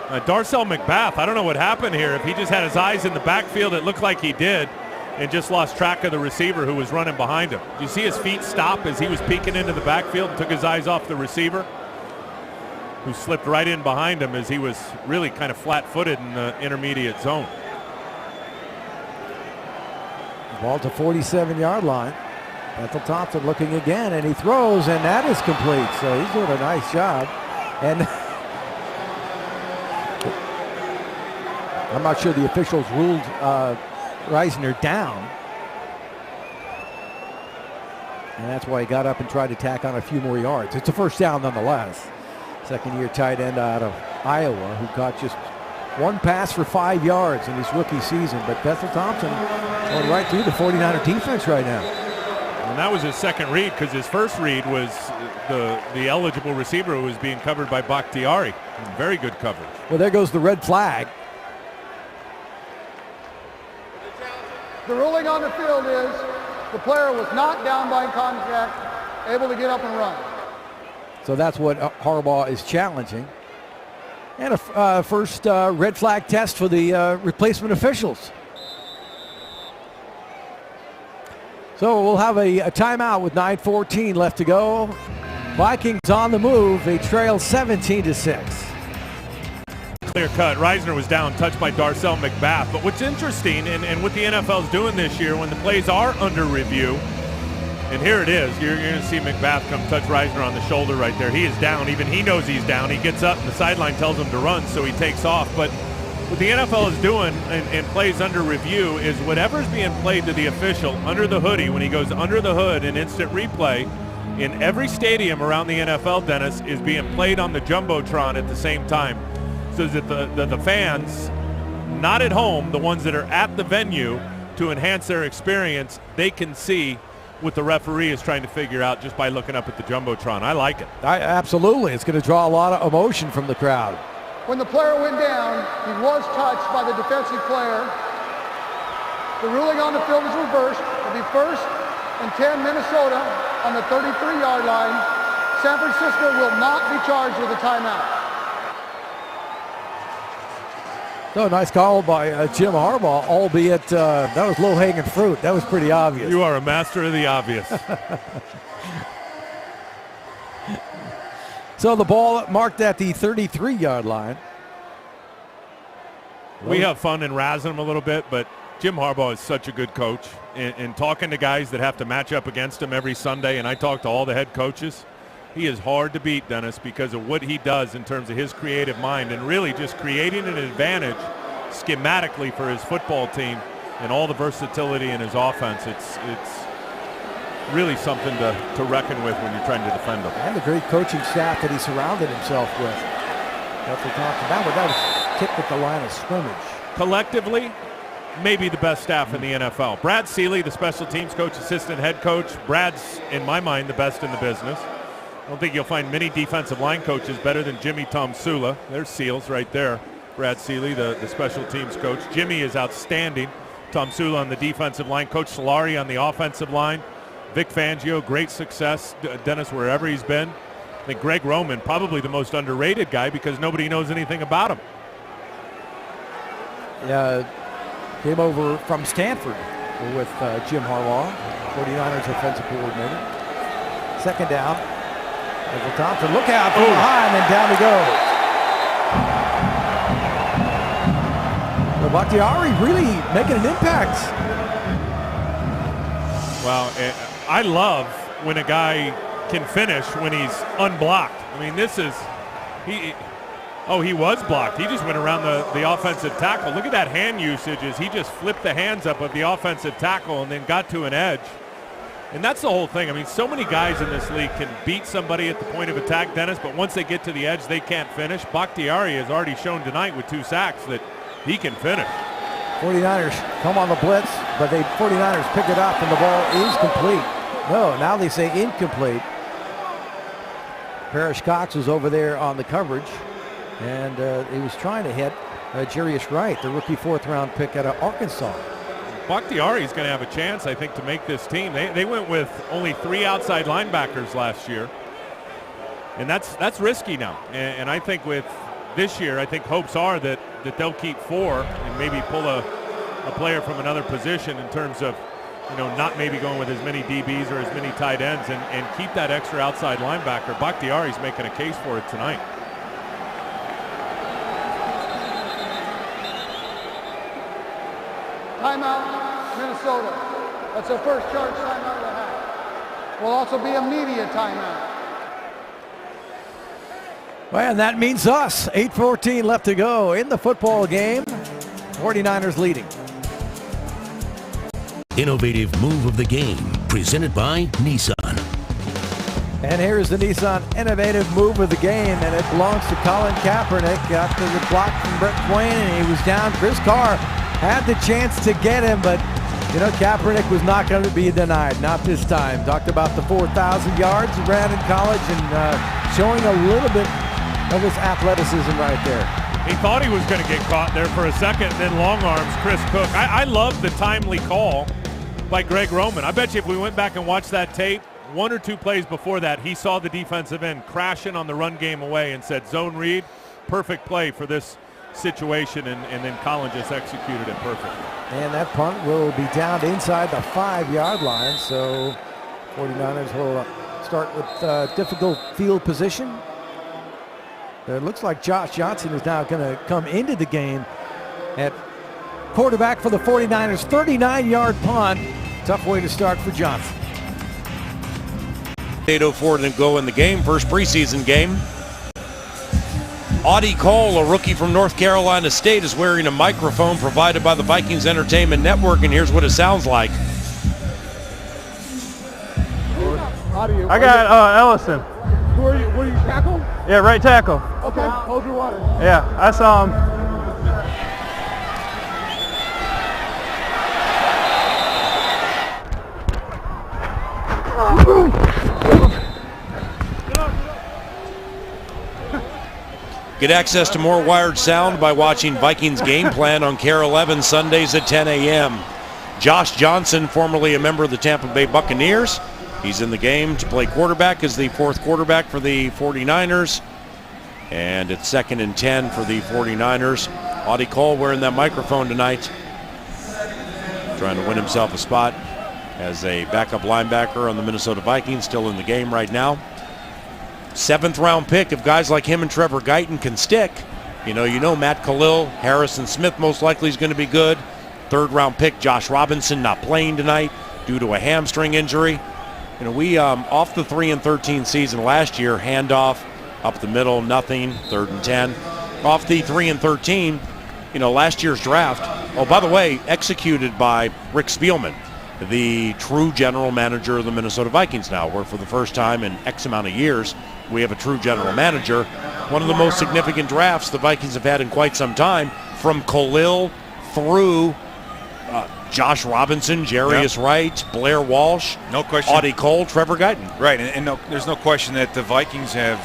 Darcel McBath, I don't know what happened here. If he just had his eyes in the backfield, it looked like he did, and just lost track of the receiver who was running behind him. Did you see his feet stop as he was peeking into the backfield and took his eyes off the receiver, who slipped right in behind him as he was really kind of flat-footed in the intermediate zone. Ball to 47-yard line. Bethel Thompson looking again, and he throws, and that is complete. So he's doing a nice job. And I'm not sure the officials ruled Reisner down. And that's why he got up and tried to tack on a few more yards. It's a first down nonetheless. Second-year tight end out of Iowa who caught just 1 pass for 5 yards in his rookie season. But Bethel Thompson going right through the 49er defense right now. And that was his second read, because his first read was the eligible receiver who was being covered by Bakhtiari. Very good coverage. Well, there goes the red flag. The ruling on the field is the player was not down by contact, able to get up and run. So that's what Harbaugh is challenging. And a first red flag test for the replacement officials. So we'll have a timeout with 9:14 left to go. Vikings on the move. They trail 17-6. Clear cut. Reisner was down, touched by Darcel McBath. But what's interesting, and what the NFL's doing this year, when the plays are under review, and here it is, you're going to see McBath come touch Reisner on the shoulder right there. He is down. Even he knows he's down. He gets up, and the sideline tells him to run, so he takes off. But what the NFL is doing in plays under review is whatever's being played to the official under the hoodie, when he goes under the hood in instant replay, in every stadium around the NFL, Dennis, is being played on the Jumbotron at the same time. So that the fans, not at home, the ones that are at the venue, to enhance their experience, they can see what the referee is trying to figure out just by looking up at the Jumbotron. I like it. Absolutely. It's going to draw a lot of emotion from the crowd. When the player went down, he was touched by the defensive player. The ruling on the field is reversed. It'll be 1st and 10 Minnesota on the 33-yard line. San Francisco will not be charged with a timeout. So nice call by Jim Harbaugh, albeit that was low-hanging fruit. That was pretty obvious. You are a master of the obvious. So the ball marked at the 33-yard line. We have fun and razzing him a little bit, but Jim Harbaugh is such a good coach. And talking to guys that have to match up against him every Sunday, and I talk to all the head coaches, he is hard to beat, Dennis, because of what he does in terms of his creative mind and really just creating an advantage schematically for his football team and all the versatility in his offense. It's really something to reckon with when you're trying to defend him. And the great coaching staff that he surrounded himself with. That's what that was tipped at the line of scrimmage. Collectively, maybe the best staff in the NFL. Brad Seeley, the special teams coach, assistant head coach. Brad's, in my mind, the best in the business. I don't think you'll find many defensive line coaches better than Jimmy Tomsula. There's Seals right there. Brad Seeley, the special teams coach. Jimmy is outstanding. Tomsula on the defensive line. Coach Solari on the offensive line. Vic Fangio, great success, Dennis, wherever he's been. I think Greg Roman, probably the most underrated guy because nobody knows anything about him. Yeah, came over from Stanford with Jim Harbaugh, 49ers offensive coordinator. Second down. Michael Thompson, look out from behind, and down he goes. So Bakhtiari really making an impact. Well, I love when a guy can finish when he's unblocked. I mean, this is Oh, he was blocked. He just went around the offensive tackle. Look at that hand usage as he just flipped the hands up of the offensive tackle and then got to an edge. And that's the whole thing. I mean, so many guys in this league can beat somebody at the point of attack, Dennis, but once they get to the edge, they can't finish. Bakhtiari has already shown tonight with 2 sacks that he can finish. 49ers come on the blitz, but the 49ers pick it up and the ball is complete. No, now they say incomplete. Parrish Cox was over there on the coverage, and he was trying to hit Jarius Wright, the rookie 4th-round pick out of Arkansas. Bakhtiari is going to have a chance, I think, to make this team. They went with only 3 outside linebackers last year, and that's risky now. And I think with this year, I think hopes are that they'll keep 4 and maybe pull a player from another position in terms of, not maybe going with as many DBs or as many tight ends and keep that extra outside linebacker. Bakhtiari's making a case for it tonight. Timeout, Minnesota. That's their first charge timeout of the half. Will also be a media timeout. Well, and that means us. 8:14 left to go in the football game. 49ers leading. Innovative move of the game, presented by Nissan. And here's the Nissan innovative move of the game, and it belongs to Colin Kaepernick. Got the block from Brett Twain, and he was down. Chris Carr had the chance to get him, but Kaepernick was not going to be denied. Not this time. Talked about the 4,000 yards he ran in college, and showing a little bit of his athleticism right there. He thought he was going to get caught there for a second, and then long arms Chris Cook. I love the timely call by Greg Roman. I bet you if we went back and watched that tape, 1 or 2 plays before that, he saw the defensive end crashing on the run game away and said, zone read, perfect play for this situation, and then Colin just executed it perfectly. And that punt will be down inside the 5-yard line, so 49ers will start with difficult field position. It looks like Josh Johnson is now going to come into the game at quarterback for the 49ers. 39-yard punt. Tough way to start for Johnson. 8:04 to go in the game, first preseason game. Audie Cole, a rookie from North Carolina State, is wearing a microphone provided by the Vikings Entertainment Network, and here's what it sounds like. I got Ellison. Who are you? What are you, tackle? Yeah, right tackle. Okay, hold your water. Yeah, I saw him. Get access to more Wired Sound by watching Vikings Game Plan on KARE 11 Sundays at 10 a.m. Josh Johnson, formerly a member of the Tampa Bay Buccaneers. He's in the game to play quarterback as the 4th quarterback for the 49ers. And it's 2nd and 10 for the 49ers. Audie Cole wearing that microphone tonight, trying to win himself a spot as a backup linebacker on the Minnesota Vikings, still in the game right now. 7th-round pick. If guys like him and Trevor Guyton can stick, you know Matt Khalil, Harrison Smith most likely is going to be good. 3rd-round pick Josh Robinson not playing tonight due to a hamstring injury. We off the 3-13 season last year, handoff up the middle, nothing, 3rd and 10. Off the 3-13, last year's draft. Oh, by the way, executed by Rick Spielman, the true general manager of the Minnesota Vikings now, where for the first time in X amount of years, we have a true general manager. One of the most significant drafts the Vikings have had in quite some time, from Khalil through Josh Robinson, Jarius Wright, Blair Walsh, no question, Audie Cole, Trevor Guyton. Right, and no, there's no question that the Vikings have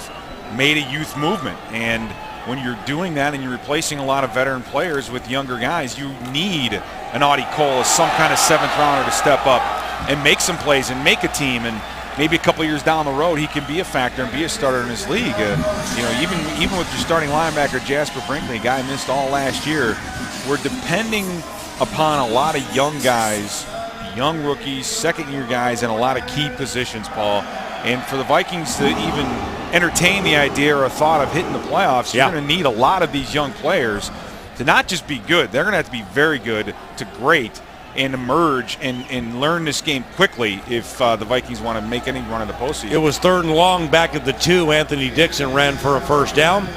made a youth movement, and when you're doing that and you're replacing a lot of veteran players with younger guys, you need an Audie Cole as some kind of 7th rounder to step up and make some plays and make a team, and maybe a couple of years down the road he can be a factor and be a starter in this league. Even with your starting linebacker Jasper Brinkley, a guy missed all last year, we're depending upon a lot of young guys, young rookies, 2nd-year guys in a lot of key positions, Paul. And for the Vikings to even entertain the idea or a thought of hitting the playoffs, you're going to need a lot of these young players to not just be good. They're going to have to be very good to great and emerge and learn this game quickly if the Vikings want to make any run in the postseason. It was 3rd and long back at the 2. Anthony Dixon ran for a 1st down.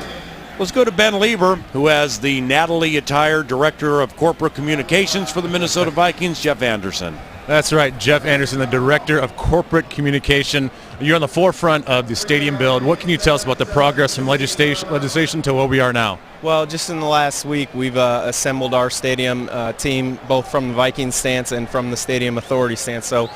Let's go to Ben Lieber, who has the Natalie attired Director of Corporate Communications for the Minnesota Vikings, Jeff Anderson. That's right, Jeff Anderson, the Director of Corporate Communication. You're on the forefront of the stadium build. What can you tell us about the progress from legislation to where we are now? Well, just in the last week, we've assembled our stadium team, both from the Vikings stance and from the Stadium Authority stance. So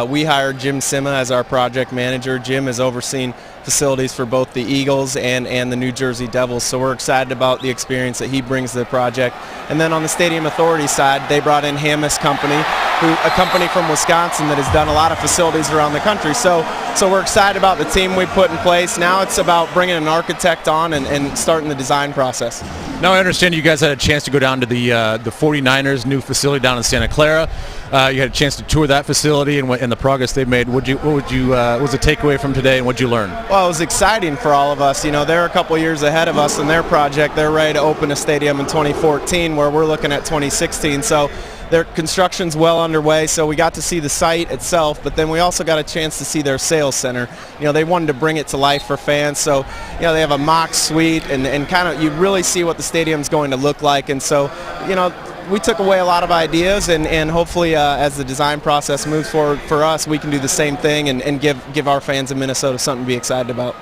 we hired Jim Sima as our project manager. Jim has overseen facilities for both the Eagles and the New Jersey Devils. So we're excited about the experience that he brings to the project. And then on the Stadium Authority side, they brought in Hammes Company, a company from Wisconsin that has done a lot of facilities around the country. So we're excited about the team we put in place. Now it's about bringing an architect on and starting the design process. Now I understand you guys had a chance to go down to the 49ers' new facility down in Santa Clara. You had a chance to tour that facility and the progress they've made. What was the takeaway from today, and what did you learn? Well, it was exciting for all of us. You know, they're a couple years ahead of us in their project. They're ready to open a stadium in 2014, where we're looking at 2016. So their construction's well underway, so we got to see the site itself, but then we also got a chance to see their sales center. You know, they wanted to bring it to life for fans, so, you know, they have a mock suite, and kind of you really see what the stadium's going to look like. And so, you know, we took away a lot of ideas, and hopefully as the design process moves forward for us, we can do the same thing and give our fans in Minnesota something to be excited about.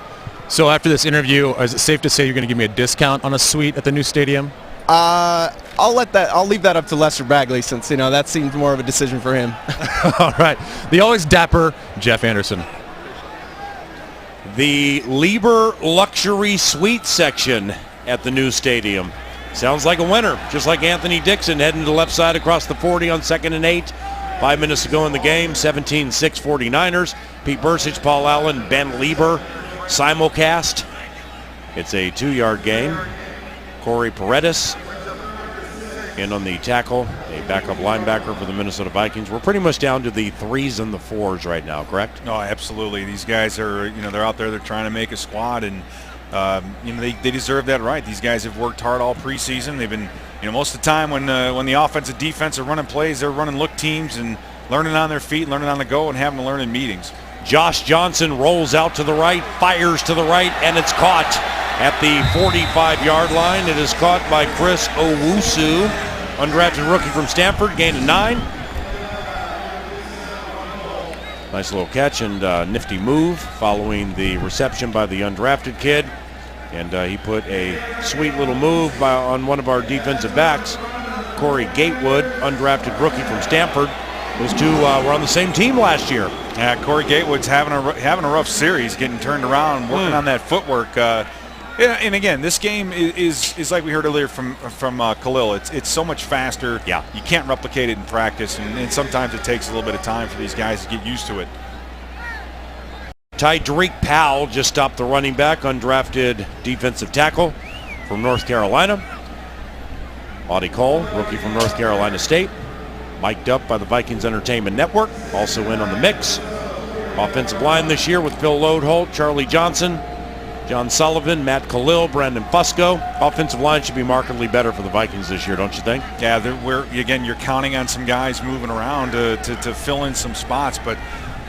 So after this interview, is it safe to say you're going to give me a discount on a suite at the new stadium? I'll leave that up to Lester Bagley, since, you know, that seems more of a decision for him. All right. The always dapper Jeff Anderson. The Lieber Luxury Suite section at the new stadium. Sounds like a winner, just like Anthony Dixon heading to the left side across the 40 on 2nd and 8. 5 minutes to go in the game, 17-6 49ers. Pete Bursich, Paul Allen, Ben Lieber, simulcast. It's a 2-yard gain. Corey Paredes in on the tackle, a backup linebacker for the Minnesota Vikings. We're pretty much down to the 3s and the 4s right now, correct? No, absolutely. These guys are, you know, they're out there, they're trying to make a squad, and you know, they deserve that right. These guys have worked hard all preseason. They've been, you know, most of the time when the offense and defense are running plays, they're running look teams and learning on their feet, learning on the go, and having to learn in meetings. Josh Johnson rolls out to the right, fires to the right, and it's caught at the 45-yard line. It is caught by Chris Owusu, undrafted rookie from Stanford, gain of 9. Nice little catch and nifty move following the reception by the undrafted kid. And he put a sweet little move on one of our defensive backs, Corey Gatewood, undrafted rookie from Stanford. Those two were on the same team last year. Yeah, Corey Gatewood's having a rough series, getting turned around, working on that footwork. Yeah, and again, this game is like we heard earlier from Khalil. It's so much faster. Yeah, you can't replicate it in practice, and sometimes it takes a little bit of time for these guys to get used to it. Tydreek Powell just stopped the running back, undrafted defensive tackle from North Carolina. Audie Cole, rookie from North Carolina State, mic'd up by the Vikings Entertainment Network, also in on the mix. Offensive line this year with Phil Lodeholt, Charlie Johnson, John Sullivan, Matt Khalil, Brandon Fusco. Offensive line should be markedly better for the Vikings this year, don't you think? Yeah, you're counting on some guys moving around to fill in some spots, but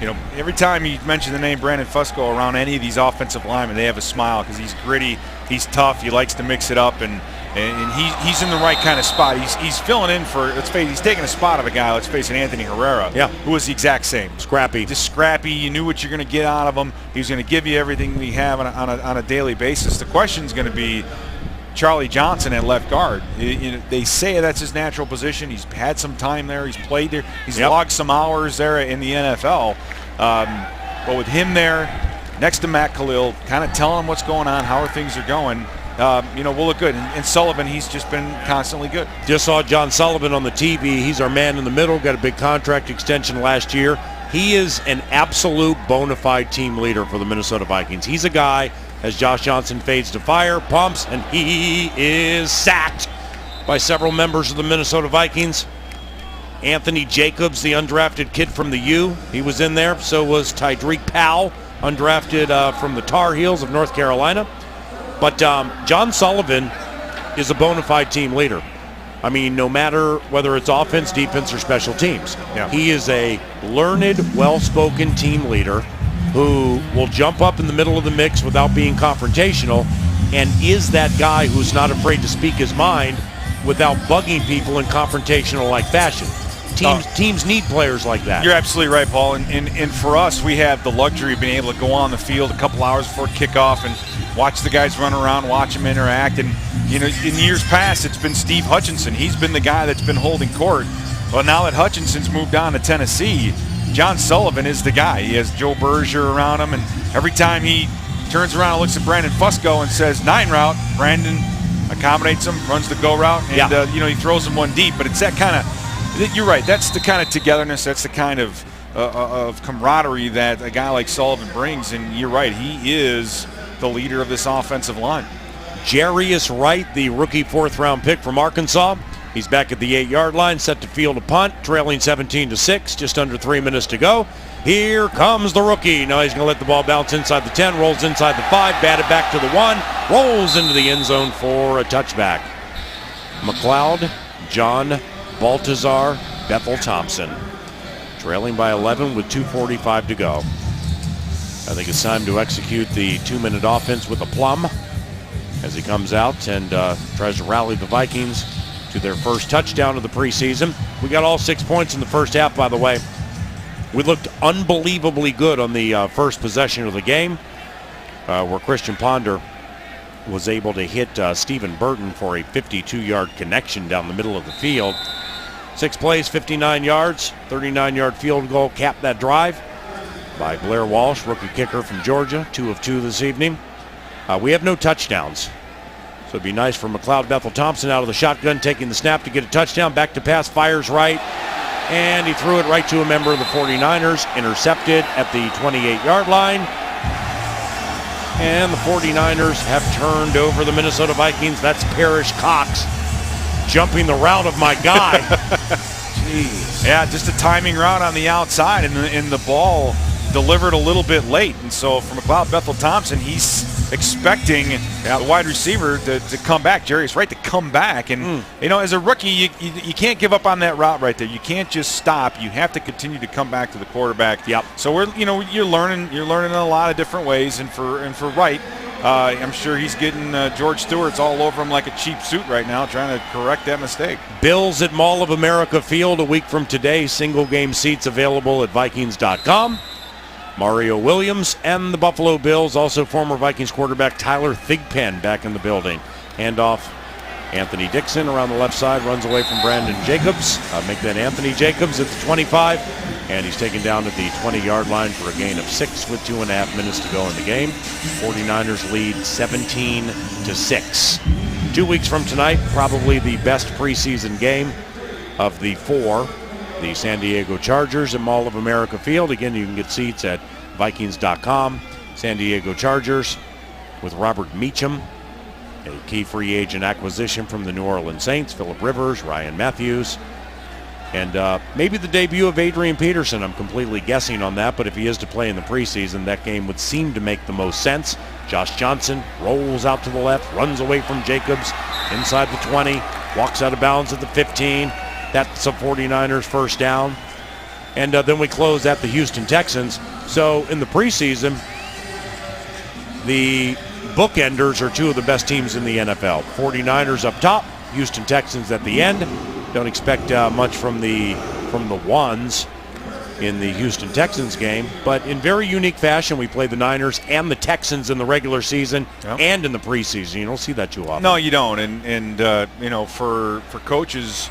you know, every time you mention the name Brandon Fusco around any of these offensive linemen, they have a smile because he's gritty, he's tough, he likes to mix it up, and he's in the right kind of spot. He's filling in for, he's taking a spot of a guy, let's face it, Anthony Herrera, who was the exact same. Scrappy. Just scrappy. You knew what you're going to get out of him. He's going to give you everything we have on a daily basis. The question's going to be Charlie Johnson at left guard. They say that's his natural position. He's had some time there. He's played there. He's logged some hours there in the NFL. But with him there, next to Matt Khalil, kind of telling him what's going on, how things are going, we'll look good. And Sullivan, he's just been constantly good. Just saw John Sullivan on the TV. He's our man in the middle, got a big contract extension last year. He is an absolute bona fide team leader for the Minnesota Vikings. He's a guy, as Josh Johnson fades to fire, pumps, and he is sacked by several members of the Minnesota Vikings. Anthony Jacobs, the undrafted kid from the U, he was in there. So was Tydreek Powell, undrafted from the Tar Heels of North Carolina. But John Sullivan is a bona fide team leader. I mean, no matter whether it's offense, defense, or special teams. Yeah. He is a learned, well-spoken team leader who will jump up in the middle of the mix without being confrontational, and is that guy who's not afraid to speak his mind without bugging people in confrontational-like fashion. Teams need players like that. You're absolutely right, Paul. And for us, we have the luxury of being able to go on the field a couple hours before kickoff and watch the guys run around, watch them interact. And, you know, in years past, it's been Steve Hutchinson. He's been the guy that's been holding court. Well, now that Hutchinson's moved on to Tennessee, John Sullivan is the guy. He has Joe Berger around him, and every time he turns around and looks at Brandon Fusco and says 9 route, Brandon accommodates him, runs the go route, and you know, he throws him one deep. But it's that kind of, you're right, that's the kind of togetherness, that's the kind of camaraderie that a guy like Sullivan brings. And you're right, he is the leader of this offensive line. Jarius Wright, the rookie 4th-round pick from Arkansas. He's back at the 8-yard line, set to field a punt, trailing 17-6, just under 3 minutes to go. Here comes the rookie. Now he's going to let the ball bounce inside the 10, rolls inside the 5, batted back to the 1, rolls into the end zone for a touchback. McLeod, John Baltazar, Bethel Thompson, trailing by 11 with 2:45 to go. I think it's time to execute the 2-minute offense with aplomb as he comes out and tries to rally the Vikings to their first touchdown of the preseason. We got all 6 points in the first half, by the way. We looked unbelievably good on the first possession of the game, where Christian Ponder was able to hit Stephen Burton for a 52-yard connection down the middle of the field. 6 plays, 59 yards, 39-yard field goal capped that drive by Blair Walsh, rookie kicker from Georgia, 2 of 2 this evening. We have no touchdowns. So it'd be nice for McLeod Bethel Thompson out of the shotgun, taking the snap to get a touchdown. Back to pass, fires right, and he threw it right to a member of the 49ers, intercepted at the 28-yard line. And the 49ers have turned over the Minnesota Vikings. That's Parrish Cox jumping the route of my guy. Jeez. Yeah, just a timing route on the outside, and the ball delivered a little bit late. And so for McLeod Bethel Thompson, he's expecting the wide receiver to come back, Jarius Wright, to come back. And, you know, as a rookie, you can't give up on that route right there. You can't just stop. You have to continue to come back to the quarterback. Yep. So you're learning in a lot of different ways. And for Wright, I'm sure he's getting George Stewart's all over him like a cheap suit right now, trying to correct that mistake. Bills at Mall of America Field a week from today. Single game seats available at Vikings.com. Mario Williams and the Buffalo Bills, also former Vikings quarterback Tyler Thigpen back in the building. Handoff, Anthony Dixon around the left side, runs away from Brandon Jacobs. Make that Anthony Jacobs at the 25, and he's taken down at the 20-yard line for a gain of 6 with 2.5 minutes to go in the game. 49ers lead 17-6. 2 weeks from tonight, probably the best preseason game of the 4. The San Diego Chargers at Mall of America Field. Again, you can get seats at Vikings.com. San Diego Chargers with Robert Meacham, a key free agent acquisition from the New Orleans Saints. Phillip Rivers, Ryan Matthews, and maybe the debut of Adrian Peterson. I'm completely guessing on that, but if he is to play in the preseason, that game would seem to make the most sense. Josh Johnson rolls out to the left, runs away from Jacobs inside the 20, walks out of bounds at the 15. That's a 49ers first down. And then we close at the Houston Texans. So in the preseason, the bookenders are 2 of the best teams in the NFL. 49ers up top, Houston Texans at the end. Don't expect much from the ones in the Houston Texans game. But in very unique fashion, we play the Niners and the Texans in the regular season and in the preseason. You don't see that too often. No, you don't. And you know, for coaches,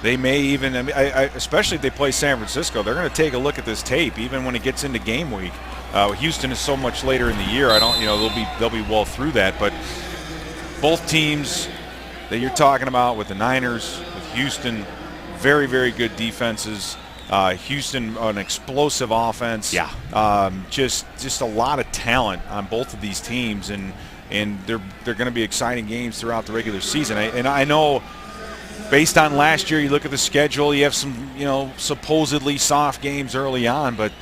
they may even, especially if they play San Francisco, they're going to take a look at this tape even when it gets into game week. Houston is so much later in the year. They'll be well through that. But both teams that you're talking about with the Niners, with Houston, very, very good defenses. Houston, an explosive offense. Yeah. Just a lot of talent on both of these teams, and they're going to be exciting games throughout the regular season. And I know, based on last year, you look at the schedule, you have some, supposedly soft games early on, but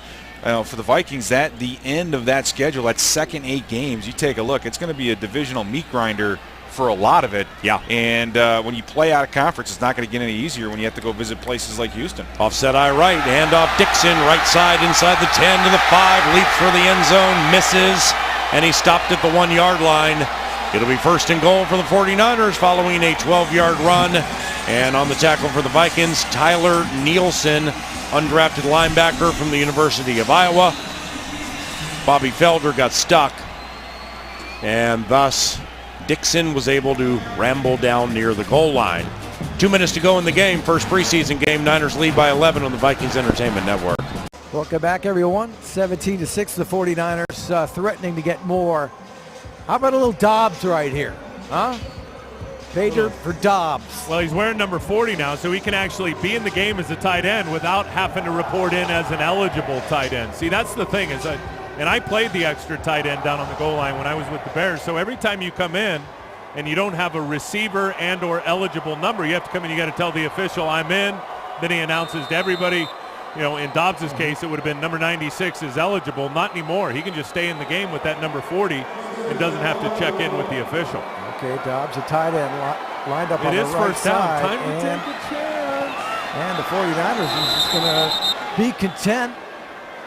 for the Vikings, that the end of that schedule, that second 8 games, you take a look, it's going to be a divisional meat grinder for a lot of it. Yeah. And when you play out of conference, it's not going to get any easier when you have to go visit places like Houston. Offset eye right, handoff Dixon, right side inside the 10 to the 5, leaps for the end zone, misses, and he stopped at the 1-yard line. It'll be first and goal for the 49ers following a 12-yard run. And on the tackle for the Vikings, Tyler Nielsen, undrafted linebacker from the University of Iowa. Bobby Felder got stuck, and thus Dixon was able to ramble down near the goal line. 2 minutes to go in the game. First preseason game. Niners lead by 11 on the Vikings Entertainment Network. Welcome back, everyone. 17-6, the 49ers threatening to get more. How about a little Dobbs right here, huh? Pager for Dobbs. Well, he's wearing number 40 now, so he can actually be in the game as a tight end without having to report in as an eligible tight end. See, that's the thing is, and I played the extra tight end down on the goal line when I was with the Bears. So every time you come in and you don't have a receiver and or eligible number, you have to come in, you got to tell the official, I'm in. Then he announces to everybody. You know, in Dobbs' case, it would have been number 96 is eligible. Not anymore. He can just stay in the game with that number 40 and doesn't have to check in with the official. Okay, Dobbs, a tight end, lined up on the right side. It is first down. Time to take a chance. And the 49ers is just going to be content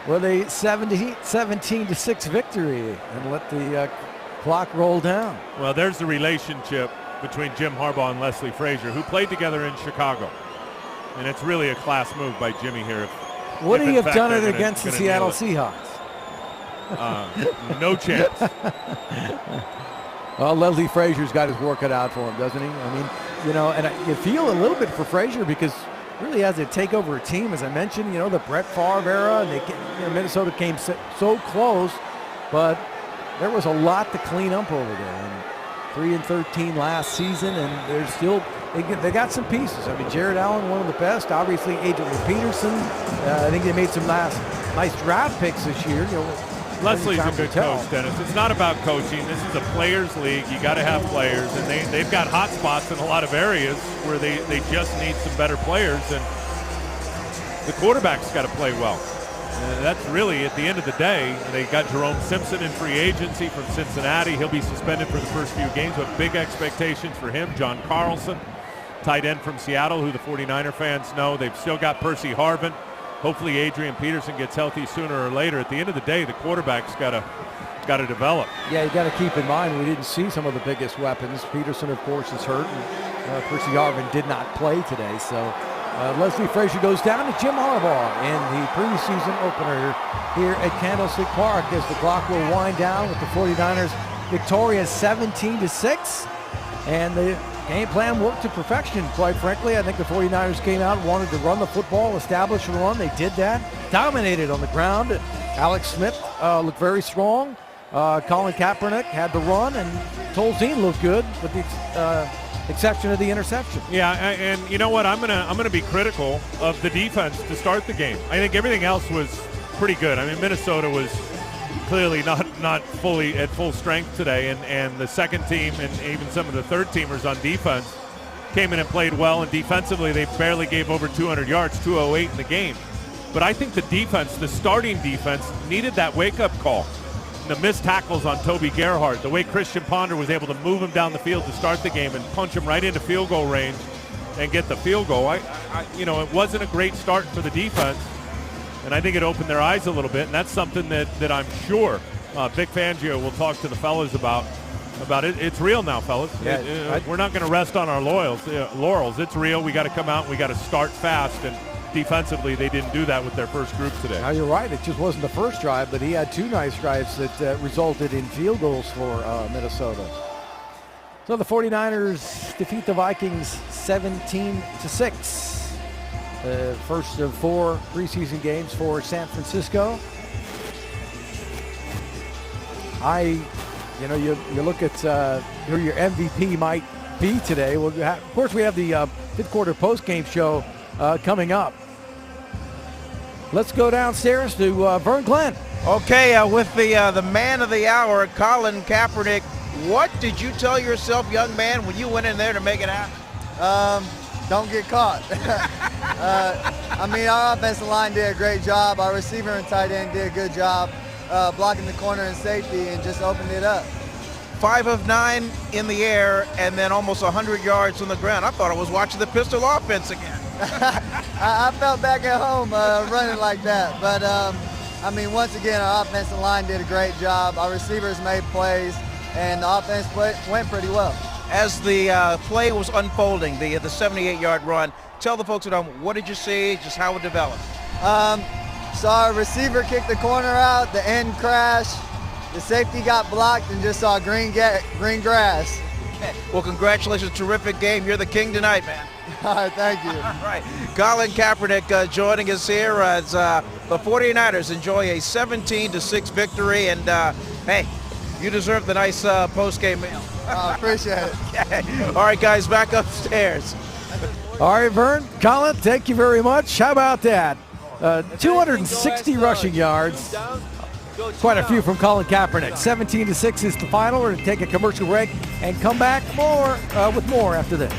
with a 17-6 victory and let the clock roll down. Well, there's the relationship between Jim Harbaugh and Leslie Frazier, who played together in Chicago. And it's really a class move by Jimmy here. Would he have done it against the Seattle Seahawks? No chance. Well, Leslie Frazier's got his work cut out for him, doesn't he? I mean, you know, and you feel a little bit for Frazier because really has to take over a team, as I mentioned, you know, the Brett Favre era, and Minnesota came so close, but there was a lot to clean up over there. And 3-13 last season, and they're still, they got some pieces. I mean, Jared Allen, one of the best. Obviously, Adrian Peterson. I think they made some nice draft picks this year. You know, Leslie's a good coach, Dennis. It's not about coaching. This is a players' league. You got to have players, and they've got hot spots in a lot of areas where they just need some better players, and the quarterback's got to play well. That's really, at the end of the day, they got Jerome Simpson in free agency from Cincinnati. He'll be suspended for the first few games, but big expectations for him. John Carlson, tight end from Seattle, who the 49er fans know. They've still got Percy Harvin. Hopefully Adrian Peterson gets healthy sooner or later. At the end of the day, the quarterback's got to develop. Yeah, you got to keep in mind we didn't see some of the biggest weapons. Peterson, of course, is hurt, and Percy Harvin did not play today. So Leslie Frazier goes down to Jim Harbaugh in the preseason opener here at Candlestick Park as the clock will wind down with the 49ers victorious 17-6. And the game plan worked to perfection, quite frankly. I think the 49ers came out and wanted to run the football, establish a run. They did that, dominated on the ground. Alex Smith looked very strong. Colin Kaepernick had the run, and Tolzien looked good with the exception of the interception. Yeah, and you know what? I'm gonna be critical of the defense to start the game. I think everything else was pretty good. I mean, Minnesota was clearly not fully at full strength today, and the second team and even some of the third teamers on defense came in and played well, and defensively they barely gave over 200 yards, 208 in the game. But I think the defense, the starting defense, needed that wake-up call. The missed tackles on Toby Gerhart, the way Christian Ponder was able to move him down the field to start the game and punch him right into field goal range and get the field goal. You know, it wasn't a great start for the defense, and I think it opened their eyes a little bit, and that's something that I'm sure Vic Fangio will talk to the fellas about it. It's real now, fellas. Yeah, we're not going to rest on our laurels. It's real. We got to come out and we got to start fast, and defensively they didn't do that with their first group today. Now you're right, it just wasn't the first drive, but he had two nice drives that resulted in field goals for Minnesota. So the 49ers defeat the Vikings 17-6. First of 4 preseason games for San Francisco. You look at who your MVP might be today. Well, of course, we have the fifth quarter post-game show coming up. Let's go downstairs to Vern Glenn. Okay, with the man of the hour, Colin Kaepernick. What did you tell yourself, young man, when you went in there to make it happen? Don't get caught. I mean, our offensive line did a great job. Our receiver and tight end did a good job blocking the corner and safety and just opened it up. 5 of 9 in the air and then almost 100 yards on the ground. I thought I was watching the pistol offense again. I felt back at home running like that. But, I mean, once again, our offensive line did a great job. Our receivers made plays. and the offense went pretty well. As the play was unfolding, the 78-yard run, tell the folks at home, what did you see, just how it developed? Saw a receiver kick the corner out, the end crashed, the safety got blocked, and just saw green grass. Well, congratulations, terrific game. You're the king tonight, man. All right, thank you. All right, Colin Kaepernick joining us here as the 49ers enjoy a 17-6 victory, and hey, you deserve the nice post-game meal. Appreciate it. Okay. All right, guys, back upstairs. All right, Vern, Colin, thank you very much. How about that? 260 rushing yards. Quite a few from Colin Kaepernick. 17-6 is the final. We're going to take a commercial break and come back with more after this.